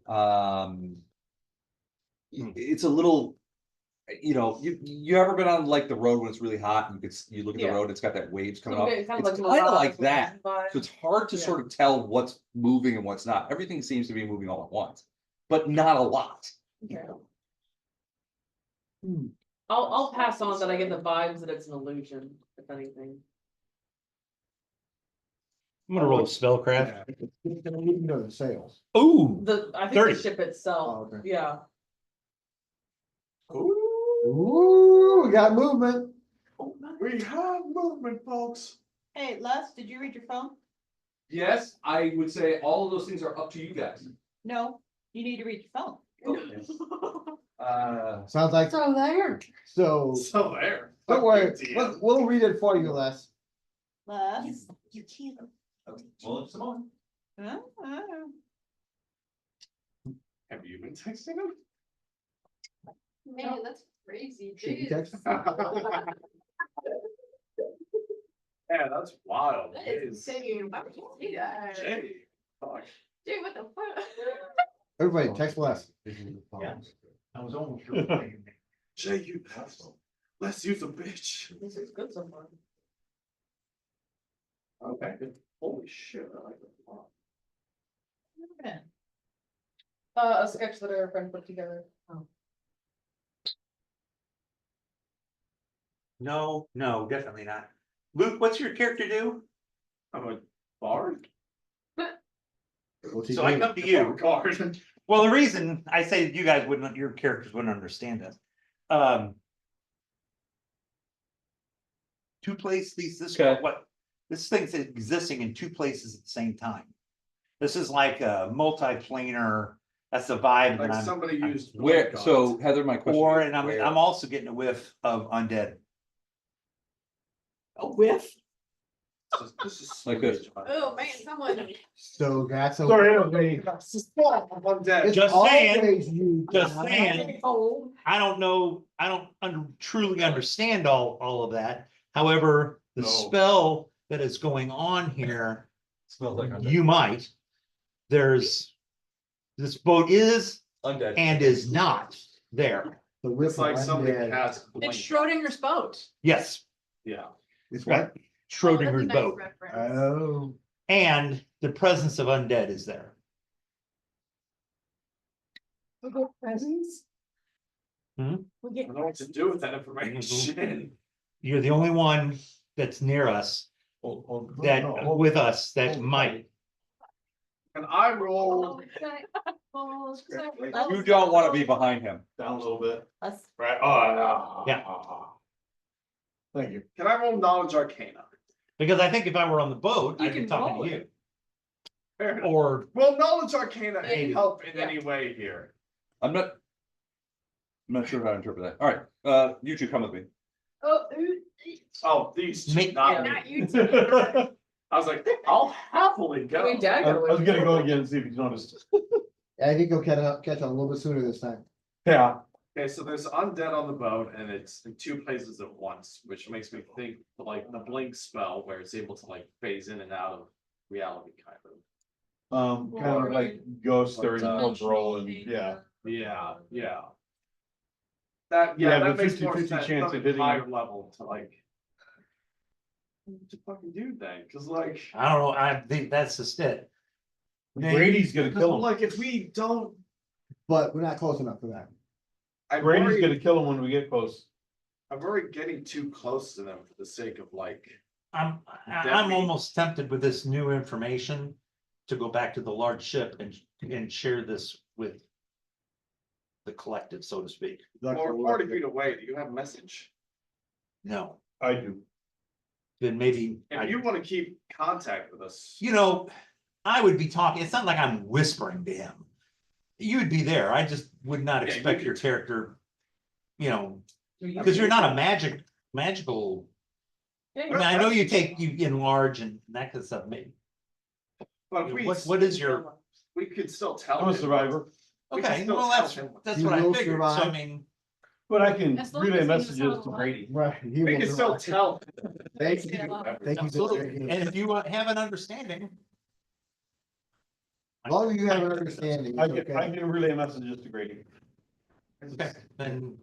on. It's a little, you ever been on like the road when it's really hot and you look at the Yeah. road, it's got that waves coming up. Okay, It's kind kind of of like mirage that. vibe. So it's hard to Yeah. sort of tell what's moving and what's not. Everything seems to be moving all at once, but not a lot. Okay. I'll pass on that I get the vibes that it's an illusion, if anything. I'm gonna roll spellcraft. It's gonna lead into the sales. Ooh, I think 30. the ship itself, Oh, okay. yeah. Ooh, we got movement. We have movement, folks. Hey, Les, did you read your phone? Yes, I would say all of those things are up to you guys. No, you need to read your phone. Sounds like, So there. so, So there. don't worry, Fucking DM. we'll read it for you, Les. Les? You can't. Well, it's on. Huh? Have you been texting him? Man, that's crazy, Should you dude. text? Yeah, that's wild. That is insane. Why would you say that? Jay, fuck. Dude, what the fuck? Everybody, text Les. I was almost Jay, let's use a bitch. This is good so far. Okay. Holy shit, I like that. A sketch that our friend put together. no, definitely not. Luke, what's your character do? I'm a bard? What's he So I doing? come to you. Guard. Well, the reason I say that you guys wouldn't, your characters wouldn't understand this. Two places, Okay. this thing's existing in two places at the same time. This is like a multi-planar, that's the vibe that Like I'm, somebody used. Where, so Heather, my question. or, is and I'm where? also getting a whiff of undead. A whiff? This is Like this. Oh, man, someone. So that's. Sorry, it was me. One dead. It's Just saying, always you, just guys. saying. Oh. I don't know, I don't truly understand all of that. However, the No. spell that is going on here, Smells like undead. you might. This boat is Undead. and is not there. The whip It's like of somebody undead. has. It's blink. Schrodinger's boat. Yes, Yeah. It's right. what? Schrodinger's boat. Oh, And the presence of undead is there. We get presents. Hmm? We I get. don't know what to do with that information. You're the only one that's near us, that with us, that might. And I roll. You don't want to be behind him. Down a little bit, Let's, right? Oh, Yeah. Thank you. Can I roll knowledge arcana? Because I think if I were on the boat, You I'd be can talking roll to you. it. Fair enough. Or, Well, knowledge arcana Maybe. ain't help in Yeah. any way here. I'm not sure how to interpret that. All right, you two come with me. Oh, these two, Make- not Yeah, me. not you two. I was like, I'll happily go. Wait, Dad I got was away. gonna go again and see if he's noticed. I think you'll catch on a little bit sooner this time. Yeah. Okay, so there's undead on the boat and it's in two places at once, which makes me think like the blink spell where it's able to like phase in and out of reality kind of. Kind of like ghost or Like, cultural and, yeah. Yeah. That, You yeah, have that a makes more 50-50 sense, chance of something hitting higher level to like. To fucking do that, cause like. I don't know, I think that's just it. Brady's gonna Cause kill him. like if we don't, But we're not close enough for that. I'm Brady's worried, gonna kill him when we get close. I'm worried getting too close to them for the sake of like. I'm Definitely. almost tempted with this new information to go back to the large ship and share this with the collective, so to speak. Or 40 feet away, do you have a message? No, I do. then maybe, If you wanna keep contact with us. I would be talking, it's not like I'm whispering to him. You would be there. I just would not Yeah, you expect could- your character, you know, because you're not a magical. I mean, I know you enlarge and that kind of stuff, maybe. But if we. What is your, We could still tell. I'm a him. survivor, We can okay, still well, tell that's, him. that's You what I will figured. So I survive. mean, but I can As long relay as he knows messages how to to lie. Brady. Right. he We will can still survive. tell. Thank Yeah, you, well, thank you. absolutely. And if you have an understanding. As long as you have an understanding, I it's can, I okay. can relay messages to Grady. Okay, then,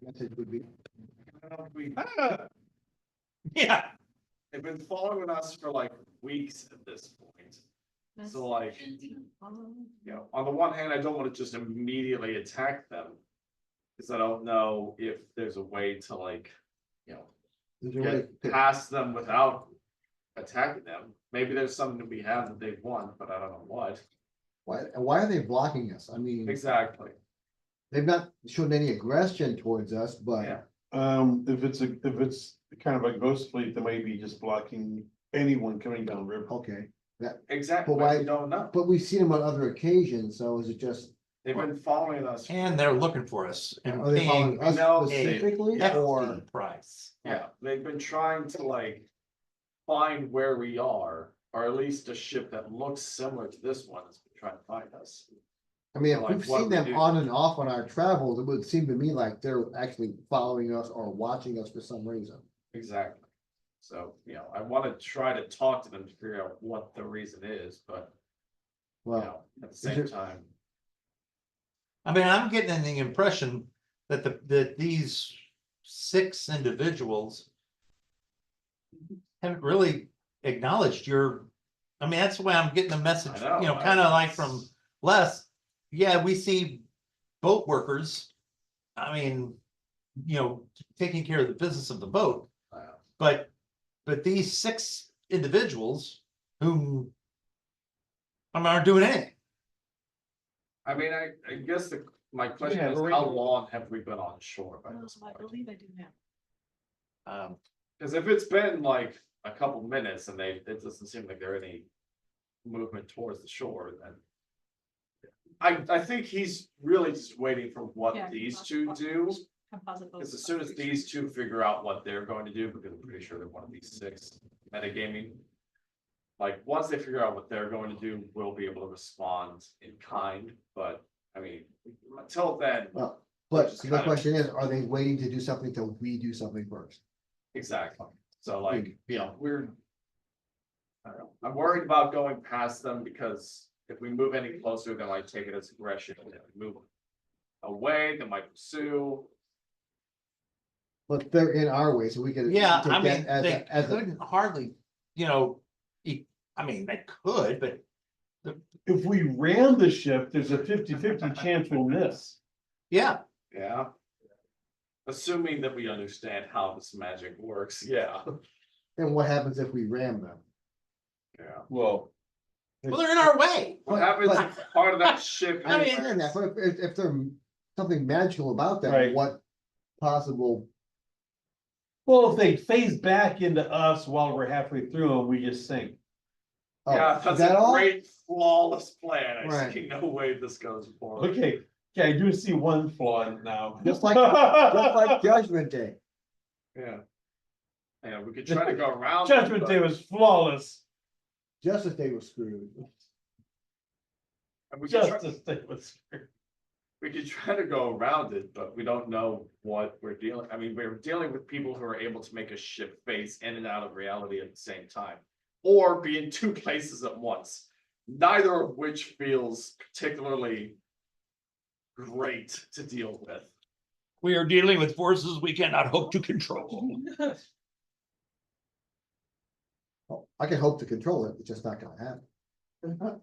Message would be, yeah, They've been following us for like weeks at this point. So like, you know, on the one hand, I don't want to just immediately attack them. Cause I don't know if there's a way to like, you know, is there a way get to- past them without attacking them. Maybe there's something that we have that they want, but I don't know what. why are they blocking us? I mean, Exactly, they've not shown any aggression towards us, yeah. but If it's kind of a ghost fleet, they might be just blocking anyone coming down river. okay. Exactly, But why- we don't know. But we've seen them on other occasions, so is it just, They've been following us. and they're looking for us and are they following paying us No, specifically hefty or? price. Yeah, they've been trying to like find where we are, or at least a ship that looks similar to this one has been trying to find us. I mean, if Like we've what seen we them do. on and off on our travels, it would seem to me like they're actually following us or watching us for some reason. Exactly. So, you know, I wanna try to talk to them to figure out what the reason is, but, you Well, know, at the same there- time. I mean, I'm getting the impression that that these 6 individuals haven't really acknowledged your, I mean, that's the way I'm getting the message, I know, kind of like from Les. Yeah, we see boat workers, I mean, taking care of the business of the boat, but these 6 individuals whom aren't doing anything. I mean, I guess my question Yeah, is, we're how in- long have we been on shore by this I point? believe I do now. Cause if it's been like a couple minutes and it doesn't seem like there any movement towards the shore, then. I think he's really just waiting for what Yeah, these two do, Composite boats. cause as soon as these two figure out what they're going to do, because I'm pretty sure they're one of these 6 metagaming. Like, once they figure out what they're going to do, we'll be able to respond in kind, but, I mean, until then, Well, but Just the kind of- question is, are they waiting to do something till we do something first? exactly, so like, you know, I don't know, I'm worried about going past them because if we move any closer, they might take it as aggression, and if we move away, they might pursue. But they're in our way, so we can. Yeah, take I that mean, as they a- as a- couldn't hardly, I mean, they could, but If we ram the ship, there's a 50-50 chance we'll miss. yeah, Yeah. Assuming that we understand how this magic works, yeah, And what happens if we ram them? yeah. Well, well, they're in our way. What But- happens but- if part of that ship? I understand that, but if there's something magical about them, Right. what possible, if they phase back into us while we're halfway through and we just sink. oh, Yeah, is that's that a all? great flawless plan, I Right. see no way this goes forward. Okay, I do see one flaw in it now. Just like Judgment Day. Yeah. Yeah, we could try to go around. Judgment but- Day was flawless. Justice Day was screwed. and we could try- Justice Day was. We could try to go around it, but we don't know what we're dealing, I mean, we're dealing with people who are able to make a ship phase in and out of reality at the same time. Or be in 2 places at once, neither of which feels particularly great to deal with. We are dealing with forces we cannot hope to control. Well, I can hope to control it, it's just not gonna happen.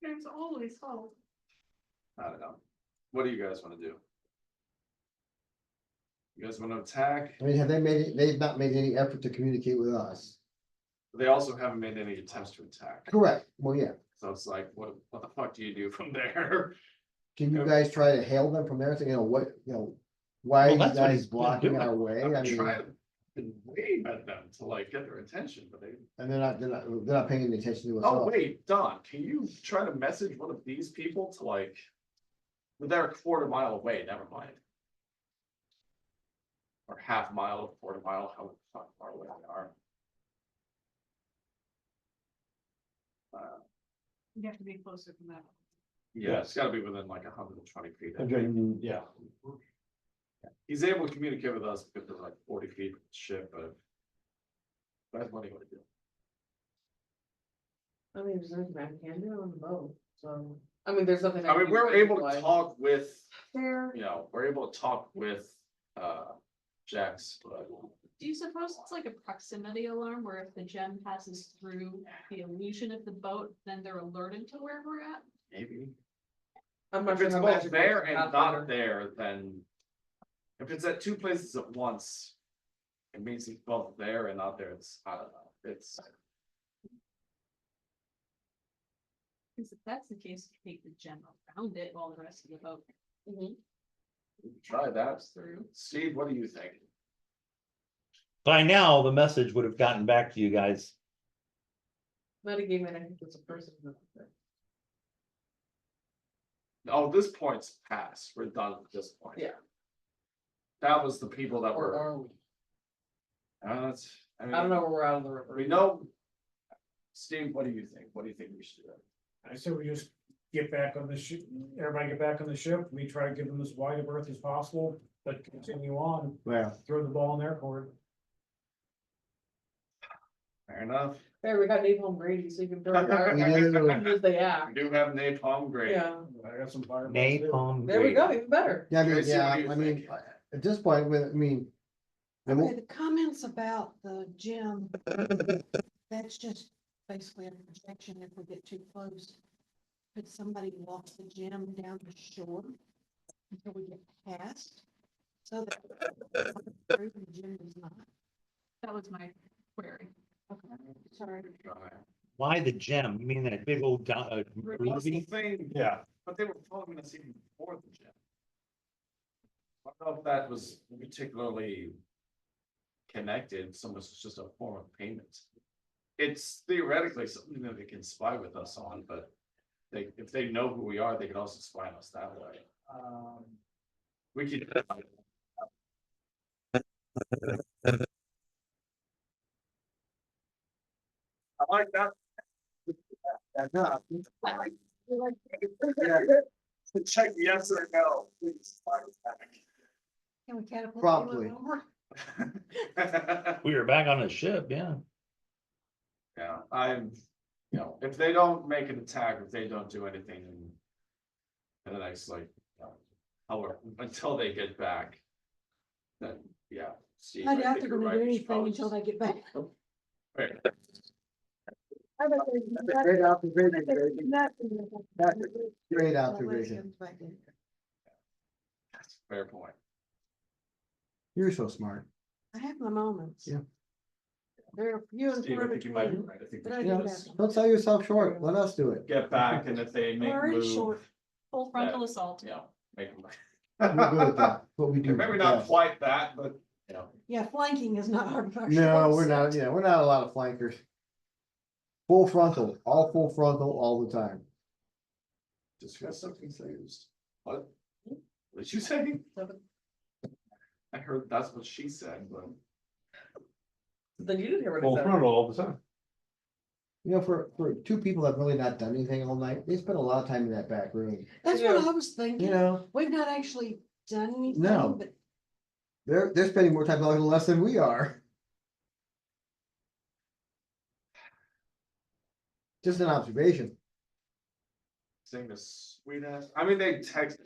There's always hope. I don't know, what do you guys wanna do? You guys wanna attack? I mean, they've not made any effort to communicate with us. They also haven't made any attempts to attack, Correct, well, yeah. so it's like, what the fuck do you do from there? Can you guys try to hail them from there, saying, why are Well, you that's what guys he's been blocking doing. our way? I I'm mean, trying, been waving at them to like get their attention, but they. And they're not paying any attention to us. Oh, wait, Don, can you try to message one of these people to like? They're a quarter mile away, never mind. Or half mile, quarter mile, how far away they are. You have to be closer than that. Yeah, it's gotta be within like 120 feet. Yeah. He's able to communicate with us because they're like 40 feet from the ship, but. That's what he would do. I mean, there's nothing I can do on the boat, so, I mean, there's nothing. I mean, can we're do able to otherwise. talk with, There, you know, we're able to talk with, Jax, but. Do you suppose it's like a proximity alarm where if the gem passes through the illusion of the boat, then they're alerted to where we're at? Maybe. I'm not If sure it's how both magic there works in and Pathfinder. not there, then. If it's at two places at once. It means it's both there and not there, it's, I don't know, it's. Because if that's the case, you take the gem around it while the rest of the boat Mhm. Try that. goes through. Steve, what do you think? By now, the message would have gotten back to you guys. Metagaming, I think it's a person. Oh, this point's past, we're done at this point. Yeah. That was the people that Or were, are we? that's, I don't know where we're out of the river. We know. Steve, what do you think? What do you think we should do? I say we just get back on the ship, everybody get back on the ship, we try to give them as wide a berth as possible, but continue on, Well, throw the ball in their court. Fair enough. There, we got napalm Grady, so you can throw We your do. as they We act. do have napalm grade. Yeah, I got some fireballs. Napalm. there we go, even better. yeah, I mean, Tracy, what yeah, do you I mean, think? at this point, I mean. the mo- Okay, the comments about the gym, that's just basically a projection if we get too close. Could somebody walk the gym down the shore until we get past? So that the gym is not, That was my query. okay, sorry. Why the gem? You mean that big old That's the movie? thing, Yeah. but they were following us even before the gym. I don't know if that was particularly connected, so much as just a form of payment. It's theoretically something that they can spy with us on, but if they know who we are, they can also spy on us that way. We could. I like that. Check yes or no, please. Can we catapult? Promptly. you over? We were back on the ship, yeah. Yeah, you know, if they don't make an attack, if they don't do anything in the next, like, however, until they get back, then, yeah. Steve, I doubt think they're you're gonna right. do We should anything probably until just- they get back. Right. I bet they're- Great observation, Grady. That's- Great Unless it observation. comes back in. That's a fair point. You're so smart. I have my moments. Yeah. There are few and Steve, far I think you might be between. right. I think But we I should do Yeah, just have- don't sell yourself short. Let us do it. get back, and if they make a Already move, short. Full frontal assault. you know, make them. We're good at that. What we do. Maybe not best. quite that, but, you know. Yeah, flanking is not our. No, we're not, yeah, we're not a lot of flankers. Full frontal, all full frontal, all the time. Just got so confused. What? What did you say? I heard that's what she said, but. Then you didn't hear what Full I said. frontal all the time. You know, for two people that have really not done anything all night, they spend a lot of time in that back room, That's what I was thinking. you know? We've not actually done anything, No. but They're spending more time talking less than we are. Just an observation. Sing the sweet ass, I mean, they text.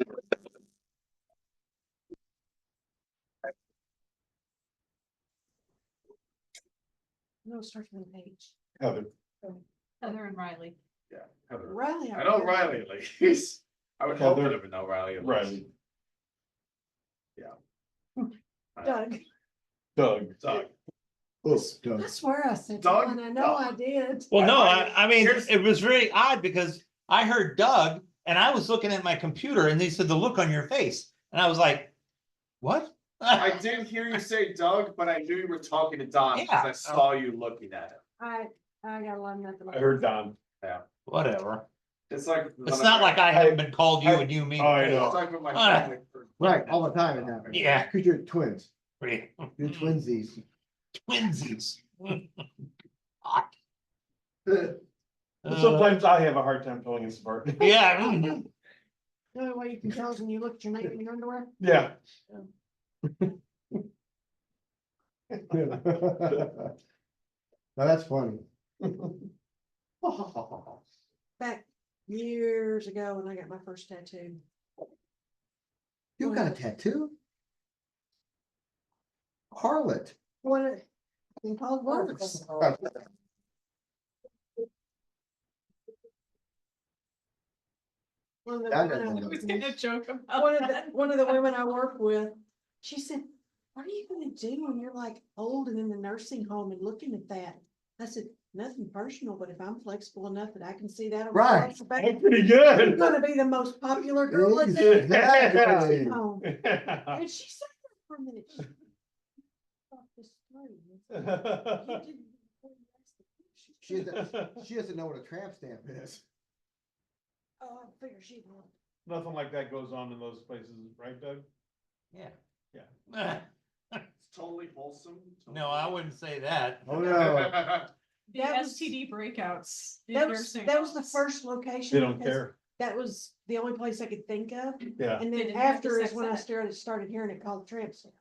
no, start from the page. Heather. Heather and Riley. Yeah. Heather. Riley. I know Riley at least. I would hope that I would know Riley at least. Riley. Doug, Doug. Doug. Oh, Doug. I swear I said, Doug? one, I know I did. Well, no, I- I mean, here's- it was really odd because I heard Doug and I was looking at my computer and they said the look on your face. And I was like, what? I did hear you say Doug, but I knew you were talking to Don because Yeah. I saw you looking at him. I got a lot of nothing. I heard Don. Whatever. It's like. It's not like I haven't been called you and you me. Oh, I It's know. like with my family. Right, all the time it happens. Yeah. Cause you're twins, Three. you're twinsies. Twinsies. Sometimes I have a hard time pulling us apart. Yeah. The only way you can tell is when you look at your name in your underwear. Yeah. Now that's funny. Back years ago when I got my first tattoo. You got a tattoo? Harlot. What it, thing called works. One of the That women doesn't I- look I was gonna joke about one of the women I work with, she said, what are you gonna do when you're like old and in the nursing home and looking at that? I said, nothing personal, but if I'm flexible enough that I can see that. on the Right. front back, I'm pretty I'm good. gonna be the most popular girl at the Exactly. nursing home. And she sat there for a minute. She thought this through. You didn't before you asked the question. She doesn't know what a tramp stamp is. Oh, I figure she would. Nothing like that goes on in those places, right, Doug? Yeah. Yeah. It's totally wholesome. No, I wouldn't say that. Oh, no. The That was- STD breakouts. in That was nursing the homes. first location. They don't because care. That was the only place I could think of. Yeah. And They then didn't have the after is sex when I ed. started hearing it called tramp stamp.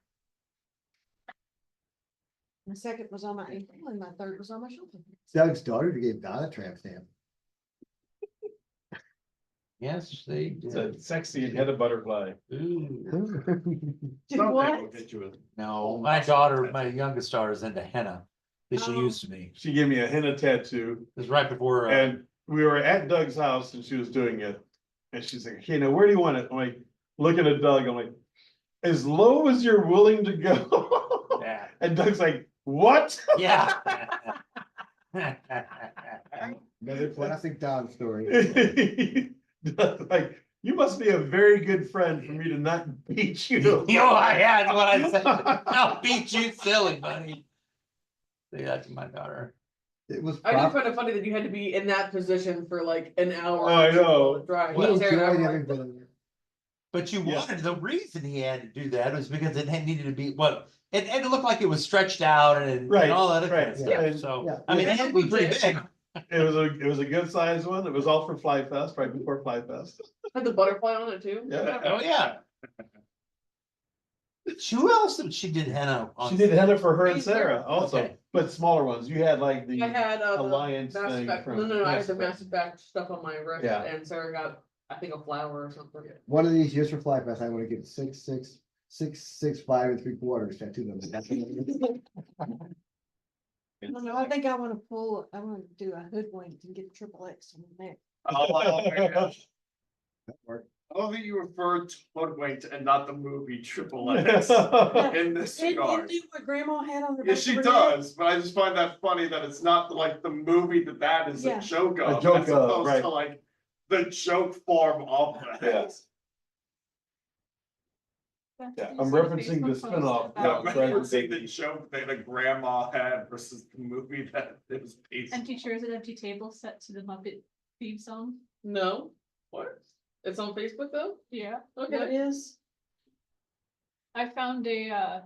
My second was on my ankle and my third was on my shoulder. Doug's daughter gave Don a tramp stamp. Yes, they It's did. a sexy and head of butterfly. Ooh. Did Someday what? we'll get you a- No, my daughter, my youngest daughter is into henna. That she Oh. used to be. She gave me a henna tattoo It was right before, and we were at Doug's house and she was doing it. And she's like, okay, now where do you want it? I'm like, looking at Doug, I'm like, as low as you're willing to go. yeah. And Doug's like, what? Yeah. Another classic Don story. Like, you must be a very good friend for me to not beat you. Yo, yeah, that's what I said. I'll beat you silly, buddy. Say that to my daughter. It was. I do prop- find it funny that you had to be in that position for like an hour. Oh, I know. Drive. He Well, Sarah and I enjoyed were every like, bit of it. But you Yeah. wanted, the reason he had to do that was because it had needed to be, what, it looked like it was stretched out and Right, all that other kind right, of yeah. stuff, so, Yeah. I mean, it had to be pretty big. It was a good sized one. It was all for Fly Fest, right before Fly Fest. had the butterfly on it too. Yeah. Oh, yeah. Who else did she did henna on? She did henna for her and Razor. Sarah also, Okay. but smaller ones. You had like I the, had the Alliance Mass thing Effect- from No, I had Mass the Effect. Mass Effect stuff on my wrist, Yeah. and Sarah got, I think, a flower or something. One of these years for Fly Fest, I want to get 6'6", 5 3/4 tattooed on the I don't know, I think I wanna do a hoodwink and get triple X on the neck. Oh, my gosh. That worked. I love that you referred to Hoodwinked and not the movie Triple X in this It regard. do what grandma had on the. Yeah, back she of her neck. does, but I just find that funny that it's not like the movie that is Yeah. a joke of, joke as of, opposed right. to like the joke form of that. Yeah. Yeah, I'm referencing the spin-off. Yeah, Yeah, I'm right. referencing the joke that a grandma had versus the movie that it was based on. Empty chairs and empty tables set to the Muppet theme song. No, what? It's on Facebook though? Yeah. What Okay. is? I found a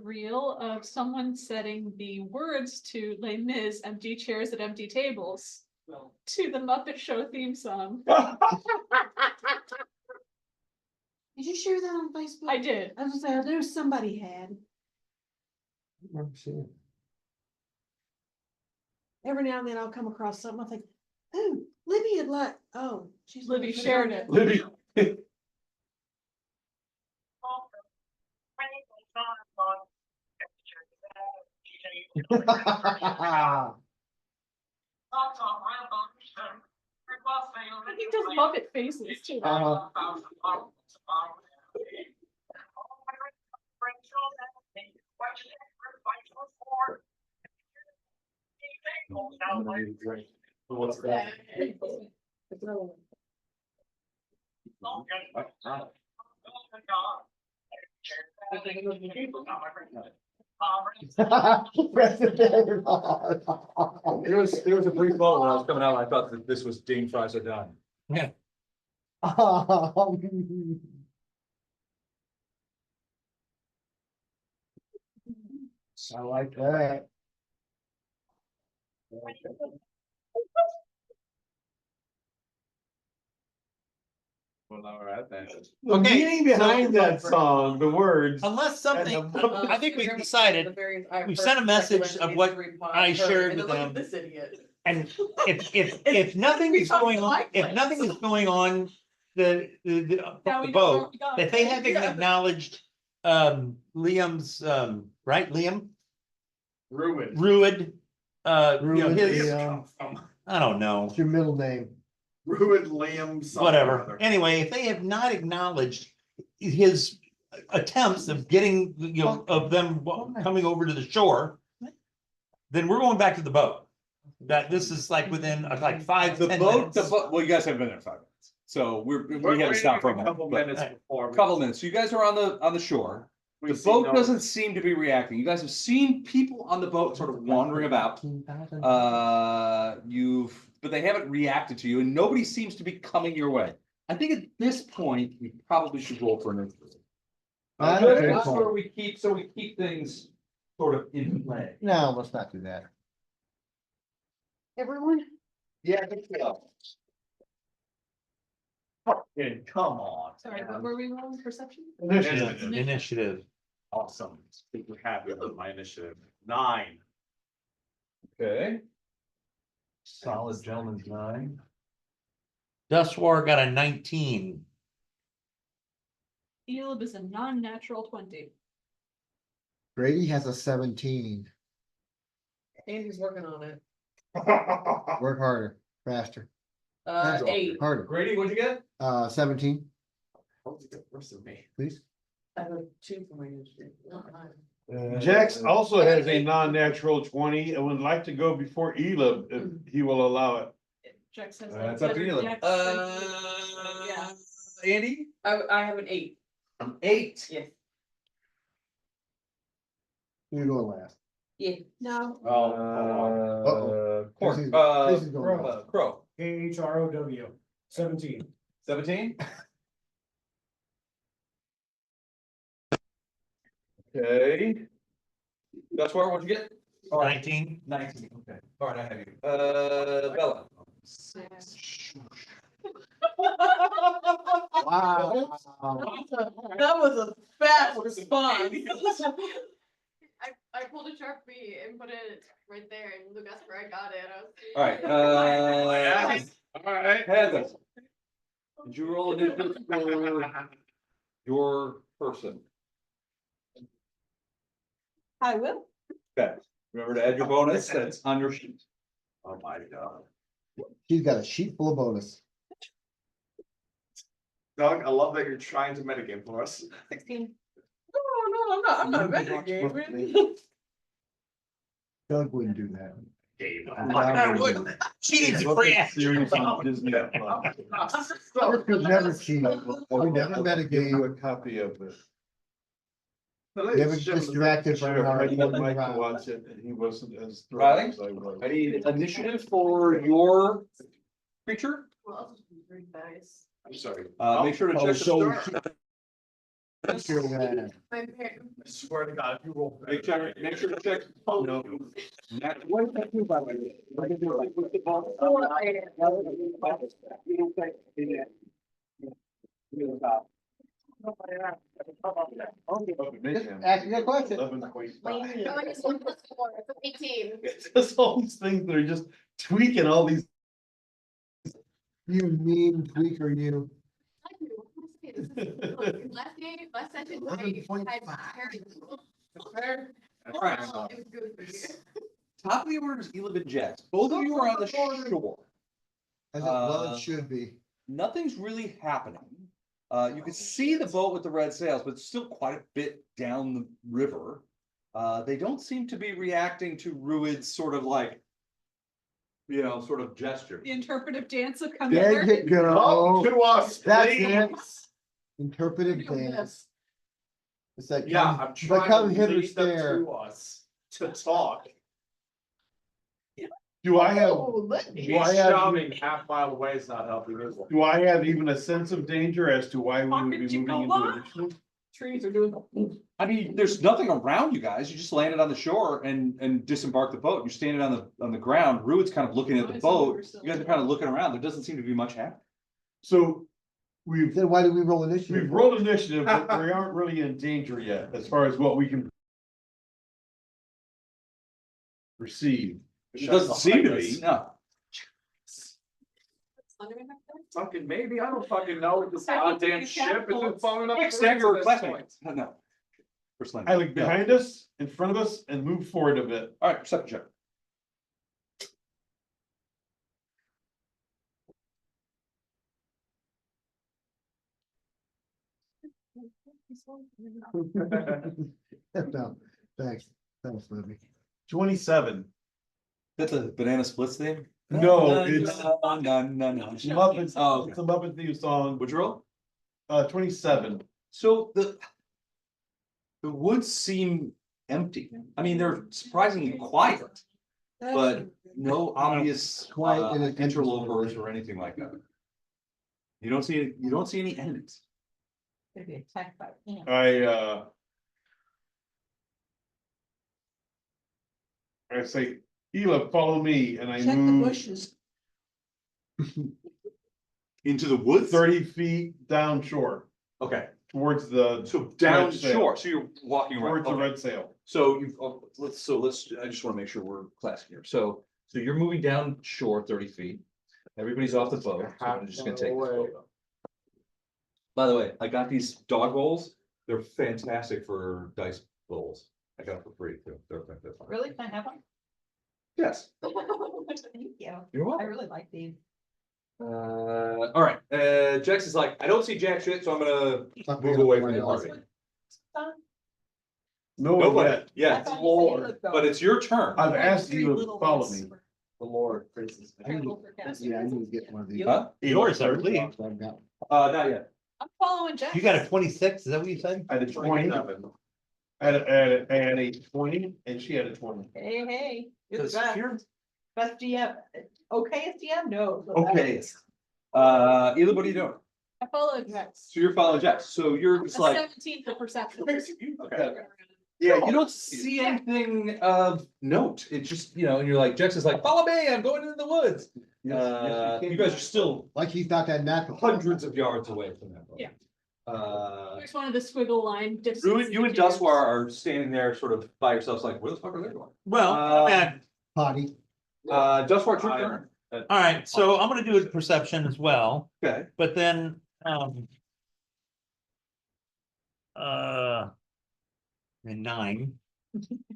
reel of someone setting the words to Les Mis empty chairs at empty tables to the Muppet Show theme song. Did you share that on Facebook? I did. I was gonna say, I knew somebody had. Remember seeing it. Every now and then I'll come across something, I think, oh, Libby had like, oh, she's. Libby shared it. Libby. He does Muppet faces too. What's that? It's another one. There was a brief moment when I was coming out, I thought that this was Dean fries are done. I like that. Well, all right, then. The Okay, meaning behind that song, the words. Unless something, Uh, I think we've the decided, various- I we've first sent a message recommended of these what three I pods, shared and with then look them. at This idiot. and if nothing is going on, if nothing is going on, the Now we the know where boat, we got that they it. haven't Yeah. acknowledged Liam's right, Liam? Ruined. Ruid, you know, Ruid his, Liam. I don't know, What's your middle name? Ruined Liam. something or whatever. other. Anyway, if they have not acknowledged his attempts of getting, you know, of them coming over to the shore, then we're going back to the boat. That this is like within like 5, The 10 boat, minutes. well, you guys haven't been there 5 minutes, so we had to stop for a moment. Couple but- minutes before. Couple minutes, so you guys are on the shore, we the see boat no- doesn't seem to be reacting, you guys have seen people on the boat sort of wandering about. But they haven't reacted to you, and nobody seems to be coming your way. I think at this point, we probably should roll for an initiative. Not That's okay. where we keep things sort of in play. No, let's not do that. Everyone? Yeah, I think so. Fucking come on. Sorry, man. what were we rolling, perception? Initiative. Initiative. Awesome. Super happy with my initiative. 9. Okay. Solid gentleman's 9. Duswar got a 19. Elib is a non-natural 20. Grady has a 17. Andy's working on it. Work harder, faster, 8. harder. Grady, what'd you get? 17, How did you get worse than me? please. I have a 2 for my initiative. Not 9. Jax also has a non-natural 20 and would like to go before Elib if he will allow it. Jax has. It's up to you. Jax, yeah. Andy? I have an 8. 8. Yes. You're going last. Yeah. No. Corn, Tracy's- Tracy's going last. Crow, KHROW, 17. 17? Okay. That's where, what'd you get? 19. 19, okay. All right, I have you. Bella. Wow. That was a fast response. I pulled a Sharpie and put it right there, and look, that's where I got it. I was. All right, All right. Heather. Did you roll initiative for your person? I will. Okay, remember to add your bonus, that's on your sheet. Oh my god. She's got a sheet full of bonus. Doug, I love that you're trying to metagame for us. 16. No, I'm not metagaming. Doug wouldn't do that. Game. I wouldn't. She needs a free action. Series on Disney Plus. Rick could never cheat. We never met a Give you a game. copy of it. Never distracted Should from have our. had Mike to watch it and he wasn't as Riley? thrilled as I was. I need initiative for your creature. Who else is really nice? I'm sorry. Make sure to check the star. Sure, yeah. My parents. I swear to God, if you roll. Make sure to check. Oh, no. What did that do, by the way? I can do it like with the ball. Ask me a question. 11.5. Oh, I just went plus 4, so 18. It's just all these things that are just tweaking all these. You mean tweaker, you. I do. This is- last session, I had parents. All right. Oh, it was good. Top of the order is Elib and Jax. Both of you are on the shore. As well it should be. Nothing's really happening. You can see the boat with the red sails, but it's still quite a bit down the river. They don't seem to be reacting to Ruid's sort of like, sort of gesture. The interpretive dance of come There hither. you Oh, go. to us, That's please. it. Interpretive dance. It's like, Yeah, come- I'm it's like, trying come to hither, lead them stare. to us to talk. Do I have, Oh, let me. Do I Me have- shouting half mile away is not helping as well. do I have even a sense of danger as to why we would Pocket be moving into Chihuahua. initiative? Trees are doing. I mean, there's nothing around you guys. You just landed on the shore and disembarked the boat. You're standing on the ground. Rude's kind of looking at the boat. You guys are kind of looking around. There doesn't seem to be much happening. So we've, Then why do we roll initiative? we've rolled initiative, but we aren't really in danger yet as far as what we can receive. It doesn't seem to be, no. Fucking maybe, I don't fucking know with this goddamn ship and then falling up. Except for this classmates. point. No. For Slender. I look behind us, in front of us, and move forward a bit. All right, perception check. No, thanks, Libby. 27. That's a banana splits thing? No, it's No. Muppets, Oh, okay. it's a Muppet theme song. Would you roll? 27. So the woods seem empty. I mean, they're surprisingly quiet, but no obvious Quiet and empty. interlopers or anything like that. You don't see any enemies. Gonna be attacked by ants. I say, Ela, follow me, and I Check the move bushes. Into the woods? 30 feet down shore Okay, towards the, so down Red sail. shore, so you're walking around. towards the Okay. red sail. So you've, let's, I just wanna make sure we're classing here. So you're moving down shore 30 feet. Everybody's off the boat, so I'm just gonna take this photo. By the way, I got these dog bowls. They're fantastic for dice bowls. I got them for free too. They're fun. Really? Can I have one? Yes, Thank you. you're I welcome. really like these. All right, Jax is like, I don't see jack shit, so I'm gonna move away from the party. No one Nobody, yet. yeah, I thought you said Lord. you looked but it's your turn. I've asked Very you to little follow ones. me. The Lord praises me. Careful for cats. Yeah, I need to get one of these. Huh? Yours, I believe. I've got- Not yet. I'm following Jack. You got a 26, is that what you said? I had a 20, I had a 20, and she had a 20. Hey, you're the Because best. here- Best DM. Okay, DM? No. the Okay. best. Ela, what are you doing? I followed Jax. So you're following Jax, so you're just A like, 17 for perception. okay. Yeah, you don't see anything of note. It just, and you're like, Jax is like, follow me, I'm going into the woods. You guys are still Like he's not that natural. hundreds of yards away from that boat. Yeah. Uh, I just wanted the squiggle line. you and Duswar are standing there sort of by yourselves like, where the fuck are they going? Well, man, Potty. Duswar, it's your turn. all right, so I'm gonna do a perception as well, Okay. but then, and 9,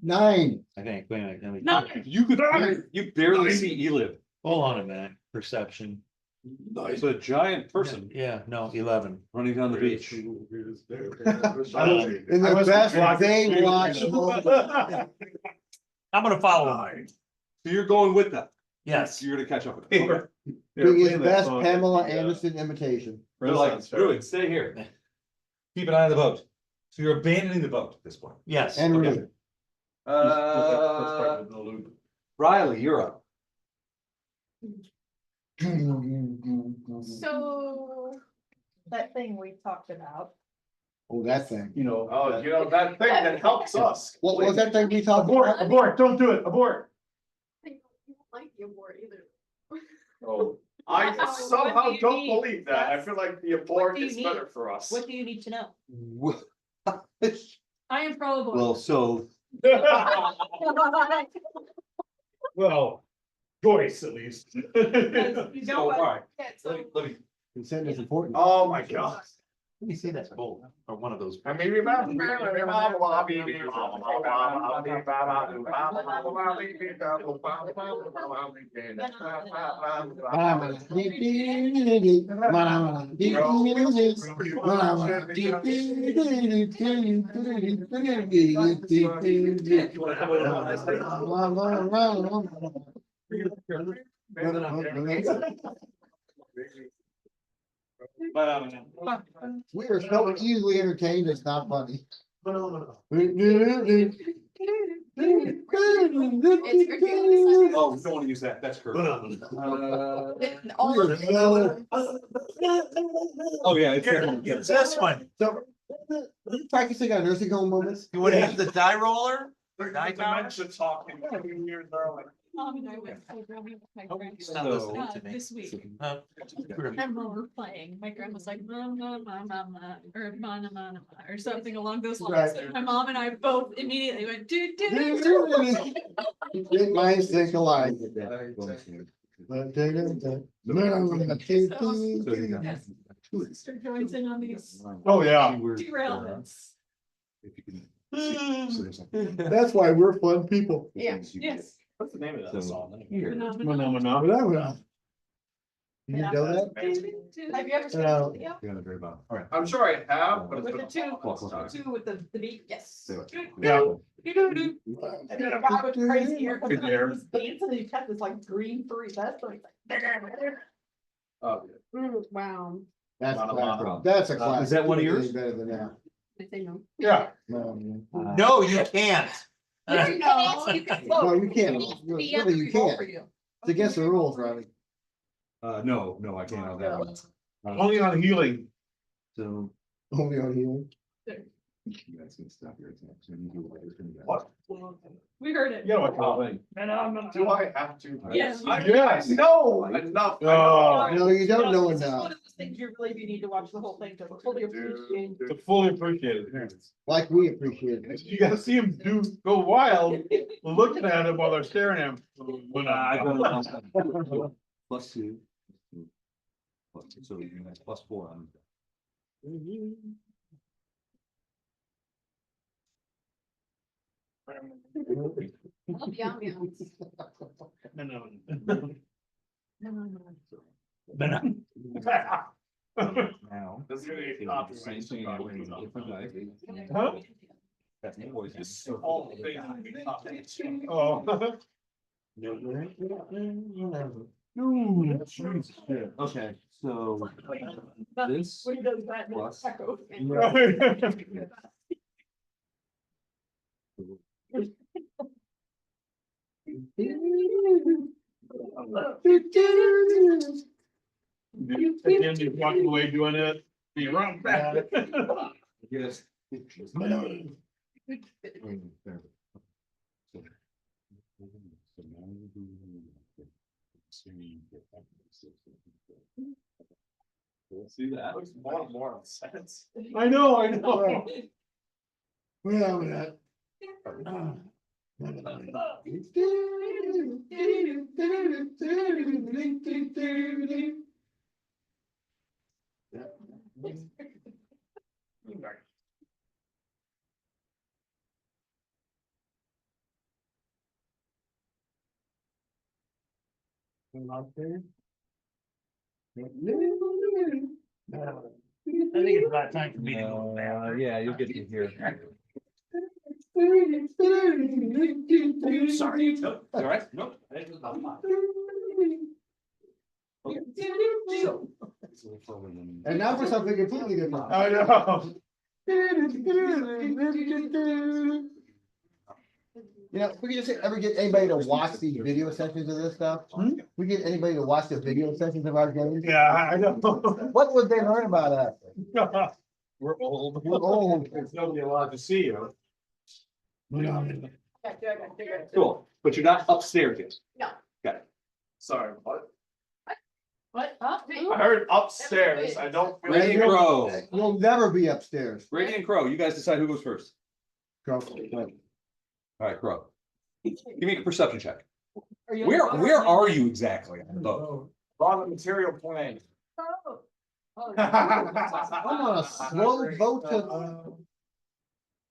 9. I think, wait a minute, let me- No. You barely see Elib. hold on a minute, perception. It's a giant person Yeah, no, 11. running down the beach. In I the must best block- they watch. I'm gonna follow him, So you're going with them. yes. You're gonna catch up with them. Okay. Doing his best Pamela Anderson imitation. They're like, Druid, stay here. Keep an eye on the boat. So you're abandoning the boat at this point. Yes. And okay. Rudy. Riley, you're up. So, that thing we talked about. Oh, that thing. Oh, that thing that helps us. What was that thing we talked Abort, about? abort, don't do it, abort. You won't like the award either. Oh. I What do somehow you don't need? believe that. I feel like the abort do you is need? better for us. What do you need to know? I am probable. Well, so Well, Joyce at least. You So, know all what? right, Yeah, let me, so- let me, Consent is important. Oh, my God. Let me see that bowl, or one of those. I mean, remember. We are so easily entertained, it's not funny. Oh, don't wanna use that, that's her. Oh, yeah, it's. Use this one. So, practicing on nursing home moments. You wanna use the die roller? Or die tower? Dementia talking. Years early. Mom and I went programming with my grandma, Stop listening to me. this week. Huh? And we were playing, my grandma's like, mama, or mana, mana, or something along those lines. Right. My mom and I both immediately went, do. Didn't mind staying alive. Sister joins in on these Oh, yeah. derailments. That's why we're fun people. Yeah, yes. What's the name of that song? Phenomenal. You know that? Have you ever seen No. the video? I'm sure I have, but it's With been the a long time. two with the beat, yes. Yeah. Do-do-do. And then a guy with crazy hair comes Good in hair. and he's dancing and he's got this like green furry vest. And he's like. Oh, Wow. That's Not a classic. lot. That's a classic. Is that one of Can't get yours? any Better than that. I say no. Yeah. No, No, you can't. no, you can't. Be Really, you roll can't. for you. It's against the rules, Ronnie. No, I can't on that one. Only on healing. So. Only on you. We heard it. You know what kind of thing. Do I have to? Yes. Yes. No, enough. I Oh. know. No, you don't know This is enough. one of those things you really do need to watch the whole thing to fully appreciate. To fully appreciate it. Like we appreciate it. You gotta see them go wild, looking at him while they're staring at him. Plus two. So that's plus 4 on. Love the ambiance. Now. This is gonna be the same thing, copyright. we're in a different way. Huh? That's the voice. All the things that we copy. Oh. Okay, so this When he does that, and plus- it's echo. Again, he's walking away doing it. He runs back. Yes. We'll see that. Looks more and more sense. I know. Well, that. I think it's about time for me to go now. Yeah, you'll get to hear. Sorry. All right, nope. And now for something completely different. I know. You know, we can just ever get anybody to watch these video sessions of this stuff? We get anybody to watch the video sessions of our games? Yeah, I know. What would they learn about us? We're old. We're old. There's nobody allowed to see you. Cool, but you're not upstairs yet. No. Got it. Sorry, what? What? Huh? I heard upstairs, I don't. feel- Radiant Crow, You'll never be upstairs. Radiant Crow, you guys decide who goes first. Go. All right, Crow. Give me a perception check. Are you- Where are you exactly on the boat? Wrong material plane. Oh. Oh. I'm on a slow boat to.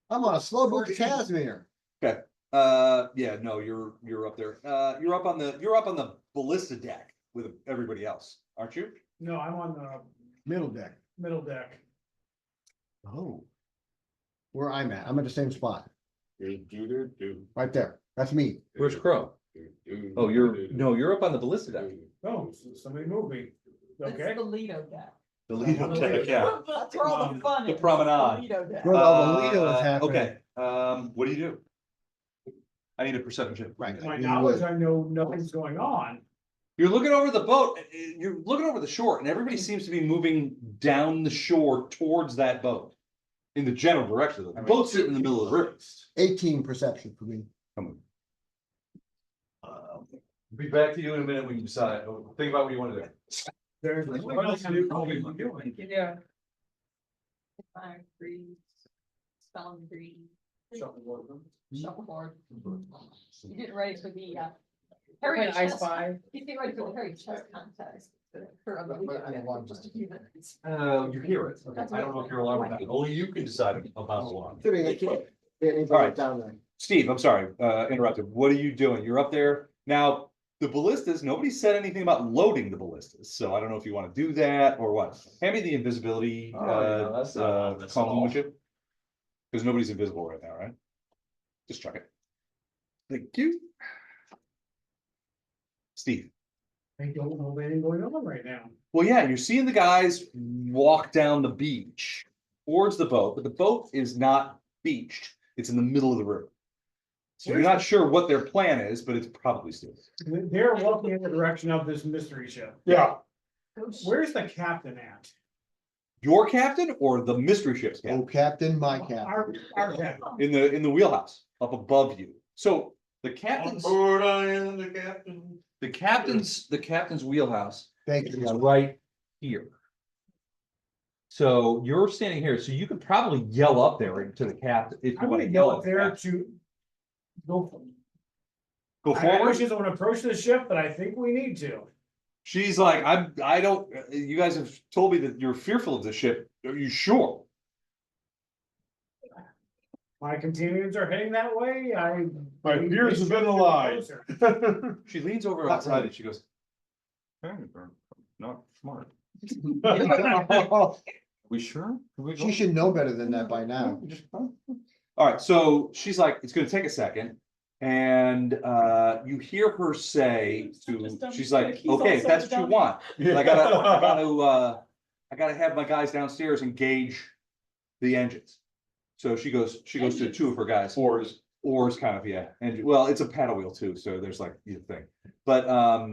I'm on a slow boat to Casimir. Yeah, no, you're up there. You're up on the ballista deck with everybody else, aren't you? No, I'm on the Middle deck. middle deck. Oh. Where I'm at. I'm at the same spot. Do. Right there. That's me. Where's Crow? Oh, you're up on the ballista deck. Oh, somebody move me. Okay. That's the Lido deck. The Lido deck, yeah. That's where all the fun The is. promenade. Lido deck. Where all the Lido is happening. Okay, what do you do? I need a perception check. Right. To my knowledge, I know nothing's going on. You're looking over the boat, you're looking over the shore, and everybody seems to be moving down the shore towards that boat. In the general direction, the boat's sitting in the middle of the river. 18 perception for me. Come on. Be back to you in a minute when you decide, think about what you wanna do. There's. what else do we be doing? Yeah. Fire, freeze, spelling green, Shuffleboard. shuffleboard. You get ready for the, Harry Like I chess. Spy. You get ready for the Harry chess contest. For a week, just a few minutes. You hear it, okay, I don't know if you're allowed with that, only you can decide about the alarm. Sitting, I can't. All right. Down there. Steve, I'm sorry, interrupted, what are you doing? You're up there, now, the ballistas, nobody said anything about loading the ballistas, so I don't know if you wanna do that or what. Hand me the invisibility, that's not- that's column, all. would you? Cause nobody's invisible right now, right? Just check it. Thank you. Steve. I don't know of anything going on right now. Well, yeah, you're seeing the guys walk down the beach towards the boat, but the boat is not beached. It's in the middle of the river. So you're not sure what their plan is, but it's probably still. They're walking in the direction of this mystery ship. Yeah, Where's the captain at? Your captain or the mystery ship's Oh, captain? captain, my captain. Our captain. In the wheelhouse up above you. So the captain's, board I am the captain. the captain's wheelhouse Thank is you. right here. So you're standing here, so you could probably yell up there to the captain if you I'm want gonna to yell yell up there at. to go. Go I know forward. she doesn't wanna approach the ship, but I think we need to. She's like, I don't, you guys have told me that you're fearful of the ship. Are you sure? My companions are heading that way, My fears have been allied. She leans over outside and she goes. "Hey, they're not smart. We sure? Can we go?" She should know better than that by now. All right, so she's like, it's gonna take a second. And you hear her say to, she's like, okay, if that's what you want, but I gotta have my guys downstairs engage the engines. So she goes to two of her guys. Oars kind of, yeah, and well, it's a paddle wheel too, so there's like either thing, but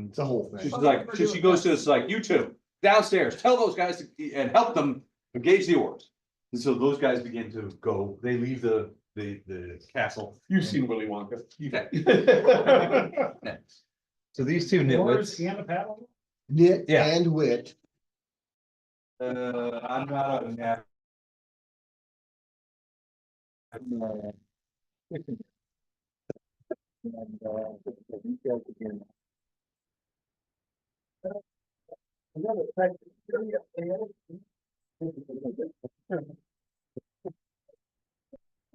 It's a whole she's thing. like, she goes to, it's like, you two, downstairs, tell those guys to, and help them engage the oars. And so those guys begin to go, they leave the castle. You've seen Willy Wonka. So these two Oars nitwits, and a paddle. Nit Yeah. and wit. I'm not a nap.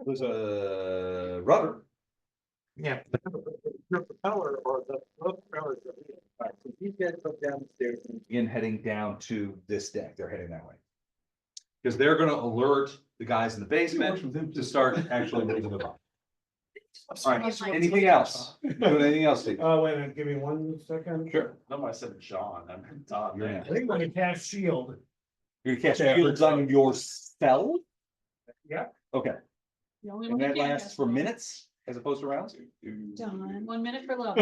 There's a rudder. Yeah. These guys go downstairs and begin heading down to this deck. They're heading that way. Because they're gonna alert the guys in the basement to start actually moving the boat. All right, anything else? Doing anything else, Steve? Wait a minute, give me 1 second. Sure. No, I said John, I meant Don. You're in. I think we're gonna cast shield. You're gonna cast shields on yourself? Yeah. Okay, The only and one that who can lasts cast for one. minutes as opposed to rounds? Done. 1 minute for love.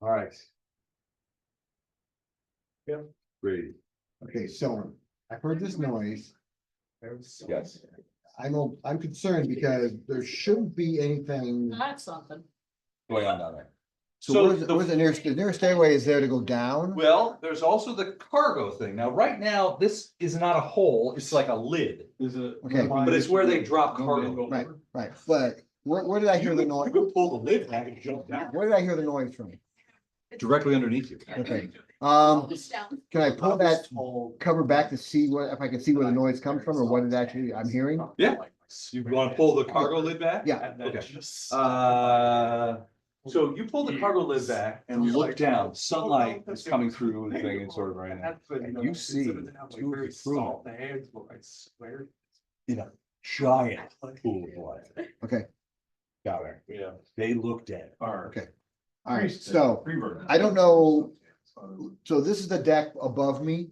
All right. Yep. Ready. Okay, so I've heard this noise. Yes. I'm concerned because there shouldn't be anything. That's something. Going on down there. So where's the nearest stairway is there to go down? Well, there's also the cargo thing. Now, right now, this is not a hole, it's like a lid. Is it? Okay. But it's where they drop cargo. Right, right, but where did I hear the noise? You could pull the lid back and jump down. Where did I hear the noise from? Directly underneath you. Okay, Just down. can I pull that cover back to see what, if I can see where the noise comes from or what it actually I'm hearing? Yeah. You wanna pull the cargo lid back? Yeah. Okay. So you pull the cargo lid back and look down, sunlight is coming through the thing and sort of right now. And you see two of the in a giant pool of blood. Okay, Down there. Yeah. They look dead. Alright. okay. All right, so I don't know So this is the deck above me,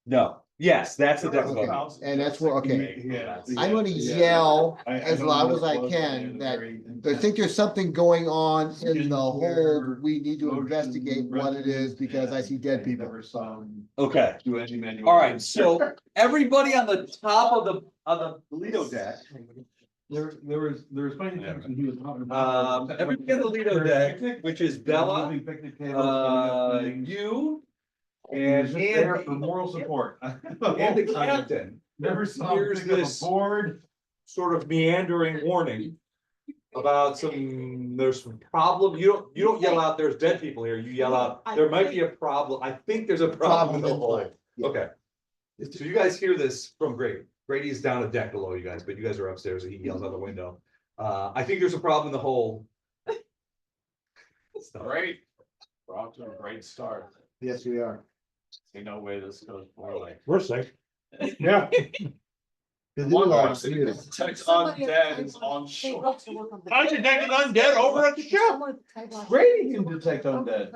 No, yes, that's the deck above me. and that's where, okay. Yeah. I'm gonna yell as loud as I can that I think there's something going on in the hole. We need to investigate what it is because I see dead people. Never saw him Okay, do any manual. all right, so everybody on the top of the Lido deck. There was funny things when he was talking about. Everybody on the Lido deck, which is Bella, you. And And there Andy. for moral support. And the captain. Never saw him Here's pick up a this- board. Sort of meandering warning about there's some problem. You don't yell out, there's dead people here. You yell out, there might be a problem. I think there's a problem in the hole. Yeah. Okay. So you guys hear this from Grady. Grady's down a deck below you guys, but you guys are upstairs and he yells out the window. I think there's a problem in the hole. Great. We're off to a great start. Yes, we are. Ain't no way this goes poorly. We're safe. Yeah. One One person protects undead is on shore. I detected undead over at the shop. Brady can detect undead.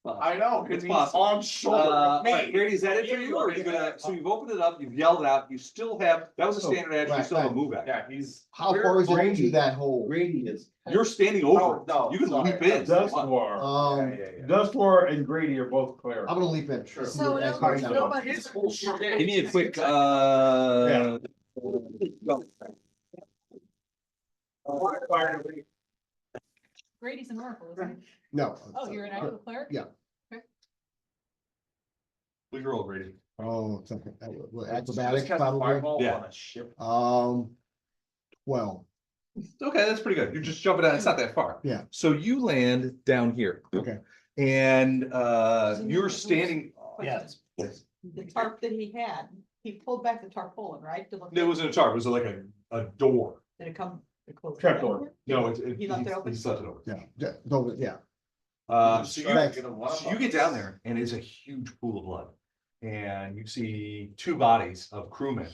I know, It's it's possible. on shore. All right, Grady, is that it for you? Or are you gonna, so you've opened it up, you've yelled out, you still have, that was a standard action, you still have a move action. Yeah, he's. How far is it into that hole? Grady is. You're standing over, No, it. You can sorry. leap in. Dustwar. Dustwar and Grady are both clear. I'm gonna leap in. Sure. So That's it fine. nobody's. Give me a quick, Grady's an oracle, isn't he? No. Oh, you're an actual cleric? Yeah. Leave your old Grady. Oh, it's okay. Just Acrobatics cast a probably. fireball Yeah. on a ship. 12. Okay, that's pretty good. You're just jumping out, it's not that far. Yeah. So you land down here. Okay. And you're standing, Question. The tarp that he had, he pulled back the tarpaulin, right? To look it wasn't a tarp, it was like a door. Did it come? it closed Trap back? door. No, He left it open? He left it open. Yeah. Don't, yeah. So Thanks. you get down there and it's a huge pool of blood. And you see two bodies of crewmen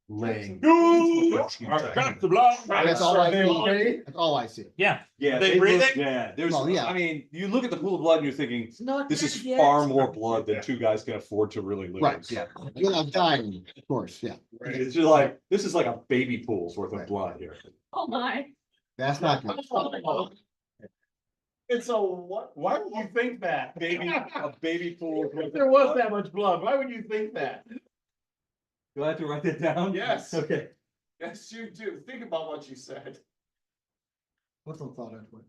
laying. Got the blood. That's all I Are they see. okay? That's all I see. Yeah. Yeah, They look- breathing? Yeah, there's, Well, yeah. I mean, you look at the pool of blood and you're thinking, It's not this is dead yet. far more blood than two guys can afford to really lose. Right, yeah. You're not dying, of course, yeah. It's just like, this is like a baby pool's worth of Right. blood here. Oh my. That's not good. It's a what? Why would you think that? A baby pool. If there was that much blood, why would you think that? Do I have to write that down? Yes. Okay. Yes, you do. Think about what you said. What's the thought into it?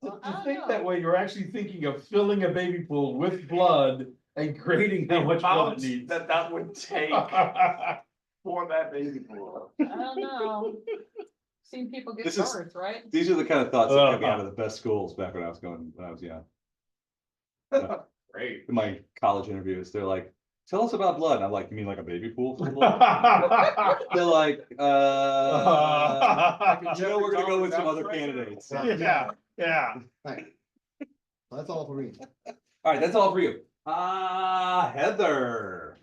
Well, I To don't think know. that way, you're actually thinking of filling a baby pool with blood and grading how much blood Amount it needs. that would take for that baby pool. I don't know. Seen people get This is- birth, right? These are the kind of thoughts that get me out of the best schools back when I was young. Great. In my college interviews, they're like, tell us about blood. And I'm like, you mean like a baby pool? full of blood?" They're like, you know, we're gonna go with some other candidates. All Yeah. Right. Well, that's all for me. right, that's all for you. Heather.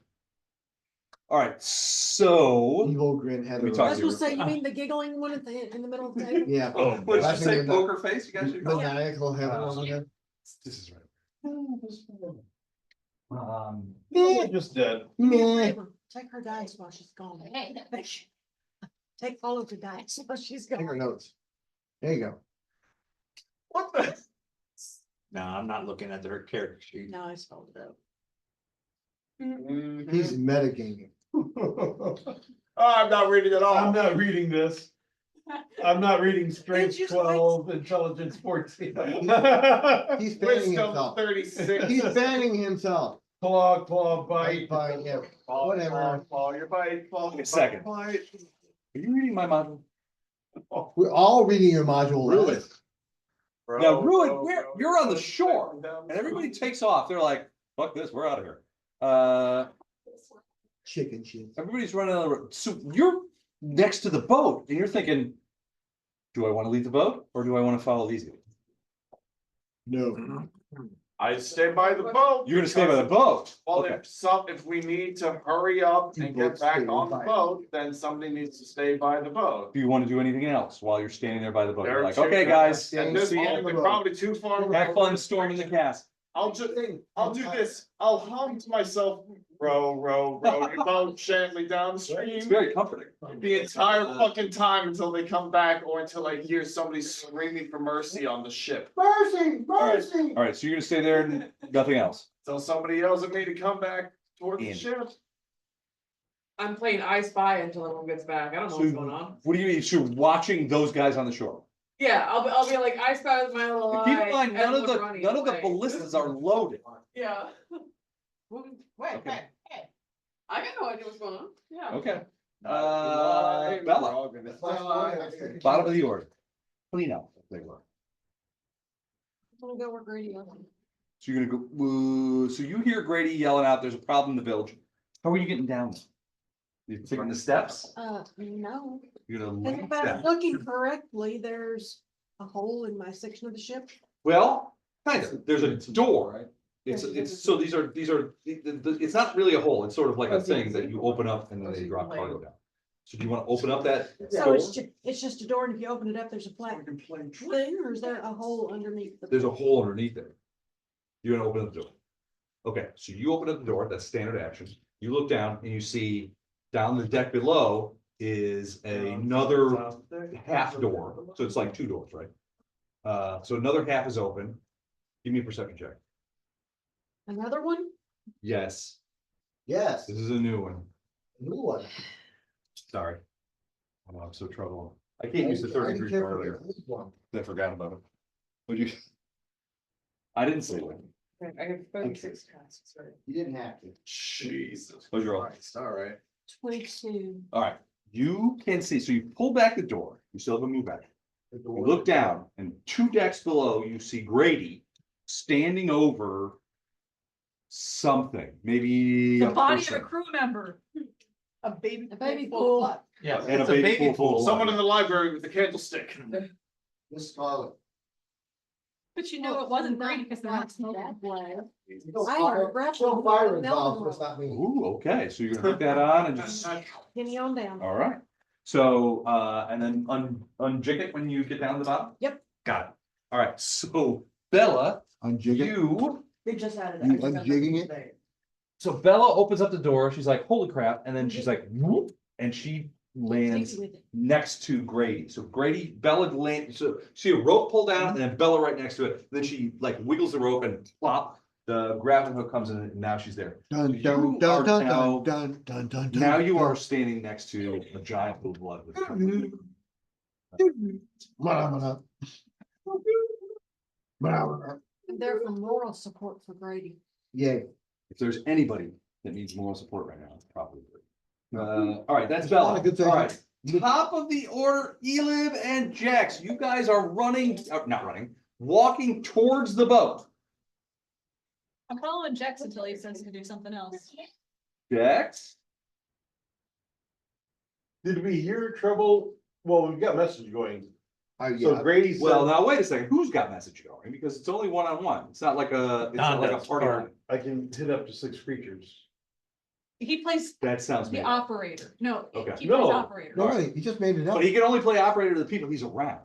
All right, so. Evil grin Heather. We I talked was gonna say, you mean the giggling one at in the middle of the table? Yeah. Oh, what did you Laughing say, in the- poker face? You guys should go. Maniacal Heather. wasn't it? This is right. Just dead. Meh. Take her dice while she's gone. Hey, Take all of the dice while she's Take her gone. notes. There you go. What the? No, I'm not looking at their character sheet. No, I spelled it out. He's metagaming. Oh, I'm not reading at all. I'm not reading this. I'm not reading strength Did you 12, intelligence 14. He's fanning Wisdom himself. 36. He's fanning himself. Claw, bite. Yeah, whatever. Fall your bite, fall your A second. bite. Are you reading my module? We're all reading your module. Really? list. Now, Ruin, you're on the shore and everybody takes off. They're like, fuck this, we're out of here. Chicken shit. Everybody's running on the road. So you're next to the boat and you're thinking, do I want to leave the boat or do I want to follow these guys? No. I stay by the boat. You're gonna stay by the boat. Well, Okay. if we need to hurry up You and both get back stay on the by. boat, then somebody needs to stay by the boat. Do you want to do anything else while you're standing there by the boat? You're They're like, taking- okay, guys, At this See you on point, the we're road. probably too far. have fun storming the castle. I'll do this, I'll hum to myself, row, row, row your boat gently down the It's stream. very comforting. The entire fucking time until they come back or until I hear somebody screaming for mercy on the ship. Mercy, mercy. All right, so you're gonna stay there and nothing else. Till somebody yells at me to come back toward the Andy. ship. I'm playing I Spy until everyone gets back. I don't know what's going on. What do you mean? So you're watching those guys on the shore? Yeah, I'll be like, I Spy with my little eye. Keep in mind, none of everyone the, running none of the away. ballistas are loaded. Yeah, Wait, Okay. hey, I got no idea what's going on. Yeah. Okay. Bella. Bella, bottom of the order. Clean up, if they were. I'm gonna go where Grady is. So you're gonna go, woo, so you hear Grady yelling out, there's a problem in the village. How are you getting down? You taking the steps? No, You're gonna and leap if I'm down. looking correctly, there's a hole in my section of the ship. Well, kind of, there's a door. It's, so these are, it's not really a hole, it's sort of like a thing that you open up and then they drop cargo down. So do you wanna open up that So door? it's just a door, and if you open it up, there's a flat thing, or is there a hole underneath? There's a hole underneath there. You're gonna open up the door. Okay, so you open up the door, that's standard action. You look down and you see down the deck below is another half door, so it's like two doors, right? So another half is open. Give me a perception check. Another one? Yes, Yes, this is a new one. new one. Sorry. Oh, I'm so troubled. I can't use the I 30 didn't degree care from for earlier. this one. I forgot about it. Would you? I didn't say it. I have 36 tasks, right? You didn't have to. Jesus. Close your Christ, all right. 22. All right, you can see, so you pull back the door, you still haven't moved back. You look down and two decks below, you see Grady standing over something, maybe. The a body of person. a crew member. a baby. A baby full pool. of blood. Yeah, And a it's a baby baby pool full pool. of Someone in the library with the candlestick. Miss Scarlet. But you know it wasn't Brady because they're not smoking. I heard breath. No fire involved, it's not me. Ooh, okay, so you're gonna hook that on and just, Penny on down. all right. So, and then unjig it when you get down to the bottom? Yep. Got it. All right, so Bella, Unjig it. you, They just added. You unjigging it? so Bella opens up the door, she's like, holy crap, and then she's like, whoop, and she lands With it. next to Grady. So Grady, Bella lands, so see a rope pull down and then Bella right next to it. Then she like wiggles the rope and plop, the grappling hook comes in and now she's there. Dun, You dun, are dun, dun, now- dun, dun, dun, dun. Now you dun. are standing next to a giant blue blood with. Blah, blah. They're for moral support for Grady. Yeah, If there's anybody that needs moral support right now, it's probably. All right, that's Bella. Not a good thing. All right, top of the order, Elib and Jax, you guys are running, not running, walking towards the boat. I'm following Jex until he says to do something else. Jax? Did we hear trouble? Well, we've got message going. So yeah. Grady said, Well, now wait a second, who's got message going? Because it's only one-on-one. It's not like a, it's not like a That's party. part. line. I can hit up to 6 creatures. He plays That sounds the made up. operator. No, Okay. he plays No. operator. No, wait, he just made it up. But he can only play operator to the people he's around.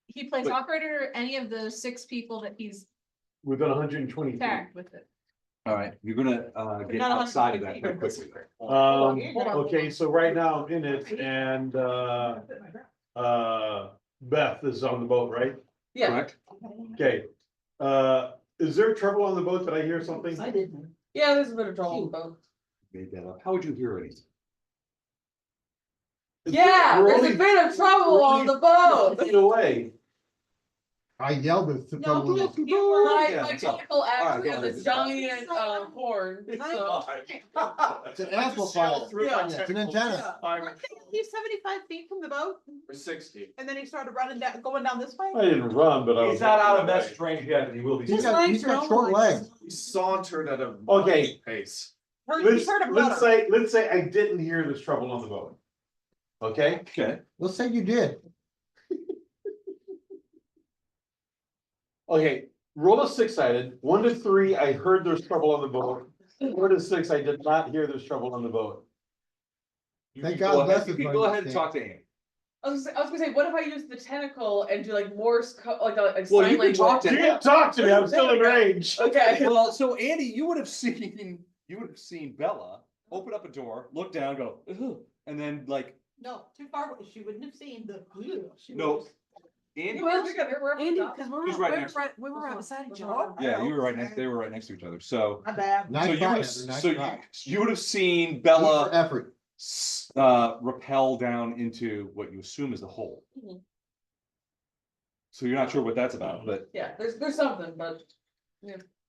He plays But- operator to any of the 6 people that he's Within 120 feet. tagged with it. All right, you're gonna, get Not outside of 120 that very feet. quickly. Okay, so right now I'm in it and, Beth is on the boat, right? Yeah, Correct? Okay, is there trouble on the boat? Did I hear something? I didn't. yeah, there's a bit of trouble with both. Made that up. How would you hear anything? Yeah, We're there's only- a bit of trouble on the boat. Feet away. I yelled with. My Yeah, my what's up? typical Alright, accent go is ahead. giant horn, so. It's an amplifier. Yeah. It's an antenna. He's 75 feet from the boat, Or 60. and then he started running down, going down this way. I didn't run, but I was. He's not out of message range yet, but he will be. He's His got, legs he's are got short almost- legs. He sauntered at a Okay. pace. Let's, Heard him let's mutter. let's say I didn't hear there's trouble on the boat. Okay? Okay. Let's say you did. Okay, roll a 6-sided, 1 to 3, I heard there's trouble on the boat. 4 to 6, I did not hear there's trouble on the boat. You Thank can God go ahead- Beth You is can my go ahead and mistake. talk to Amy. I was gonna say, what if I use the tentacle and do like Morse like a like Well, sign you can talk language? to You can't talk to me, I'm still in range. Okay. Well, so Andy, you would have seen Bella open up a door, look down, go, "Ugh," and then like, No, too far, she wouldn't have seen the. She no. would've- Andy, Well, we're up Andy, top. because Who's right next? we were right beside each other. yeah, you were right next, they were right next to each other, so. My bad. So Nice you try, would, Heather, nice so try. you would have seen Need for Bella effort. rappel down into what you assume is the hole. Mhm. So you're not sure what that's about, but, Yeah, there's something, but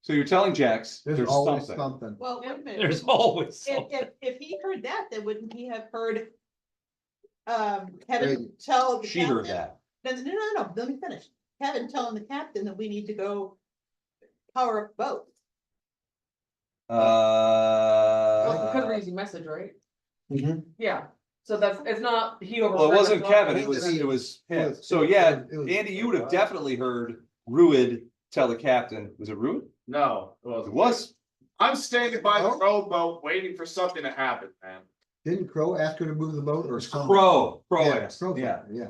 so you're telling Jax, There's there's always something. something. Well, wait a minute. There's always If, something. if he heard that, then wouldn't he have heard? Kevin Great. tell the She heard captain- that. No, let me finish. Kevin telling the captain that we need to go power up boat. because we're Uh, using message, right? Mhm. Yeah, so that's, it's not, he over. well, it wasn't Kevin, it was him. was- So yeah, it was- Andy, you would have definitely heard Ruid tell the captain, was it Ruid? No, It was. I'm standing by the Oh. rowboat waiting for something to happen, man. Didn't Crow ask her to move the boat or something? Crow, Yeah, asked. Crow, Yeah, yeah.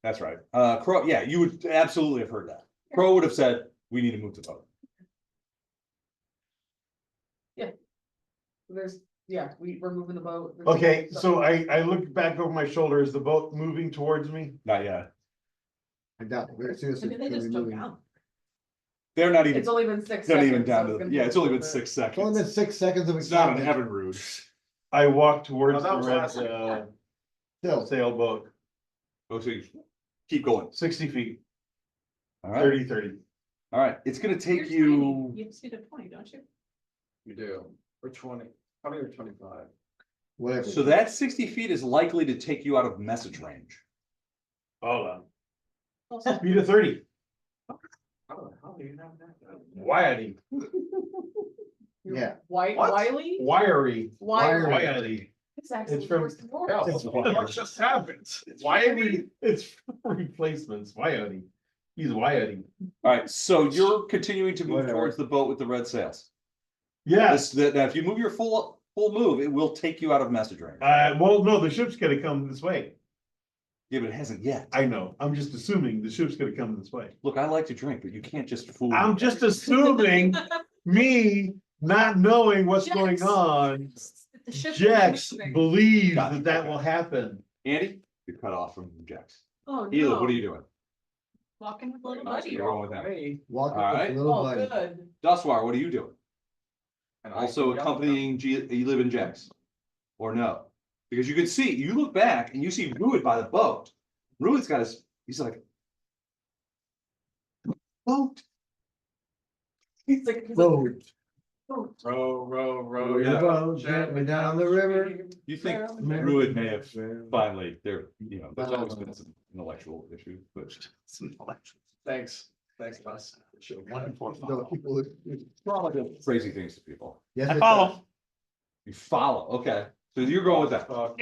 that's right. Crow, yeah, you would absolutely have heard that. Crow would have said, we need to move the boat. There's, yeah, we're moving the boat. There's Okay, something. so I look back over my shoulder, is the boat moving towards me? Not yet. I doubt, it. Very seriously. Maybe they it's just gonna took be moving. out. They're not even, It's only been 6 not seconds. even down so to, gonna yeah, be it's a only been little 6 It's only seconds. been 6 seconds of It's not in excitement. heaven, Rude. I walk towards Oh, that the was red, last week. Still, sailboat, Oh, so you keep going. 60 feet, All right, 30. all right. It's gonna take You're tiny. you, You see the 20, don't you? You do, or 20 or 25. whatever. so that 60 feet is likely to take you out of message range. Hold on. Speed of 30, How do you have that? wiry, Yeah. White, What? Wiley? wiry, Wiry. wiry. His accent It's from- worse than yours. It's What just happened? Wiry, it's replacements, wiry. He's wiry. All right, so you're continuing to move Whatever. towards the boat with the red sails. Yes, Now, if you move your full move, it will take you out of message range. well, no, the ship's gonna come this way. Yeah, but it hasn't yet. I know, I'm just assuming the ship's gonna come this way. Look, I like to drink, but you can't just fool me. I'm just assuming, me not knowing what's going Jax. on, The ship will be Jax moving. believes Gotcha, that okay. will happen. Andy, you're cut off from Jax. Oh, Ela, what no. are you doing? Walking with little Nice, buddy. you're going with them. Walking All with right. a little Oh, buddy. good. Duswar, what are you doing? And I Also can yell at them. accompanying you live in Jax? Or no? Because you can see, you look back and you see Ruid by the boat. Ruid's got he's like. Boat. He's like, Road. Row, The boat gently down the river. You think Well, Ruid may have finally, there's always been some intellectual issues, but. Thanks, Bus. No, people- Crazy things to people. Yes, I it follow. does. You follow, okay, so you're going with that. All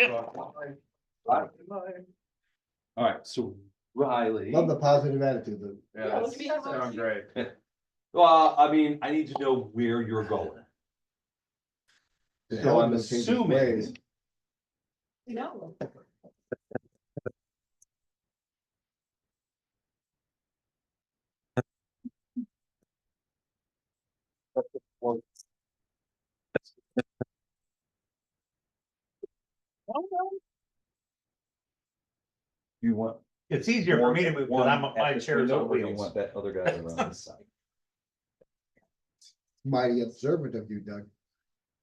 right, so Riley. Love the positive attitude, but Yeah, that's sound great. Well, I mean, I need to know where you're going. the So hell I'm don't change his assuming. ways. No. You want. It's easier for me to move, because my chair's on Or you wheels. want that other guy around this side? Mighty observant of you, Doug.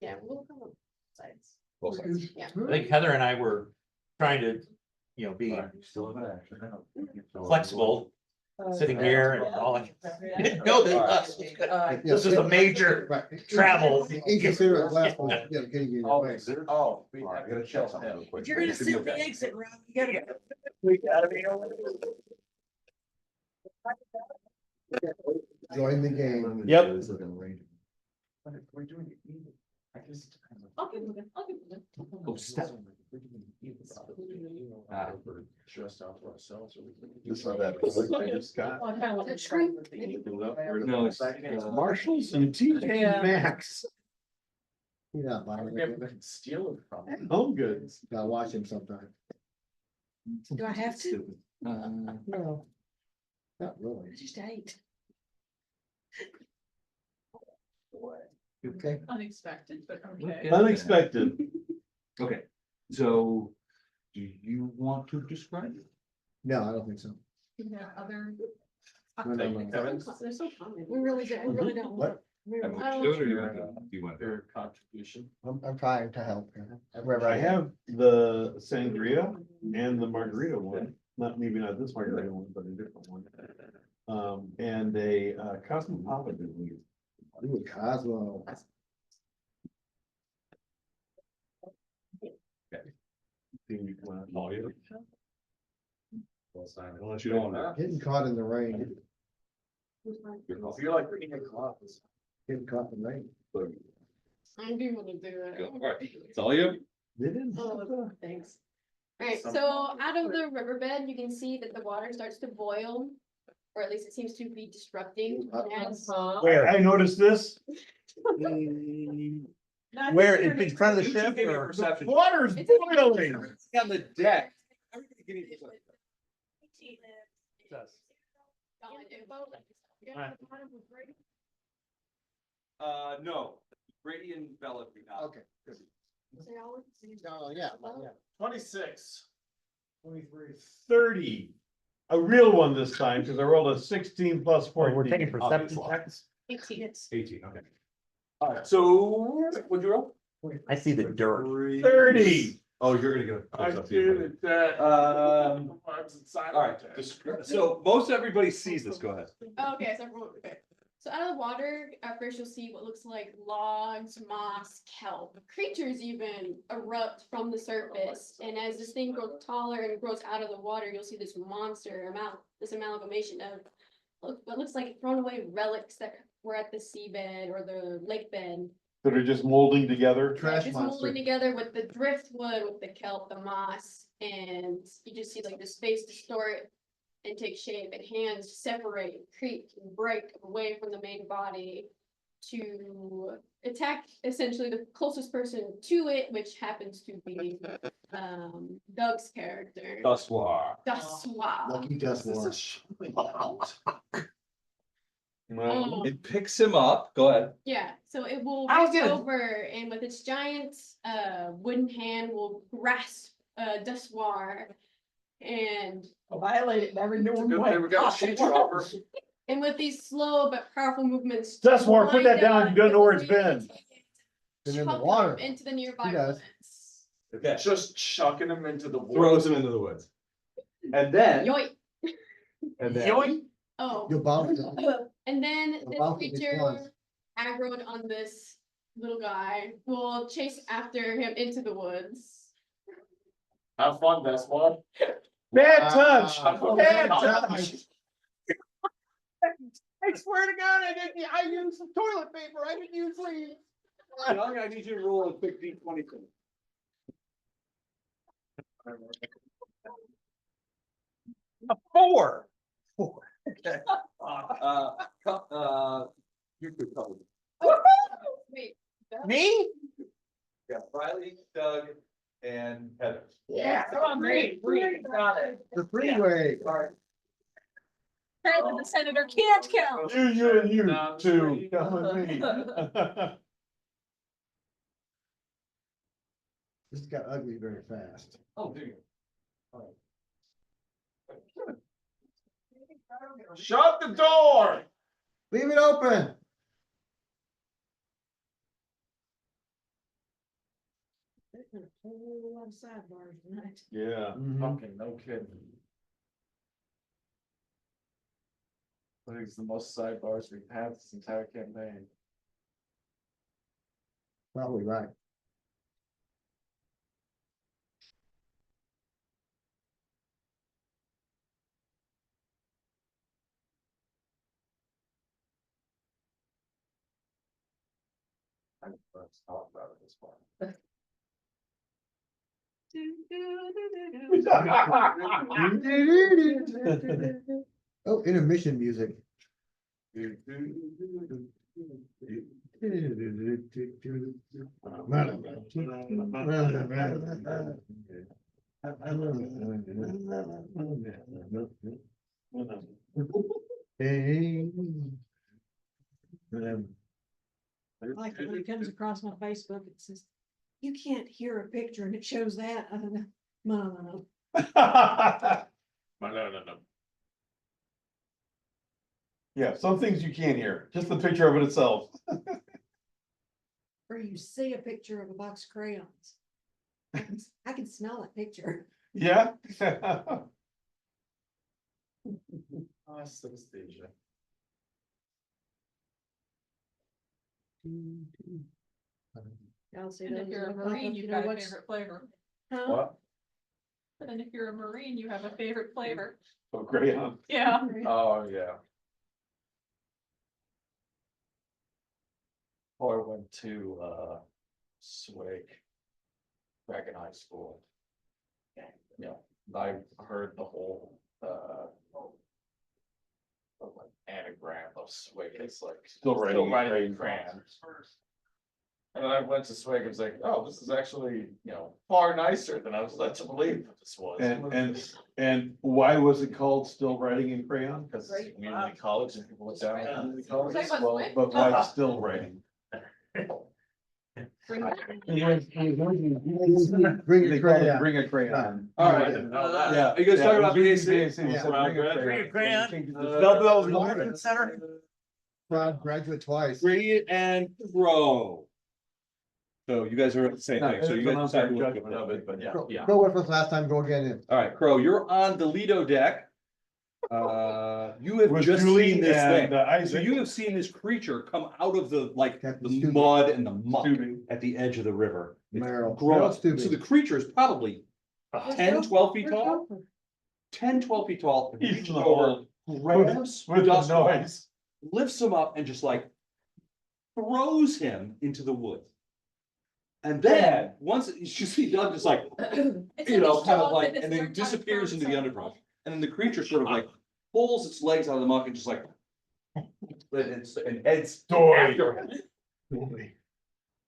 Yeah, we'll come on sides. Both sides. Yeah. I think Heather and I were trying to, be Still in action. flexible, sitting here and all. Yeah. No, they us. This is a major Right. travel. Inconsiderate last one, yeah, getting you in your way. Oh, all right, I gotta check something real quick. If you're gonna It should be sit in the okay. exit route, you gotta. Join the game. Yep. I'll give him, I'll give him. Oh, step. Just saw that. Scott. Well, I kinda want to try with the- No, it's, Marshalls and TJ Maxx, You're not buying it. Steal it from them. home goods. Gotta watch him sometime. Do I have to? No. Not really. I just ate. Okay. Unexpected, but okay. Unexpected. Okay, so do you want to describe it? No, I don't think so. You have other. No, no, no. They're so common. We really don't. What? we really- I don't- Do you want to? Their contribution. I'm trying to help here. Wherever I have the sangria and the margarita one, maybe not this margarita one, but a different one. And a cosmopolitan. Ooh, Cosmo. Unless you don't want to. Getting caught in the rain. You're like reading a class. Getting caught in the rain. I'm able to do it. All right, it's all you. They didn't. Oh, thanks. Alright, so out of the riverbed, you can see that the water starts to boil, or at least it seems to be disrupting. As Where? I noticed this. Not Where, just in front of the ship Give me a or? perception. Water's It's boiling. On the deck. Everybody give me a perception. No, Brady and Bella do not. Okay. good. Oh, yeah, yeah. 26. 30. A real one this time, because I rolled a 16 plus 14. We're taking perception Obviously. checks. 18, okay. All right, so what'd you roll? I see the dirt. 30. Oh, you're gonna get a. I close-up did view. it that. All right, so most everybody sees this, go ahead. Okay, so everyone, okay. So out of the water, at first you'll see what looks like logs, moss, kelp. Creatures even erupt from the surface, and as this thing grows taller and grows out of the water, you'll see this this amalgamation of what looks like thrown away relics that were at the seabed or the lake bed. That are just molding together. Trash Just monster. molding together with the driftwood, with the kelp, the moss, and you just see like the space distort and take shape, and hands separate, creak, and break away from the main body to attack essentially the closest person to it, which happens to be Doug's character. Duswar. Duswa. Lucky dust wash. It picks him up, go ahead. Yeah, so it will I was reach gonna- over and with its giant wooden hand will grasp Duswar and Violate it in every new Good way. thing we got a sheet dropper. and with these slow but powerful movements. Dustmore, put that wind down, up you don't know where it's before you been. take it, Been in the chuck water. them into the nearby He does. woods. Okay. Just chucking them into the woods. Throws him into the woods. And then, Yoink. and then, Oh. You'll bounce it. And then You'll this bounce it creature once. aggroed on this little guy will chase after him into the woods. Have fun, that's one. Bad touch. Ah. Bad touch. I swear to God, I used some toilet paper. I didn't use leaves. Doug, I need you to roll a quick D20. A 4. You could cover. Wait. Me? Yeah, Riley, Doug, and Heather. Yeah, come on, great, got it. The freeway. Apparently the senator can't count. You and you two, come with me. This got ugly very fast. Oh, there you Shut the door. Leave it open. There's been a whole lot of sidebars tonight. Yeah. Okay, no kidding. I think it's the most sidebars we've had this entire campaign. Probably right. Let's talk about it this one. Oh, intermission music. Hey. Like when it comes across my Facebook, it says, you can't hear a picture and it shows that. I don't know. No. No. Yeah, some things you can't hear, just the picture of it itself. Or you see a picture of a box of crayons. I can smell that picture. Yeah. Synesthesia. I'll see And if those you're a that pop up, Marine, you you've know got a what's- favorite flavor. Huh? What? And if you're a Marine, you have a favorite flavor. Oh, crayon. Yeah. Oh, yeah. Or went to, Swig. Back in high school. Yeah, I heard the whole, anagram of Swig, it's like. Still writing in crayon. And then I went to Swig, and was like, oh, this is actually, far nicer than I was led to believe that this was. And why was it called Still Writing in Crayon? Because it's community college and people look down on community Talking colleges. about Well, Swig? But why still writing? Bring a They called it crayon. Bring a Crayon. All I right. didn't know that. Yeah. Are you guys talking about Yeah, BAC? Yeah. Bring a Crayon. Market Center? Graduate twice. Brady and Crow. So you guys are at the same thing, so you guys decide what to Of it, but yeah, yeah. Go with us last time, go again. All right, Crow, you're on the Lido deck. You have With just Julie seen this and, thing. So Isaac. you have seen this creature come out of the, like, Captain the Stubing. mud and the muck Stubing. at the edge of the river. It's Meryl. grown Meryl up. So Stubing. the creature is probably 10, 12 feet tall, 10, 12 feet tall. He's reaches in the over, hole. grabs With the Duskwall, noise. lifts him up and just like throws him into the woods. And then, once you see Doug just like, It's kind like of a like, dog that and then is learned how to disappears throw into the itself. underbrush. And then the creature sort of like pulls its legs out of the muck and just like. And heads Doy. after him.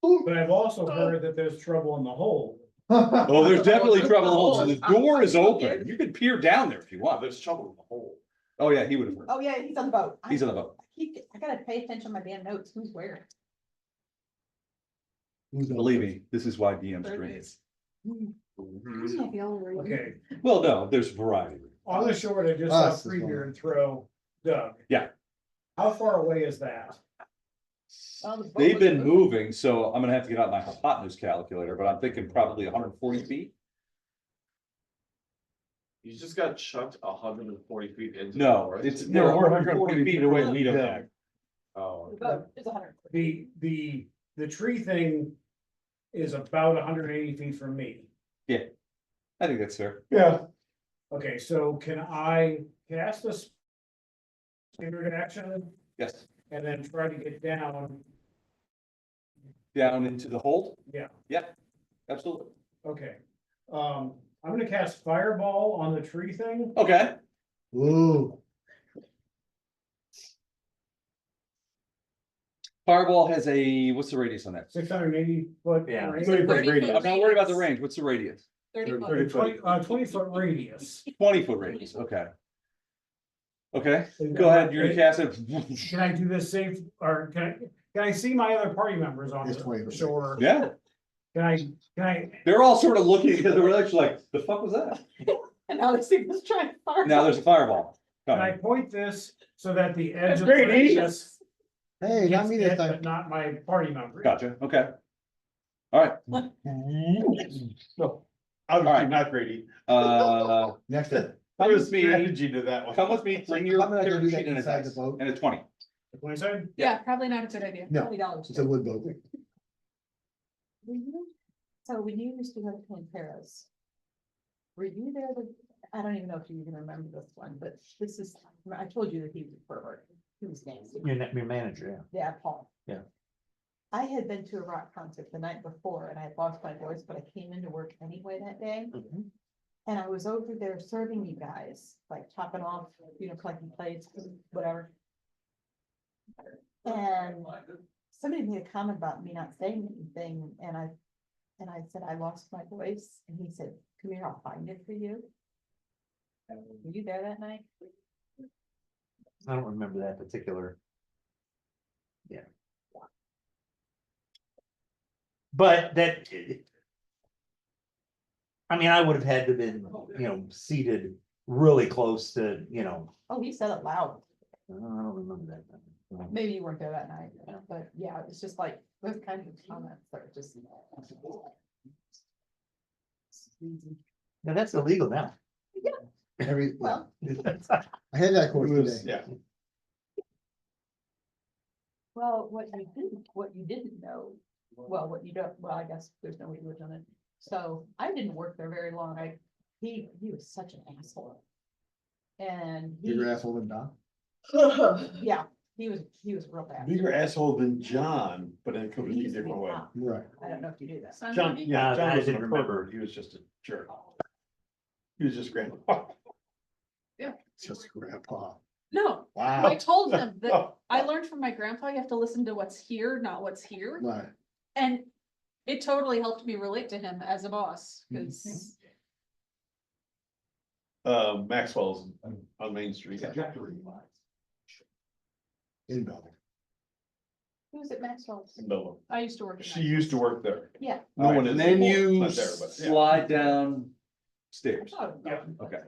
But I've also heard that there's trouble in the hole. Oh, there's definitely trouble in the hole. So the Oh, door is I'm open. scared. You can peer down there if you want. There's trouble in the hole. Oh, yeah, he would have heard. Oh, yeah, he's on the boat. He's on the boat. I gotta pay attention to my damn notes. Who's where? Believe me, this is why DM's dream. Who's not the only reason? Okay, Well, no, there's variety. on the shore, I just saw Us is Freebeard and throw Doug. Yeah. How far away is that? Well, the boat They've was been moving, so I'm gonna have to get out my hypotenuse calculator, but I'm thinking probably 140 feet. You just got chucked 140 feet into. the No, forest. it's, No, they're we're 140 feet away from Lido the deck. Oh, The boat is 100. The tree thing is about 180 feet from me. I think that's fair. Yeah, Okay, so can I cast a spirit action Yes, and then try to get down? down into the hold. Yeah. Yeah, absolutely. Okay, I'm gonna cast fireball on the tree thing. Okay, Ooh, Fireball has a, what's the radius on that? 680 foot. Yeah. range. 30 radius. foot I'm not worried about the radius. range. What's the radius? 30 foot. 30 foot. 20 foot radius. 20-foot radius, okay. Okay, go ahead, you're gonna cast it. Can I do this safe, or can I see my other party members on It's 20 the foot shore? Yeah, Can I, they're all sort of looking at the actually like, the fuck was that? And now they see this giant fire. Now there's a fireball. can I coming. point this so that the edge That's of the great, radius hey, not gets me hit, this but time. not my party member? Gotcha, okay. All right, no, obviously not Grady. Next time. There's me. strategy to that one. come with me, bring your I'm not gonna do character that sheet and a inside the dice, boat. and a 20. The 20 side? Yeah, probably not a good idea. No, $20. it's a wood boat. So when you used to go to Panteras, were you there? I don't even know if you even remember this one, but this is, I told you that he was a pervert. He was nasty. Your manager, Yeah, Paul. Yeah. I had been to a rock concert the night before and I had lost my voice, but I came into work anyway that day. Mhm. And I was over there serving you guys, like chopping off, collecting plates, whatever. And somebody made a comment about me not saying anything, and And I said, I lost my voice, and he said, come here, I'll find it for you. Were you there that night? I don't remember that particular. Yeah. But that. I mean, I would have had to been, seated really close to, Oh, he said it loud. I don't remember that. Maybe you weren't there that night, but yeah, it's just like, those kinds of comments are just. Now, that's illegal now. Well, I had that It course was, today. yeah. well, what you didn't know, well, what you don't, well, I guess there's no way to on it. So I didn't work there very long. He was such an asshole. And he, Bigger asshole than Don. yeah, he was real bad. Bigger asshole than John, but in a He completely used to be different way. hot. Right. I don't know if you knew that. Son John, Buggy? yeah, John I wasn't a didn't remember. pervert, he was just a jerk. He was just grandpa. Just grandpa. No, Wow. I told him that I learned from my grandpa, you have to listen to what's here, not what's here. Right. And it totally helped me relate to him as a boss, Mm-hmm. because Maxwell's on Main Street. In Belleville. who was at Maxwell's? In Belleville. I used to work at She used to Maxwell's. work there. Yeah. No one is. And then anymore. you Not there, but yeah. slide down stairs. Oh, Yeah. Okay.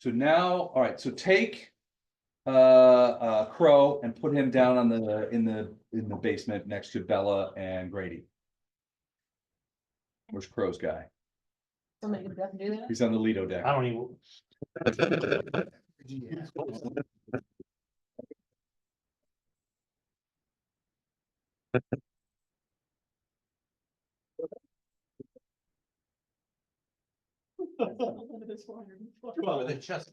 So now, all right, so take Crow and put him down on in the basement next to Bella and Grady. Where's Crow's guy? Somebody could definitely do that. He's on the Lido deck. I don't even. With a chest.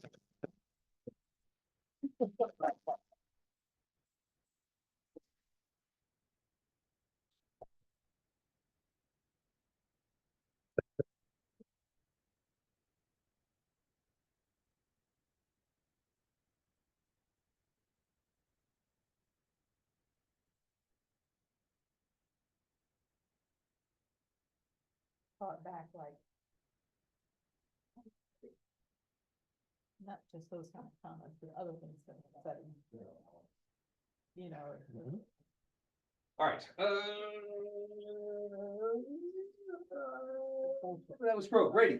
Brought back like. Not just those kind of comments, but other things that were said. You know. All right. That was Crow, Grady.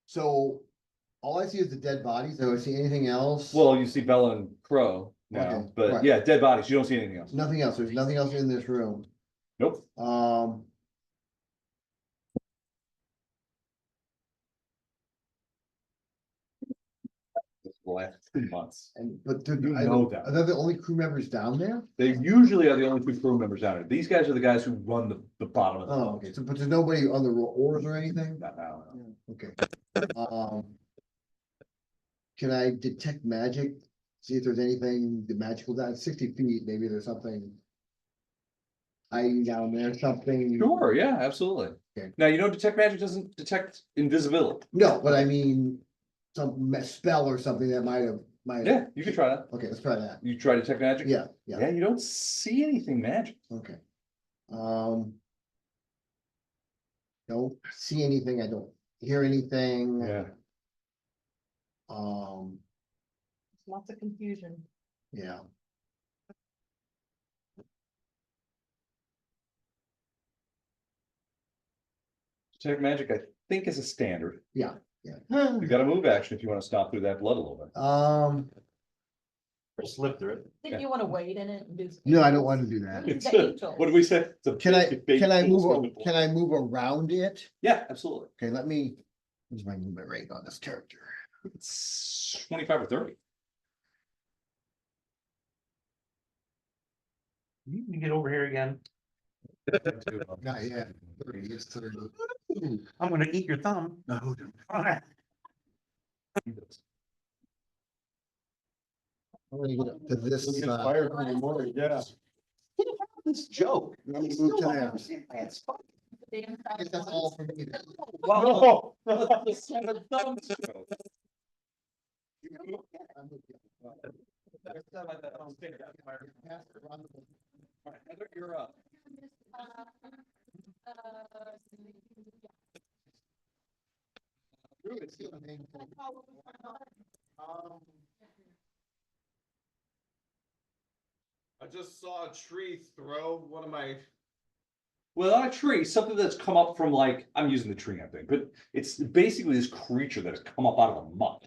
So all I see is the dead bodies. Do I see anything else? Well, you see Bella and Crow now, Okay, but right. yeah, dead bodies. You don't see anything else. Nothing else. There's nothing else in this room. Nope. The last 2 months. But You know that. are they the only crew members down there? They usually are the only two crew members down here. These guys are the guys who run the bottom of the Oh, boat. okay. So, but there's nobody on the oars or anything? Not now. Okay. Can I detect magic? See if there's anything the magical down 60 feet, maybe there's something. Hiding down there, something. Sure, yeah, absolutely. Okay. Now, detect magic doesn't detect invisibility. No, but I mean, some spell or something that might have. Yeah, you can try that. Okay, let's try that. You try detect magic? Yeah, yeah, Yeah, you don't see anything magic. okay. Don't see anything, I don't hear anything. Yeah. Lots of confusion. Yeah. Detect magic, I think, is a standard. Yeah. You got a move action if you want to stop through that blood a little bit. Or slip through it. Think you wanna wade in it and do? No, I don't want to do that. It's It's the a- angel. What did we say? It's a Can I, big can I pool move, swimming pool. can I move around it? Yeah, absolutely. Okay, where's my movement rate on this character? It's 25 or 30. You can get over here again. Not yet. 30, it's 30. I'm gonna eat your thumb. No, I'm gonna get up to this He'll get side. fired in the morning, yeah. This joke. Let me move to there. It's fun. I guess that's all for me then. Oh. You're up. I just saw a tree throw one of my. Well, not a tree, something that's come up from like, I'm using the tree, I think, but it's basically this creature that has come up out of the muck.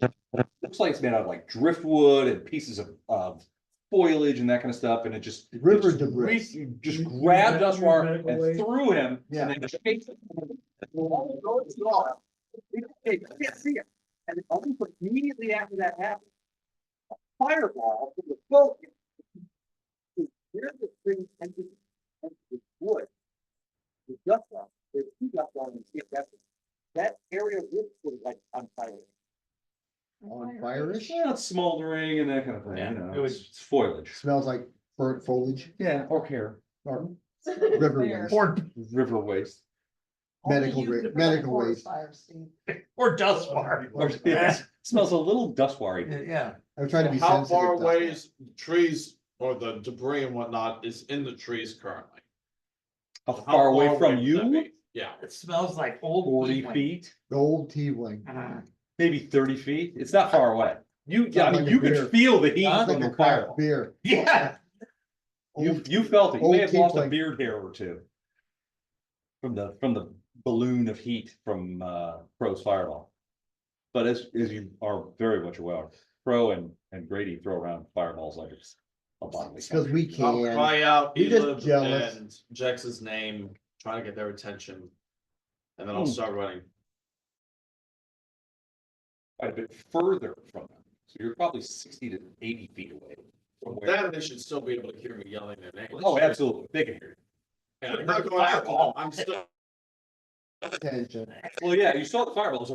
Looks like it's made out of like driftwood and pieces of foliage and that kind of stuff, and it just. River it just debris. Just You- grabbed you Dustwar medical and waste? threw him, Yeah. and then just. Hey, you can't see it. And almost immediately after that happened, a fireball from the boat. Here's the thing, and the wood. The dust off, there's two dust on that area was like on fire. On fire-ish, Yeah, it's smoldering and that kind of thing, Yeah, you know, it was- it's foliage. smells like burnt foliage Yeah, or hair, or river Fair. waste, Or, river waste. medical medical waste. or dust war. Or, yeah, it smells a little dust-worry. Yeah, I'm trying to be How sensitive. far to- away is trees or the debris and whatnot is in the trees currently? How far away from would that you? be? Yeah. it smells like old. 40 peat. feet, The old T-wing. maybe 30 feet, it's not far away. You, yeah, I Sounds mean, like you a beer. could feel the heat Sounds from like the a craft fire. beer. Yeah, You felt it, you old may have lost a tiefling. beard hair or two. From the balloon of heat from Crow's fireball. But as you are very much aware, Crow and Grady throw around fireballs like it's a bodily. It's because we I'll can. cry out You're just Elib jealous. and Jex's name, trying to get their attention. And then I'll Hmm. start running. Quite a bit further from them, so you're probably 60 to 80 feet away from where. Then they should still be able to hear me yelling their names. Oh, absolutely, they can hear you. And I'm not going after them, I'm still. Attention. Well, yeah, you saw the fireballs.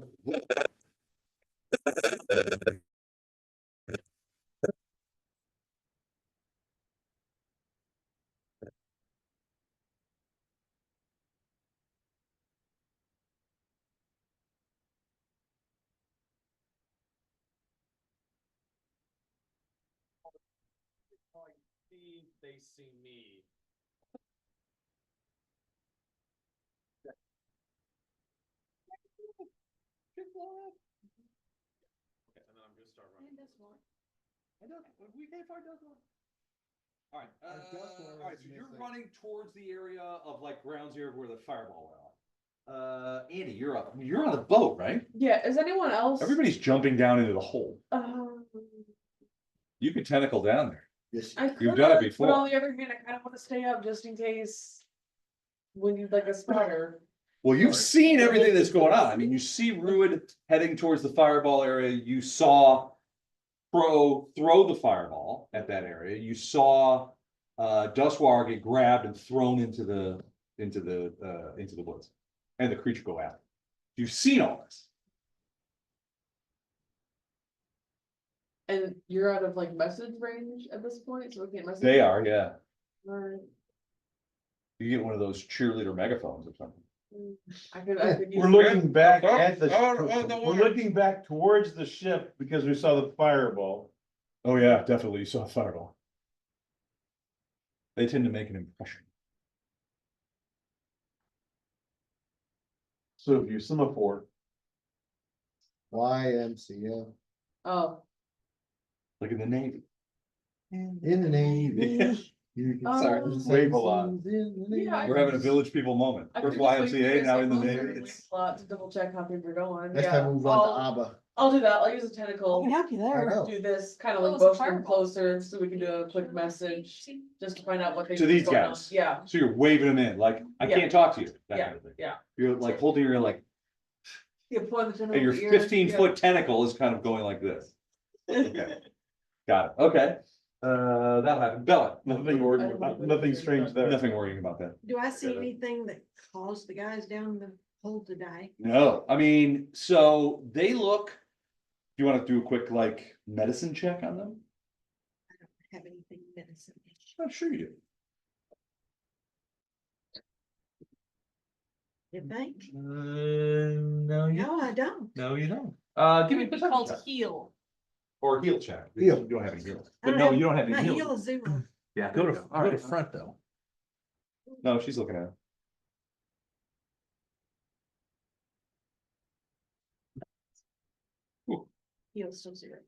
They see me. Okay, and then I'm gonna start running. All right, Our dust wall all right, is so you're missing. running towards the area of like ground zero where the fireball went off. Andy, you're up, you're on the boat, right? Yeah, is anyone else? Everybody's jumping down into the hole. You can tentacle down there. Yes. I You've done it could, before. But on the other hand, I kind of want to stay up just in case. We need like a spotter. Well, you've seen everything that's going on. I mean, you see Ruid heading towards the fireball area. You saw Crow throw the fireball at that area. You saw Dustwar get grabbed and thrown into the woods, and the creature go after. You've seen all this. And you're out of like message range at this point, so we can't message. They are, yeah. Alright. You get one of those cheerleader megaphones or something. I could. use We're looking back Oh, at the, the we're water. looking back towards the ship because we saw the fireball. Oh yeah, definitely. You saw a fireball. They tend to make an impression. So if you semaphore, YMCA. Oh, Like in the Navy. In the Navy. You can Oh. start Wave a lot. in the Navy. Yeah, We're having a village people moment. I First could just wait for you YMCA, to now say in the closer Navy. and wait It's- a lot to double check how things are going. Next Yeah, time we'll run to I'll- ABBA. I'll do that. I'll use a I tentacle. can help you I there. know. Do this kind of Oh, like it's a motion them fireball. closer so we can do a quick message, just to find out what they. To these going on. guys? Yeah, So you're waving them in, like, I Yeah. can't talk to you, that Yeah. kind of thing. yeah. You're like holding your, like, Yeah, point the tentacle. and your at the ear, 15-foot tentacle is kind of going like this. yeah. Got it, okay. That'll happen. Bella, nothing strange there. nothing worrying about that. Do I see anything that caused the guys down the hole to die? No, I mean, so they look, you want to do a quick, like, medicine check on them? I don't have anything medicine-ish. I'm sure you do. You think? no, No, I don't. no, you don't. Give me a It's perception called check. heal. Or heal check. Heal. You don't have any heals. I But don't no, have- you don't have My any heel heals. is 0. Yeah, go to front though. No, she's looking at it. Heel's still 0.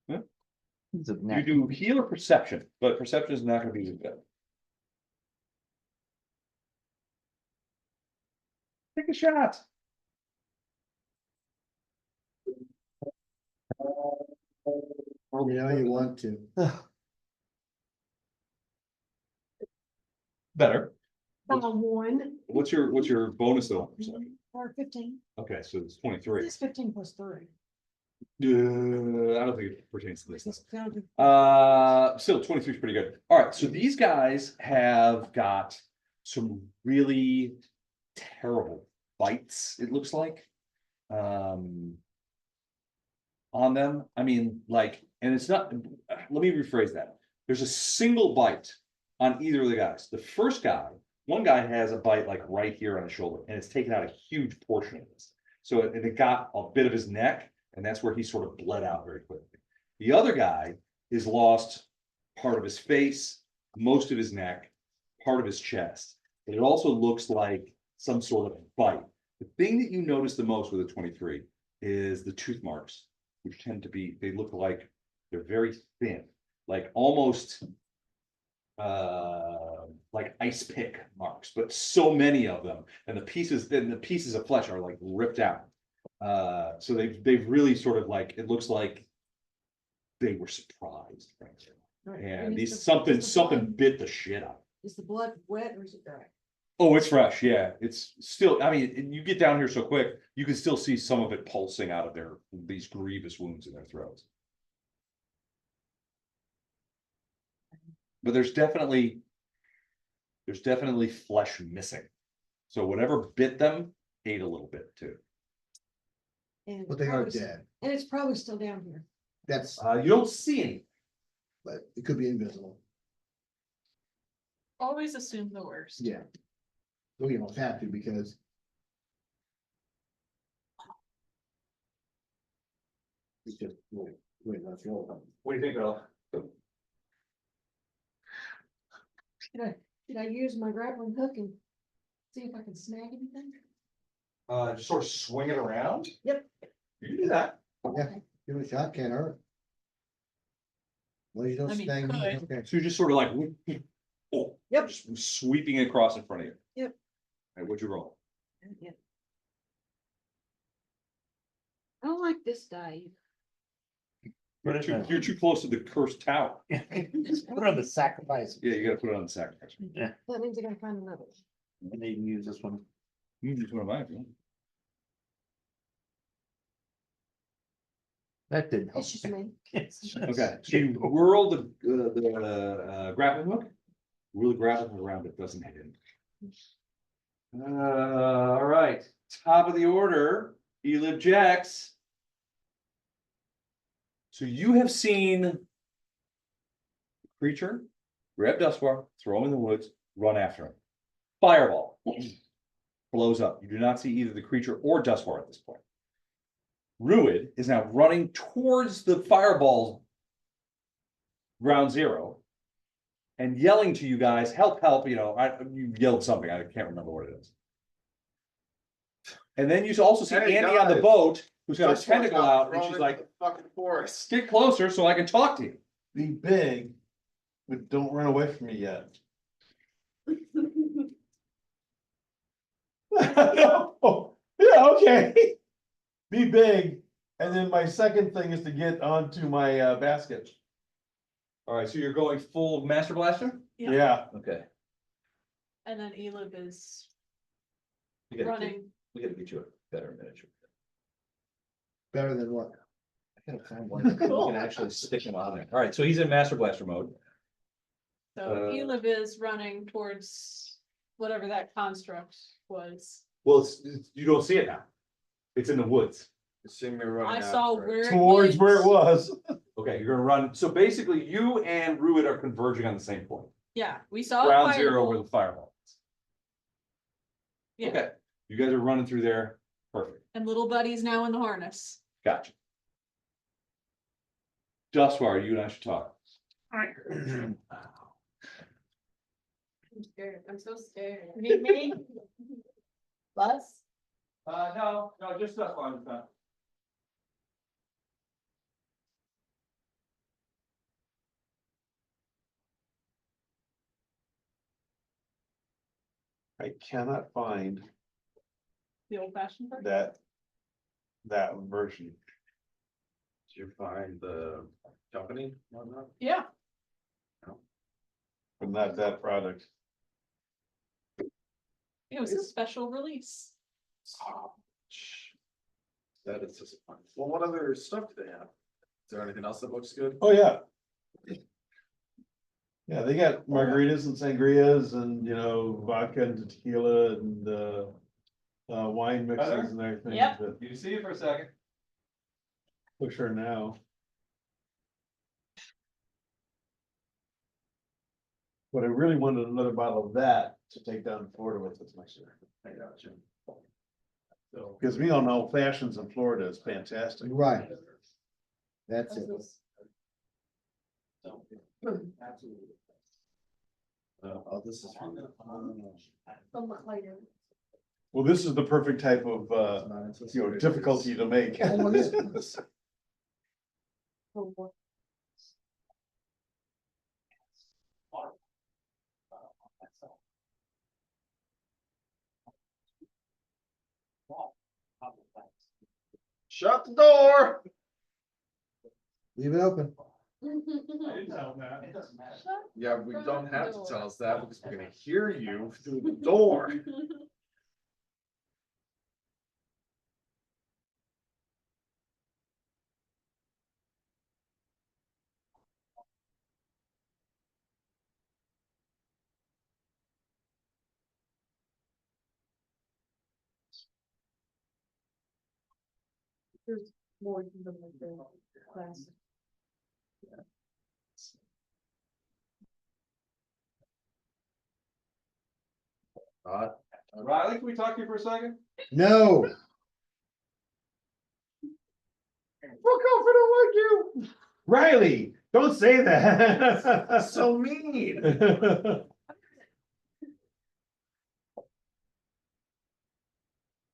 You do heal or perception, but perception is not gonna be as good. Take a shot. Yeah, you want to. Better. 1 What's your bonus though? or 15. Okay, so it's 23. It's 15 plus 3. I don't think it pertains to this. It's down to- Still 23 is pretty good. All right, so these guys have got some really terrible bites, it looks like. On them. I mean, like, and it's not, let me rephrase that. There's a single bite on either of the guys. The first guy, one guy has a bite like right here on his shoulder, and it's taken out a huge portion of this. So it got a bit of his neck, and that's where he sort of bled out very quickly. The other guy is lost part of his face, most of his neck, part of his chest. And it also looks like some sort of bite. The thing that you notice the most with a 23 is the tooth marks, which tend to be, they look like they're very thin, like almost like ice pick marks, but so many of them, and the pieces of flesh are like ripped out. So they've really sort of like, it looks like they were surprised, frankly. Right. And is these the something blood- bit the shit out. Is the blood wet or is it dry? Oh, it's fresh, yeah. It's still, I mean, and you get down here so quick, you can still see some of it pulsing out of these grievous wounds in their throats. But there's definitely flesh missing. So whatever bit them ate a little bit too. And But they are probably- dead. And it's probably still down here. That's, You don't see any. but it could be invisible. Always assume the worst. Yeah. Well, you don't have to because. It's just, wait, that's the old one. What do you think, Earl? Should I use my grappling hook and see if I can snag anything? Just sort of swing it around? Yep. You can do that. Yeah, give it a shot, can't hurt. Well, you don't I mean, snag me, could. okay. So you're just sort of like, oh, Yep. just sweeping it across in front of you. Yep. All right, what'd you roll? Yeah. I don't like this die. You're too close to the cursed tower. Just put on the sacrifice. Yeah, you gotta put it on the sacrifice. That means I gotta find another. And they can use this one. You can just one of mine if you want. That didn't help. It's just me. Okay, so you whirl the grappling hook, really grappling around, it doesn't hit him. All right, top of the order, Elib Jax. So you have seen the creature grab Dustbar, throw him in the woods, run after him. Fireball blows up. You do not see either the creature or Dustbar at this point. Ruid is now running towards the fireball ground zero and yelling to you guys, help, help, you know, you yelled something, I can't remember what it is. And then you also see Hey, Andy on the guys. boat, who's got a Just wanna tentacle stop out, and throwing she's in like, the fucking forest. get closer so I can talk to you. Be big, but don't run away from me yet. Oh, yeah, okay. Be big, and then my second thing is to get onto my basket. All right, so you're going full Master Blaster? Yeah. Yeah, Okay. And then Elib is We gotta get- running. We gotta get you a better miniature. Better than what? I gotta find one that we Cool. can actually stick him on there. All right, so he's in Master Blaster mode. So Uh, Elib is running towards whatever that construct was. Well, you don't see it now. It's in the woods. Assume you're running. I after saw it. where. towards where it was. Okay, you're gonna run, so basically you and Ruid are converging on the same point. Yeah, we saw. a Ground zero where fireball. the fireball is. Yeah, Okay, you guys are running through there, perfect, and little buddy's now in the harness. gotcha. Dustwire, you and I should talk. I'm scared. I'm so scared. Me? Buzz? No, just Dustwire. I cannot find The old fashioned part. that version. Did you find the company? Whatnot? Yeah, But not that product. it was a special release. That is disappointing. Well, what other stuff do they have? Is there anything else that looks good? Oh, yeah. Yeah, they got margaritas and sangrias and, vodka and tequila and, wine mixes and everything. Yep. But You see it for a second. for sure now. But I really wanted another bottle of that to take down to Florida with us next year. I got you. So, Because we all know fashions in Florida is fantastic. Right. That's it. absolutely. Oh, this is. Somewhat lighter. Well, this is the perfect type of, difficulty to make. Oh, what is it? Shut the door. Leave it open. Yeah, we don't have to tell us that because we're gonna hear you through the door. There's more than the class. Riley, can we talk to you for a second? No. Look out for the like you. Riley, don't say that. So mean.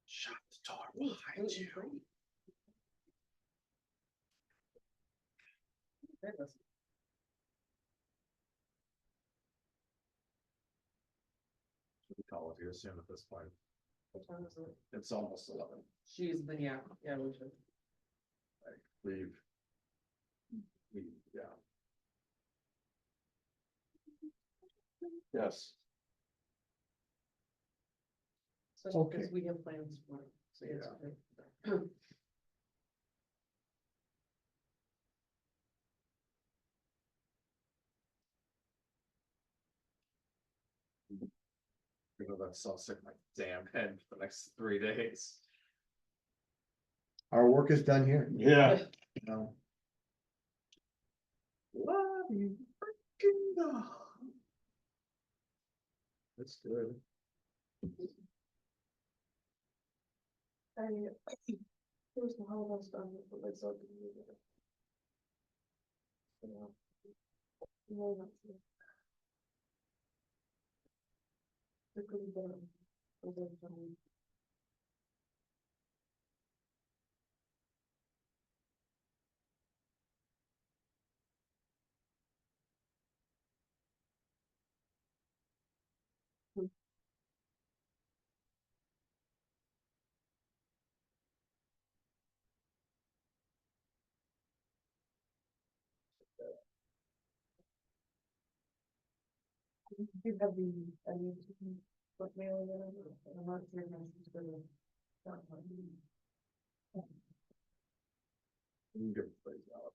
Shut the door behind you. Should we call it here soon at this point? What time is it? It's almost 11. She's been, yeah, we should. Leave. Yeah. Yes. So, Okay. because we have plans for it, so yes. Yeah. Okay. You know, that's so sick my damn head for the next 3 days. Our work is done here. Yeah. No. Love you freaking dog. That's good. There was the whole stuff, but it's so good. No, not true. It could be done. It was done. You have the, I mean, what mail, I'm not sure. If it's gonna- You can give it a phrase out.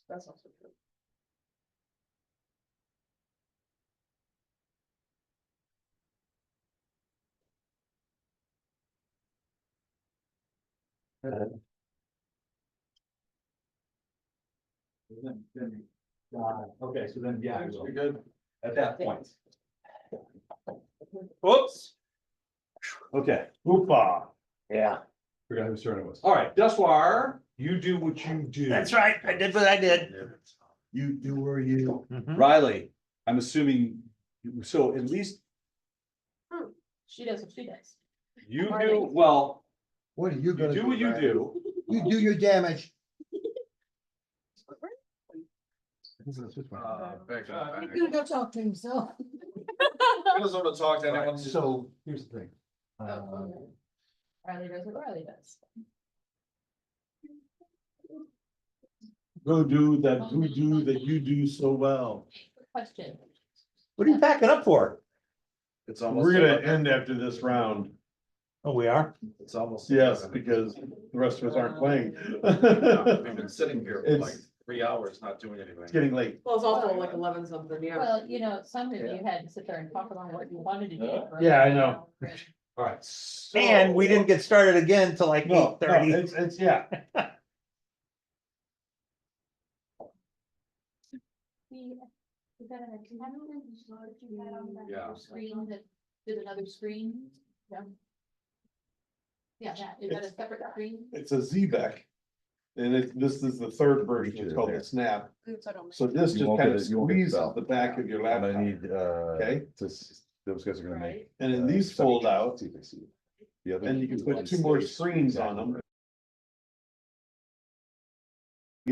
That's also true. Okay, so then, yeah, we will. You're good. At that point. Whoops. Okay, Oopah. Yeah, forgot whose turn it was. All right, Duswar, you do what you do. that's right. I did what I did. You do or you. Mhm. Riley, I'm assuming, so at least She does what she does. you do, Marley. well, What are you you gonna do? do what you Brad? do. You do your damage. Back up, back He's up. gonna go talk to himself. doesn't want to talk to anyone. So here's the thing. Riley does what Riley does. Go do that voodoo that you do so well. Question. What are you packing up for? It's almost. We're gonna end after this round. Oh, we are? It's almost. Yes, because the rest of us aren't playing. We've been sitting here for like It's 3 hours not doing anything. getting late. Well, it's also like 11 something, yeah. Well, you know, some of you had to sit there and talk about what you wanted to do. right? Yeah, I know. All right. And we didn't get started again till like No, 8:30. it's, yeah. Is that a camera you had on that Yeah. screen that did another screen? Yeah. Yeah, that, is that a separate screen? It's a ZBEC. And this is the third version, it's called the Snap. Oops, I don't. So this You just won't kind get of it- you won't get squeezes spelled. the back of your And I laptop. need, Okay. those guys are gonna make. Right. And then these fold out, See if they see it. The other and you can two put ones 2 more stay screens on exactly them. right.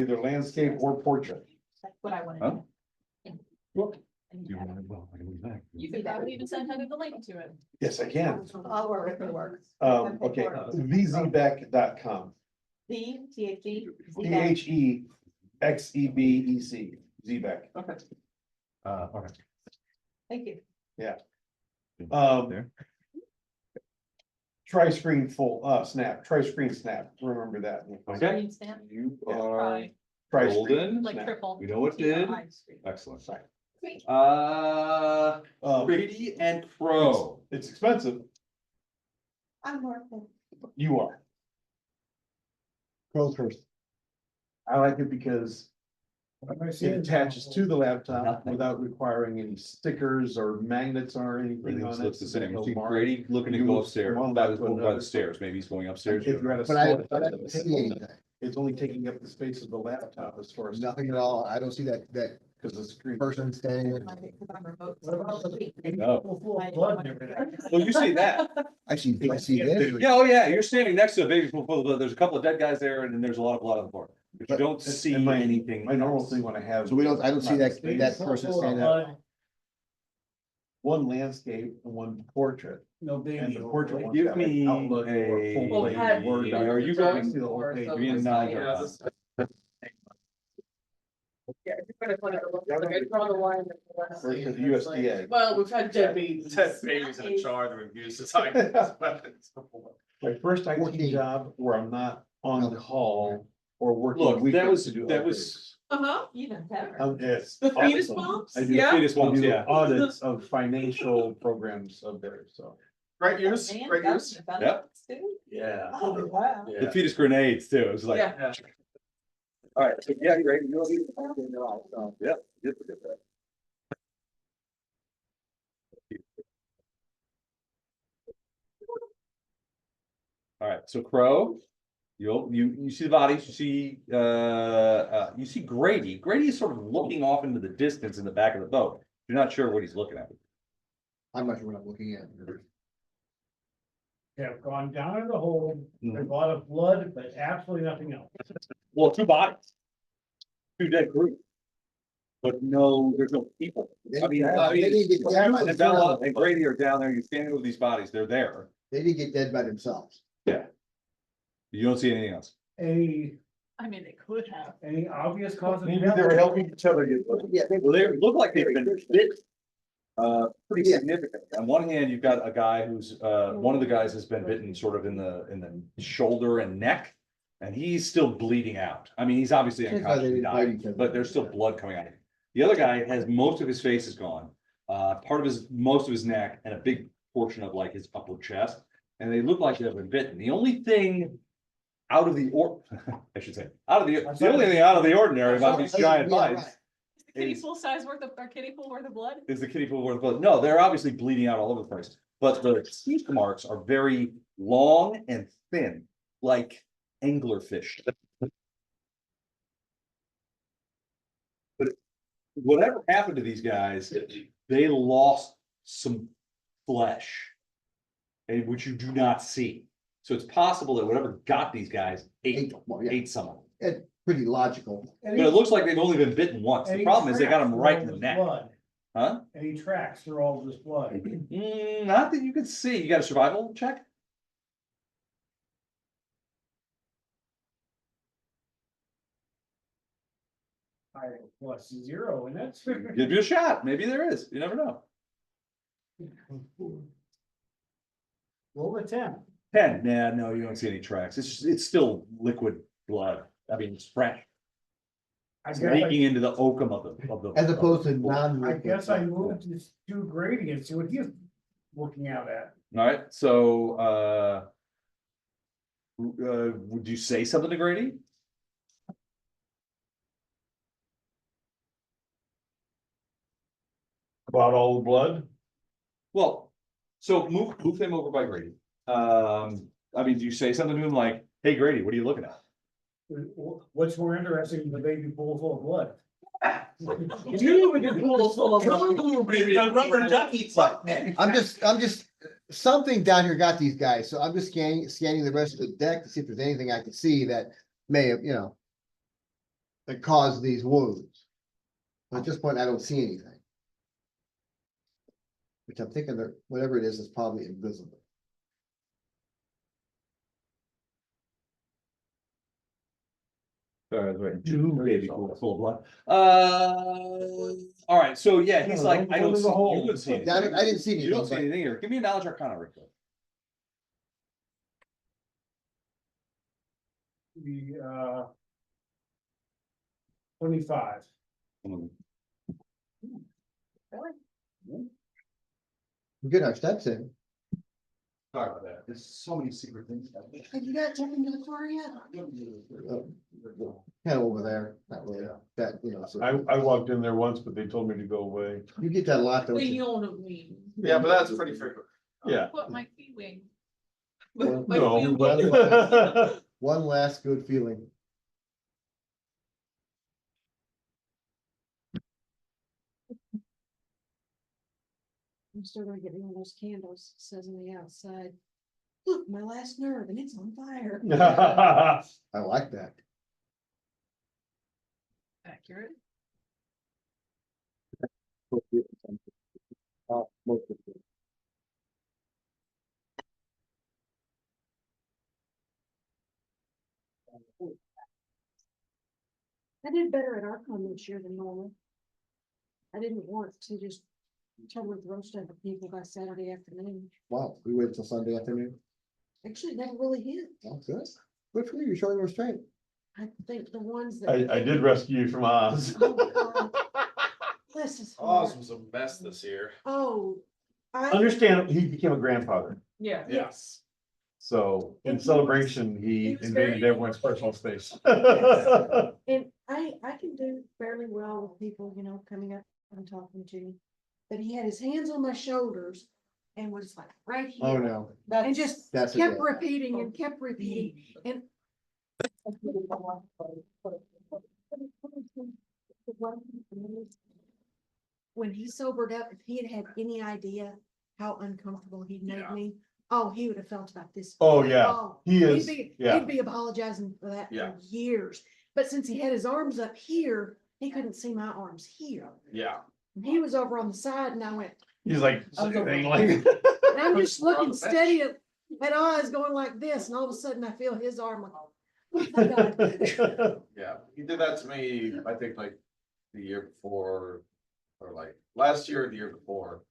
Either landscape or portrait. That's what I wanted. Huh? to know. Look. And Do you have want it. it? Well, I can leave that. You could probably even send Heather the link to it. Yes, I can. I'll work if it works. Okay, vzbec.com, The, T-H-E. THEXEBEC, ZBEC. Okay. Okay. Thank you. Um, Tri-screen full, snap, tri-screen snap, remember that. Okay. Screen stamp, You Yeah. are Tri-screen golden. like snap. triple. We know what did. Screen. Excellent. Sorry. Uh, Um, Brady and Crow. It's expensive, I'm working. you are. Close first. I like it because it attaches to the laptop Nothing. without requiring any stickers or magnets or anything Everything on it. looks the same. No You see mark. Brady looking to You go look upstairs, one by back to the another. stairs, maybe he's going upstairs. If you're at a But I small- don't see anything, it's only taking up the space of the laptop as far as. nothing at all. I don't see that Because the screen. person standing. Might be 'cause I'm remote. What about the No. people full of blood and everything? Well, you see that. I see this. Yeah, oh yeah, you're standing next to a baby pool full of blood. There's a couple of dead guys there and then there's a lot of blood on the floor. But you don't see And my- anything. My normal else. thing when I have. So I don't see that person Full of standing up. blood, One landscape and one portrait. No And baby. the portrait one's Give got an me outlook or a- full Well, page had Word you- document. Are you So I going? see the whole page. So Give me a it's nod. like, yeah, this- Yeah, you're gonna put it like, I'd probably line it less. For the USDA. Well, we've had dead babies. Ted babies in a jar that we've used as weapons before. My first IT 14. job where I'm not on call or working. Look, that weekends was, to do that updates. was, Uh-huh, Even better. It's the fetus awesome. bumps, I do yeah. fetus I bumps, do yeah. audits of financial programs of theirs, so. Great use, Man, great use. government Yep. benefits too. Yeah. Oh, wow. the fetus grenades too. It was like, Yeah. all right, so yeah, great. Yeah. did forget that. All right, so Crow, you see the bodies, you see Grady. Grady is sort of looking off into the distance in the back of the boat. You're not sure what he's looking at. I'm not sure what I'm looking at. Have gone down in the hole, Mm-hmm. there's a lot of blood, but absolutely nothing else. Well, 2 bodies. 2 dead groups. But no, there's no people. I mean, They didn't get dead by and Bella themselves. and Grady are down there, you're standing with these bodies, they're there. They didn't get dead by themselves. You don't see anything else. Any, I mean, they could have. any obvious cause of Maybe death? they were helping each other get. Yeah, Well, they look like they've been bit. Pretty Yeah. significant. On one hand, you've got a guy who's, one of the guys has been bitten sort of in the shoulder and neck. And he's still bleeding out. I mean, he's obviously Turns out they unconscious, he didn't bite died, each other. but there's still blood coming out of him. The other guy has, most of his face is gone. Part of most of his neck and a big portion of like his upper chest. And they look like they've been bitten. The only thing out of the I should say, the only thing out of the ordinary about these giant Yeah, bites. right. Kiddie is- pool size worth of, or kiddie pool worth of blood? Is the kiddie pool worth of blood? No, they're obviously bleeding out all over the place, but the teeth marks are very long and thin, like anglerfish. But whatever happened to these guys, they lost some flesh. And which you do not see. So it's possible that whatever got these guys ate Well, yeah, some of them. it's pretty logical. But it looks like they've only been bitten once. The problem is they got them right in the neck. Huh? Any tracks through all this blood? Not that you can see. You got a survival check? I plus 0 and that's. Give you a shot. Maybe there is. You never know. Roll a 10. 10. Nah, no, you don't see any tracks. It's still liquid blood. I mean, it's fresh. I It's guess leaking into the oakum of the. As opposed to I guess I moved this to gradient, see what he's looking out at. All right, so, would you say something to Grady? About all the blood? Well, so move him over by Grady. I mean, do you say something to him like, hey Grady, what are you looking at? What's more interesting, the baby pool full of blood? I'm just, something down here got these guys, so I'm just scanning the rest of the deck to see if there's anything I can see that may have, that caused these wounds. But at this point, I don't see anything. Which I'm thinking that whatever it is probably invisible. Two baby full of blood. All right, so yeah, he's like, I don't see, you wouldn't see anything. I didn't see You don't anything, see but anything here. Give me a knowledge arcana real quick. The 25. we're getting our steps in. Sorry about that. There's so many secret things. Have you got something to the car yet? Kind of over there, not really, that, so I walked in there once, but they told me to go away. you get that a lot, don't The you? yawn of me. Yeah, but that's pretty frequent. Yeah. What my feeling? Well, My No. feeling. One last good feeling. I'm still gonna get one of those candles, it says on the outside. Look, my last nerve and it's on fire. I like that. Accurate. I did better at Arcon this year than normal. I didn't want to just totally throw stuff at people by Saturday afternoon. Wow, we waited till Sunday afternoon. Actually, that really hit. Oh, good. Good for you, you're showing restraint. I think the ones that. I did rescue you from Oz. Oh, God. This is Oz hard. was a mess this year. Oh. I Understand, he became a grandfather, Yeah. Yes. so in And he celebration, he was very invaded everyone's personal space. And I can do fairly well with people, coming up and talking to me. But he had his hands on my shoulders and was like right here. Oh, no. And just That's a kept deal. repeating and kept repeating and. When he sobered up, if he had had any idea how uncomfortable he'd made Yeah. me, oh, he would have felt about this. Oh, yeah, Oh, he is, yeah. He'd be apologizing for that Yeah. for years. But since he had his arms up here, he couldn't see my arms here. Yeah. And he was over on the side and I went, He's like, I was over- dangling. and I'm just We're on looking the bench. steady at Oz going like this, and all of a sudden I feel his arm like. "Oh my God." Yeah, he did that to me, I think like the year before, or like last year or the year before.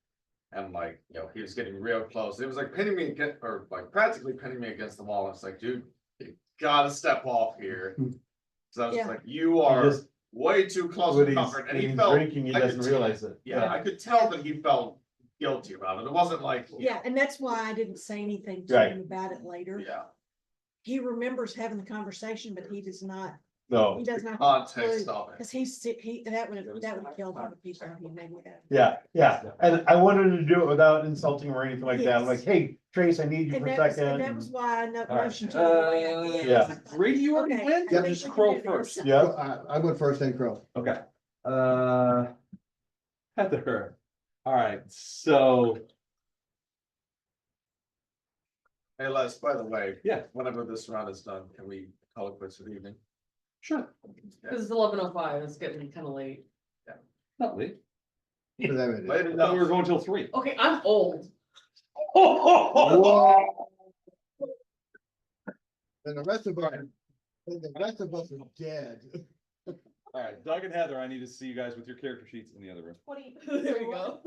And like, he was getting real close. It was like pinning me against, or like practically pinning me against the wall. And it's like, dude, you gotta step off here. So I was just Yeah. like, you are Just- way too close When to he's, comfort. And when he he's felt, drinking, he I could doesn't tell- realize it. yeah, I could tell that he felt guilty about it. It wasn't like, Yeah, and that's why I didn't say anything to Right. him about it later. yeah, He remembers having the conversation, but he does not, No, he does not. context of it. Cause he's sick, that would have killed him if he thought he made me that. yeah, and I wanted to do it without insulting him or anything like that. I'm like, Yes. hey, Trace, I need you And for a that was, second. and that was why I right. motioned to him. the way I did. Yeah. Grady, you already Okay, went, I or think just we can Crow do this. first? Yeah, I went first, then Crow. Okay. Heather, all right, so, Hey Les, by the way. Yeah. Whenever this round is done, can we call it quits for the evening? sure, Cause it's 11:05, it's getting kind of late. not late. For them it is. Late I thought enough. we were going till 3. Okay, I'm old. Whoa. And the rest of us are dead. All right, Doug and Heather, I need to see you guys with your character sheets in the other room. What do you? There we go.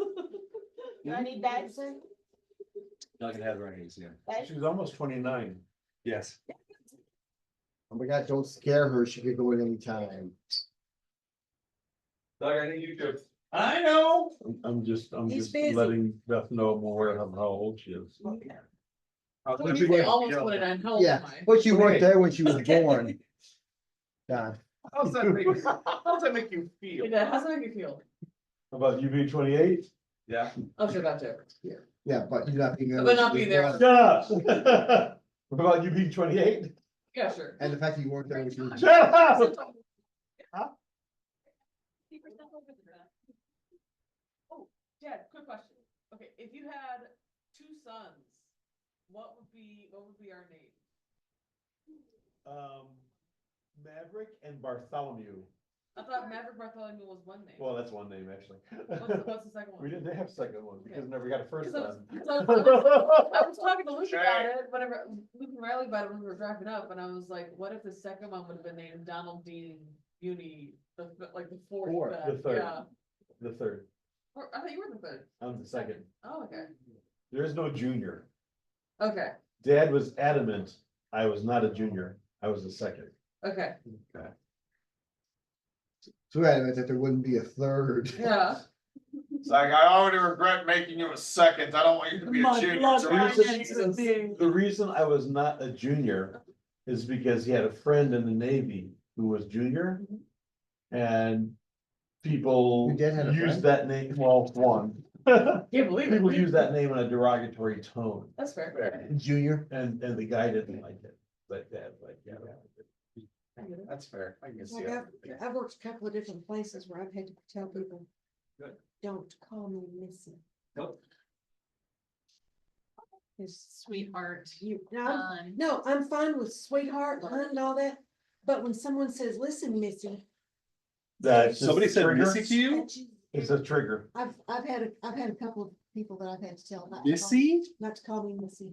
Do I need that, sir? Doug and Heather, I need to see them. She's almost 29. Yes. Oh my God, don't scare her. She could go at any time. Doug, I think you could. I know. I'm just He's just busy. letting Beth know I'm aware of how old she is. So when you say almost 29, how old Yeah, am I? but you weren't there when she was born. God, How's that make, how's that make you feel? Yeah, how's that make you feel? How about you being 28? Yeah. I'll say that too. yeah, but you're not being there. But not being there. Shut up. What about you being 28? Yeah, sure. And the fact that you weren't there when she was. Shut up. Oh, Dad, quick question. Okay, if you had 2 sons, what would be our name? Maverick and Bartholomew. I thought Maverick Bartholomew was one name. Well, that's one name, actually. What's the second one? We didn't have a second one because we never got a first 'Cause one. I was talking to Luke about it, whenever, Luke and Riley about it when we were driving up, and I was like, what if the second one would have been named Donald Dean Uni, like the fourth? The third. Yeah. The third. Or, I thought you were the third. I'm the second. Oh, okay. There is no junior. Okay, Dad was adamant I was not a junior. I was the second. okay, So adamant that there wouldn't be a third. yeah. It's like, I already regret making you a second. I don't want you to be a My junior. blood So ran we- into the thing. The reason I was not a junior is because he had a friend in the Navy who was junior. And people Your dad had a use friend? that name, well, one. Can't believe People it. use that name in a derogatory tone, That's fair. Junior. and the guy didn't like it, but Dad, like, yeah. That's fair. I can see Like it. I've worked a couple of different places where I've had to tell people. Good. Don't call me Missy. Nope. It's Sweetheart. you, Fun. no, I'm fine with sweetheart, hun, and all that, but when someone says, listen, Missy. That's Somebody just said trigger. Missy to you? It's a trigger. I've had a couple of people that I've had to tell. Missy? Not to call me Missy.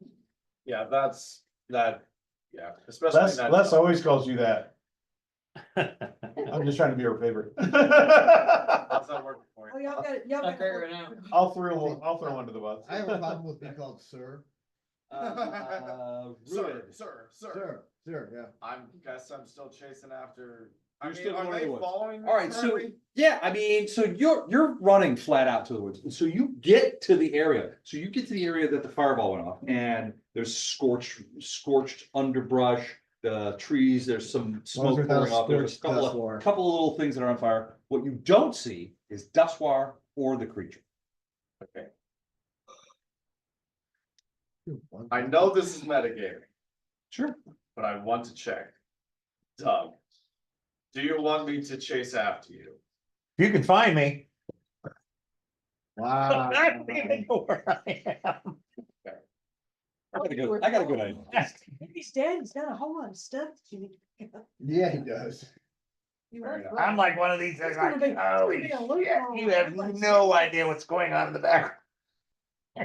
Yeah, that's, yeah, especially in Les, that. Les always calls you that. I'm just trying to be her favorite. How's that working for Oh, you? y'all got it, y'all Not got great right it. now. I'll throw him under the bus. I have a problem with being called sir. Sir, Rude. Sir, yeah. I'm still chasing after. I You're mean, still are going they to the woods. following me All right, so, currently? yeah, I mean, so you're running flat out to the woods, so you get to the area, so you get to the area that the fireball went off, and there's scorched underbrush, the trees, there's some smoke without pouring off, there's a scorched couple dustwar. of little things that are on fire. What you don't see is dustwar or the creature. Okay, I know this is metagaming, Sure. but I want to check. Doug, do you want me to chase after you? You can find me. Wow. I don't even know where I am. I got a good idea. He's dead, he's got a whole lot of stuff that you need. to pick up. Yeah, he does. You Fair are enough. right. I'm like one of these guys, It's gonna like, be- it's gonna holy be a shit, loophole. you have no idea what's going on in the background.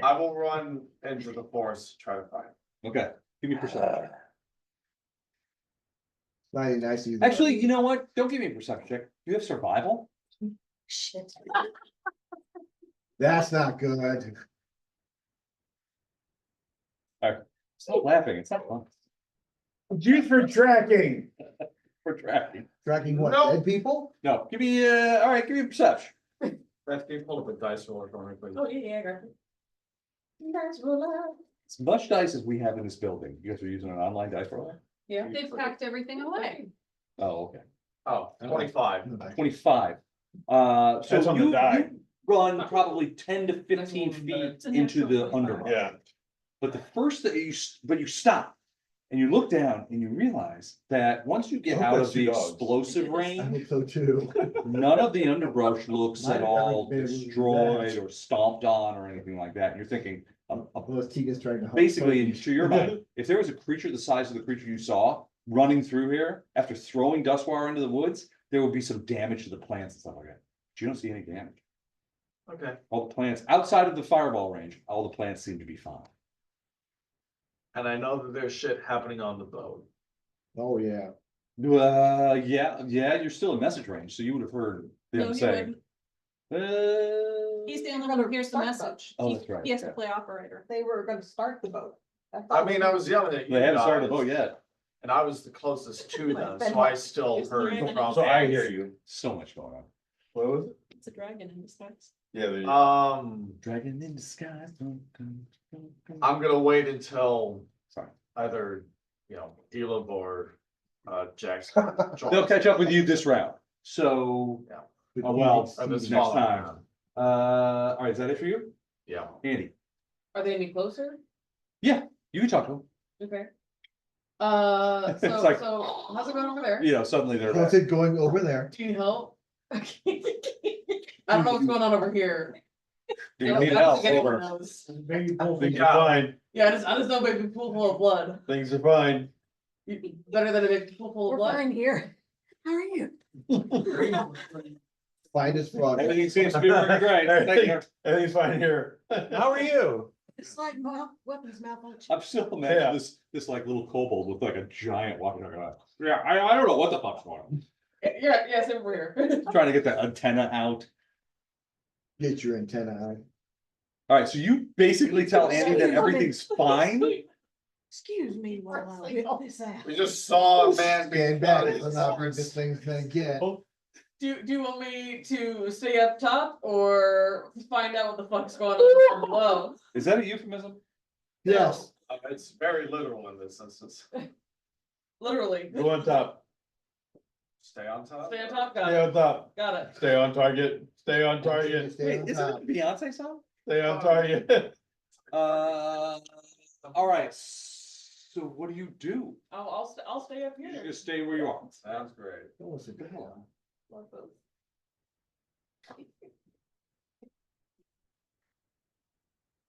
I will run into the forest, to try to find. Okay, give me perception. Not even nice either. Actually, you know what? Don't give me a perception check. You have survival? Shit. That's not good. Stop laughing, it's not fun. G for tracking. We're tracking. Tracking what, No. dead people? No, give me, all right, give me a perception. Beth, can you pull up a dice roller for me, please? Oh, yeah, I got it. That's real. As much dice as we have in this building, you guys are using an online dice roller? Yeah. They've packed everything away. Oh, okay. Oh, 25. 25. So That's on the you die. run probably 10 to 15 feet into the underbrush. Yeah. But the first that you stop and you look down and you realize that once you get I hope out that's of the two dogs. explosive I range, hope so too. none of the underbrush looks Might at have all never been destroyed that. or stomped on or anything like that. And you're thinking, Well, Tiga's trying to. help basically, somebody. to your mind, if there was a creature the size of the creature you saw running through here, after throwing dustwire into the woods, there would be some damage to the plants and stuff like that. But you don't see any damage. Okay, All the plants outside of the fireball range, all the plants seem to be fine. and I know that there's shit happening on the boat. Oh, yeah. Yeah, you're still in message range, so you would have heard No, them he saying. wouldn't. He's the only one who hears the Start message. Oh, He- that's right, He has to yeah. play operator. They were gonna start the boat. I mean, I was yelling at you They haven't started the boat guys, yet. and I was the closest to them, so I still heard from. So I hear you. So much going on. What was it? It's a dragon in disguise. Yeah, there you go. Dragon in disguise. I'm gonna wait until Sorry. either, Elib or, Jackson. They'll catch up with you this round, so. Yeah. Oh, well, Or this next following time. round. All right, is that it for you? Yeah. Andy, Are they any closer? you can talk to them. Okay. It's So, like- so how's it going over there? You know, suddenly they're How's back. it going over there? Do you need help? I don't know what's going on over here. Do you I need don't help? think anyone Over. knows. Baby bull. Things are fine, Yeah, I just know a baby pool full of blood. things are fine. Better than a big pool full of We're blood. fine here. How are you? Finest frog. Everything seems to be working great. Thank you. Everything's fine here. How are you? It's like weapons malfunction. I'm still imagining Yeah. this like little kobold with like a giant walking around. Yeah, I don't know what the fuck's going on. Yeah, yes, over here. Trying to get the antenna out. Get your antenna out. All right, so you basically tell Andy that everything's fine. Excuse me while I whip this out. We just saw a man. Stand back, let's not hurt this thing's gonna get. Do you want me to stay up top or find out what the fuck's going on from below? Is that a euphemism? Yes. It's very literal in this instance. Literally. Go on top, Stay on top. Stay on top, got stay it, on top, got it. stay on target, stay on target, Stay Wait, on isn't top. it a Beyonce song? stay on target. All right, so what do you do? I'll stay up You here. just stay where you are. Sounds great. That was a good one. Love those.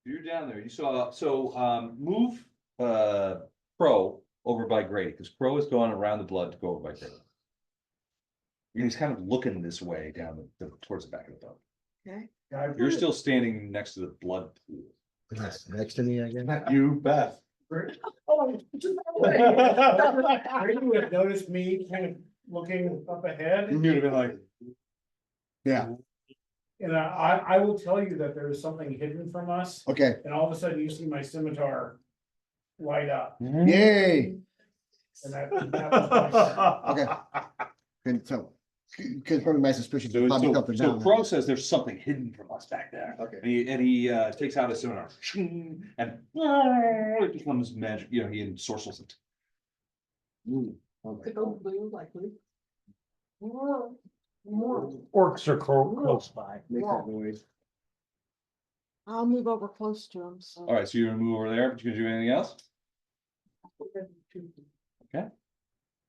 You're down there, you saw, so, move, Crow over by Grady, because Crow has gone around the blood to go over by Grady. He's kind of looking this way down towards the back of the boat. Okay. You're still standing next to the blood pool. Yes, next to me again. You bet. Oh, you have noticed me kind of looking up ahead, You'd have been like, Yeah, and I will tell you that there is something hidden from us, okay, and all of a sudden you see my scimitar light up, yay, and that was my- okay. And so, confirming my suspicions. so, probably so, up and so down. Crow says there's something hidden from us back there. Okay. And he takes out his seminar, and it becomes magic, he ensorcels it. Okay. To go blue like blue. Orcs are close by. Make that noise. I'll move over close to him, so. All right, so you're gonna move over there, but you gonna do anything else? Okay.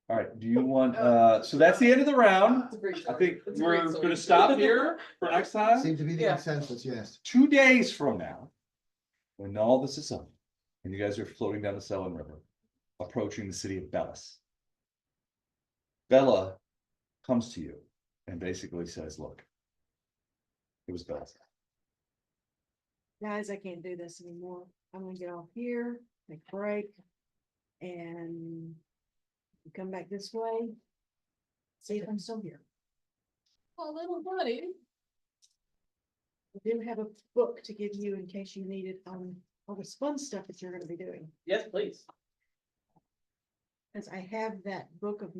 All right, do you want, so that's the end of the round. It's a great I story. think It's a great we're story. gonna stop here for next time. Seems to be the Yeah. consensus, yes. 2 days from now, when all this is up, and you guys are floating down the Selwyn River, approaching the city of Bellis. Bella comes to you and basically says, look, it was Bella's. Guys, I can't do this anymore. I'm gonna get off here, take a break. And come back this way. See if I'm still here. Oh, little buddy. I do have a book to give you in case you need it on all this fun stuff that you're gonna be doing. Yes, please. Cause I have that book of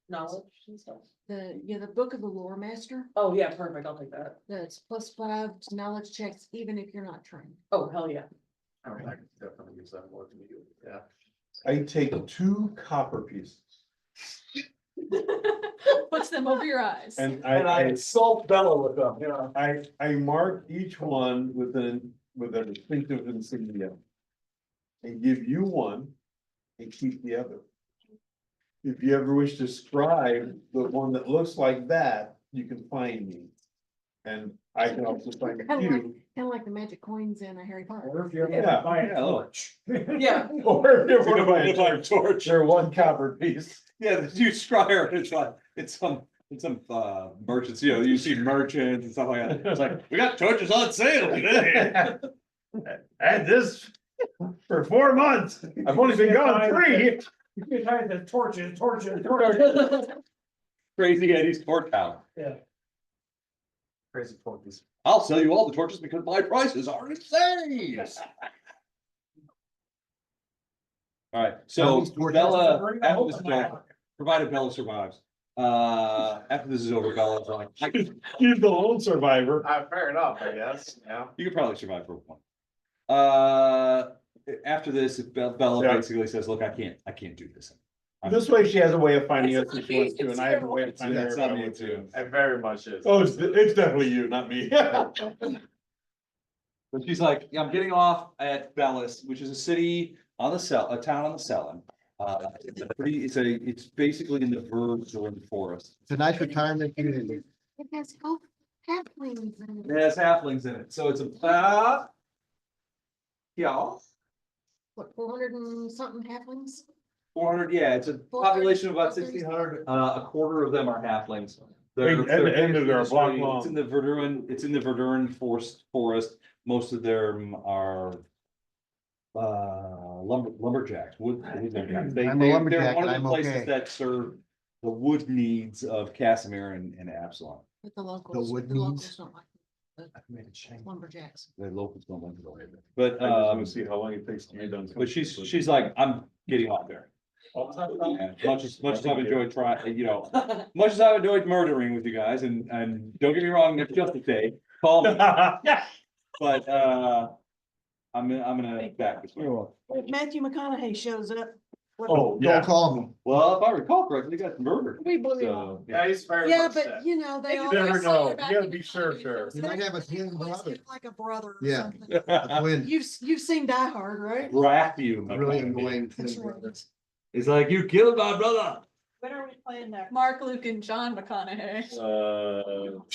Knowledge and stuff. the book of the lore master. Oh, yeah, perfect. I'll take that. That's +5 to knowledge checks, even if you're not trained. Oh, hell yeah. I mean, I could definitely use that more than you, yeah. I take 2 copper pieces Puts them over your eyes. and And I insult Bella with them, you know. I mark each one with a distinctive insignia. And give you one and keep the other. If you ever wish to scribe the one that looks like that, you can find me. And I can also find you. Kind of like the magic coins in a Harry Potter. Or if you're Yeah, gonna buy a yeah, look. torch. Yeah. Or if you're If I torch. they're 1 copper piece. Yeah, the huge scryer, it's in some merchants, you know, you see merchants and stuff like that. It's like, we got torches on sale today. And this for 4 months. I've only been gone 3. You can tie the torches. Crazy Eddie's torch house. Yeah. Crazy torches. I'll sell you all the torches because my prices are insane. All right, so These torches Bella, Bring the after whole this, thing out. provided Bella survives. After this is over, Bella's like, She's the lone survivor. Fair enough, I guess, yeah. you could probably survive for one. After this, Bella Yeah. basically says, look, I can't do this. This way she has a way of finding us if she wants to, and I have a way of finding her That's if I not me want to. too. It very much is. Oh, it's definitely you, not me. But she's like, yeah, I'm getting off at Bellis, which is a city on the a town on the Selin. It's basically in the Verdurn forest. It's a nice retirement community. It has halflings in It has halflings in it, so it's about. Yeah, What, 400 and something halflings? 400, yeah, it's a population of about 1,600, a quarter of them are halflings. And they're a block long. It's in the Verdurn forest, most of them are. Lumberjacks, lumberjacks. They're I'm a lumberjack one of and the I'm places okay. that serve the wood needs of Casimir and Absalom. But the locals, wood the locals needs? don't like lumberjacks. The locals don't like it. But, I just wanna see how long it takes to get done. but she's like, I'm getting off there. And much as I've enjoyed trying, you know, much as I've enjoyed murdering with you guys, and don't get me wrong, next Justice Day, call me, but, I'm gonna back this way. If Matthew McConaughey shows up. Oh, Don't yeah. call me. Well, if I recall correctly, you got murdered, We believe him. so. Yeah, he's very Yeah, much but dead. you know, they You always never say know. about You gotta him, be sure, he Sheriff. feels He might like have a twin always brother. feel like a brother or Yeah. something. Twin, You've seen Die Hard, right? Raphu. really annoying That's twin right. brother. It's like, you killed my brother. When are we playing next? Mark, Luke, and John McConaughey.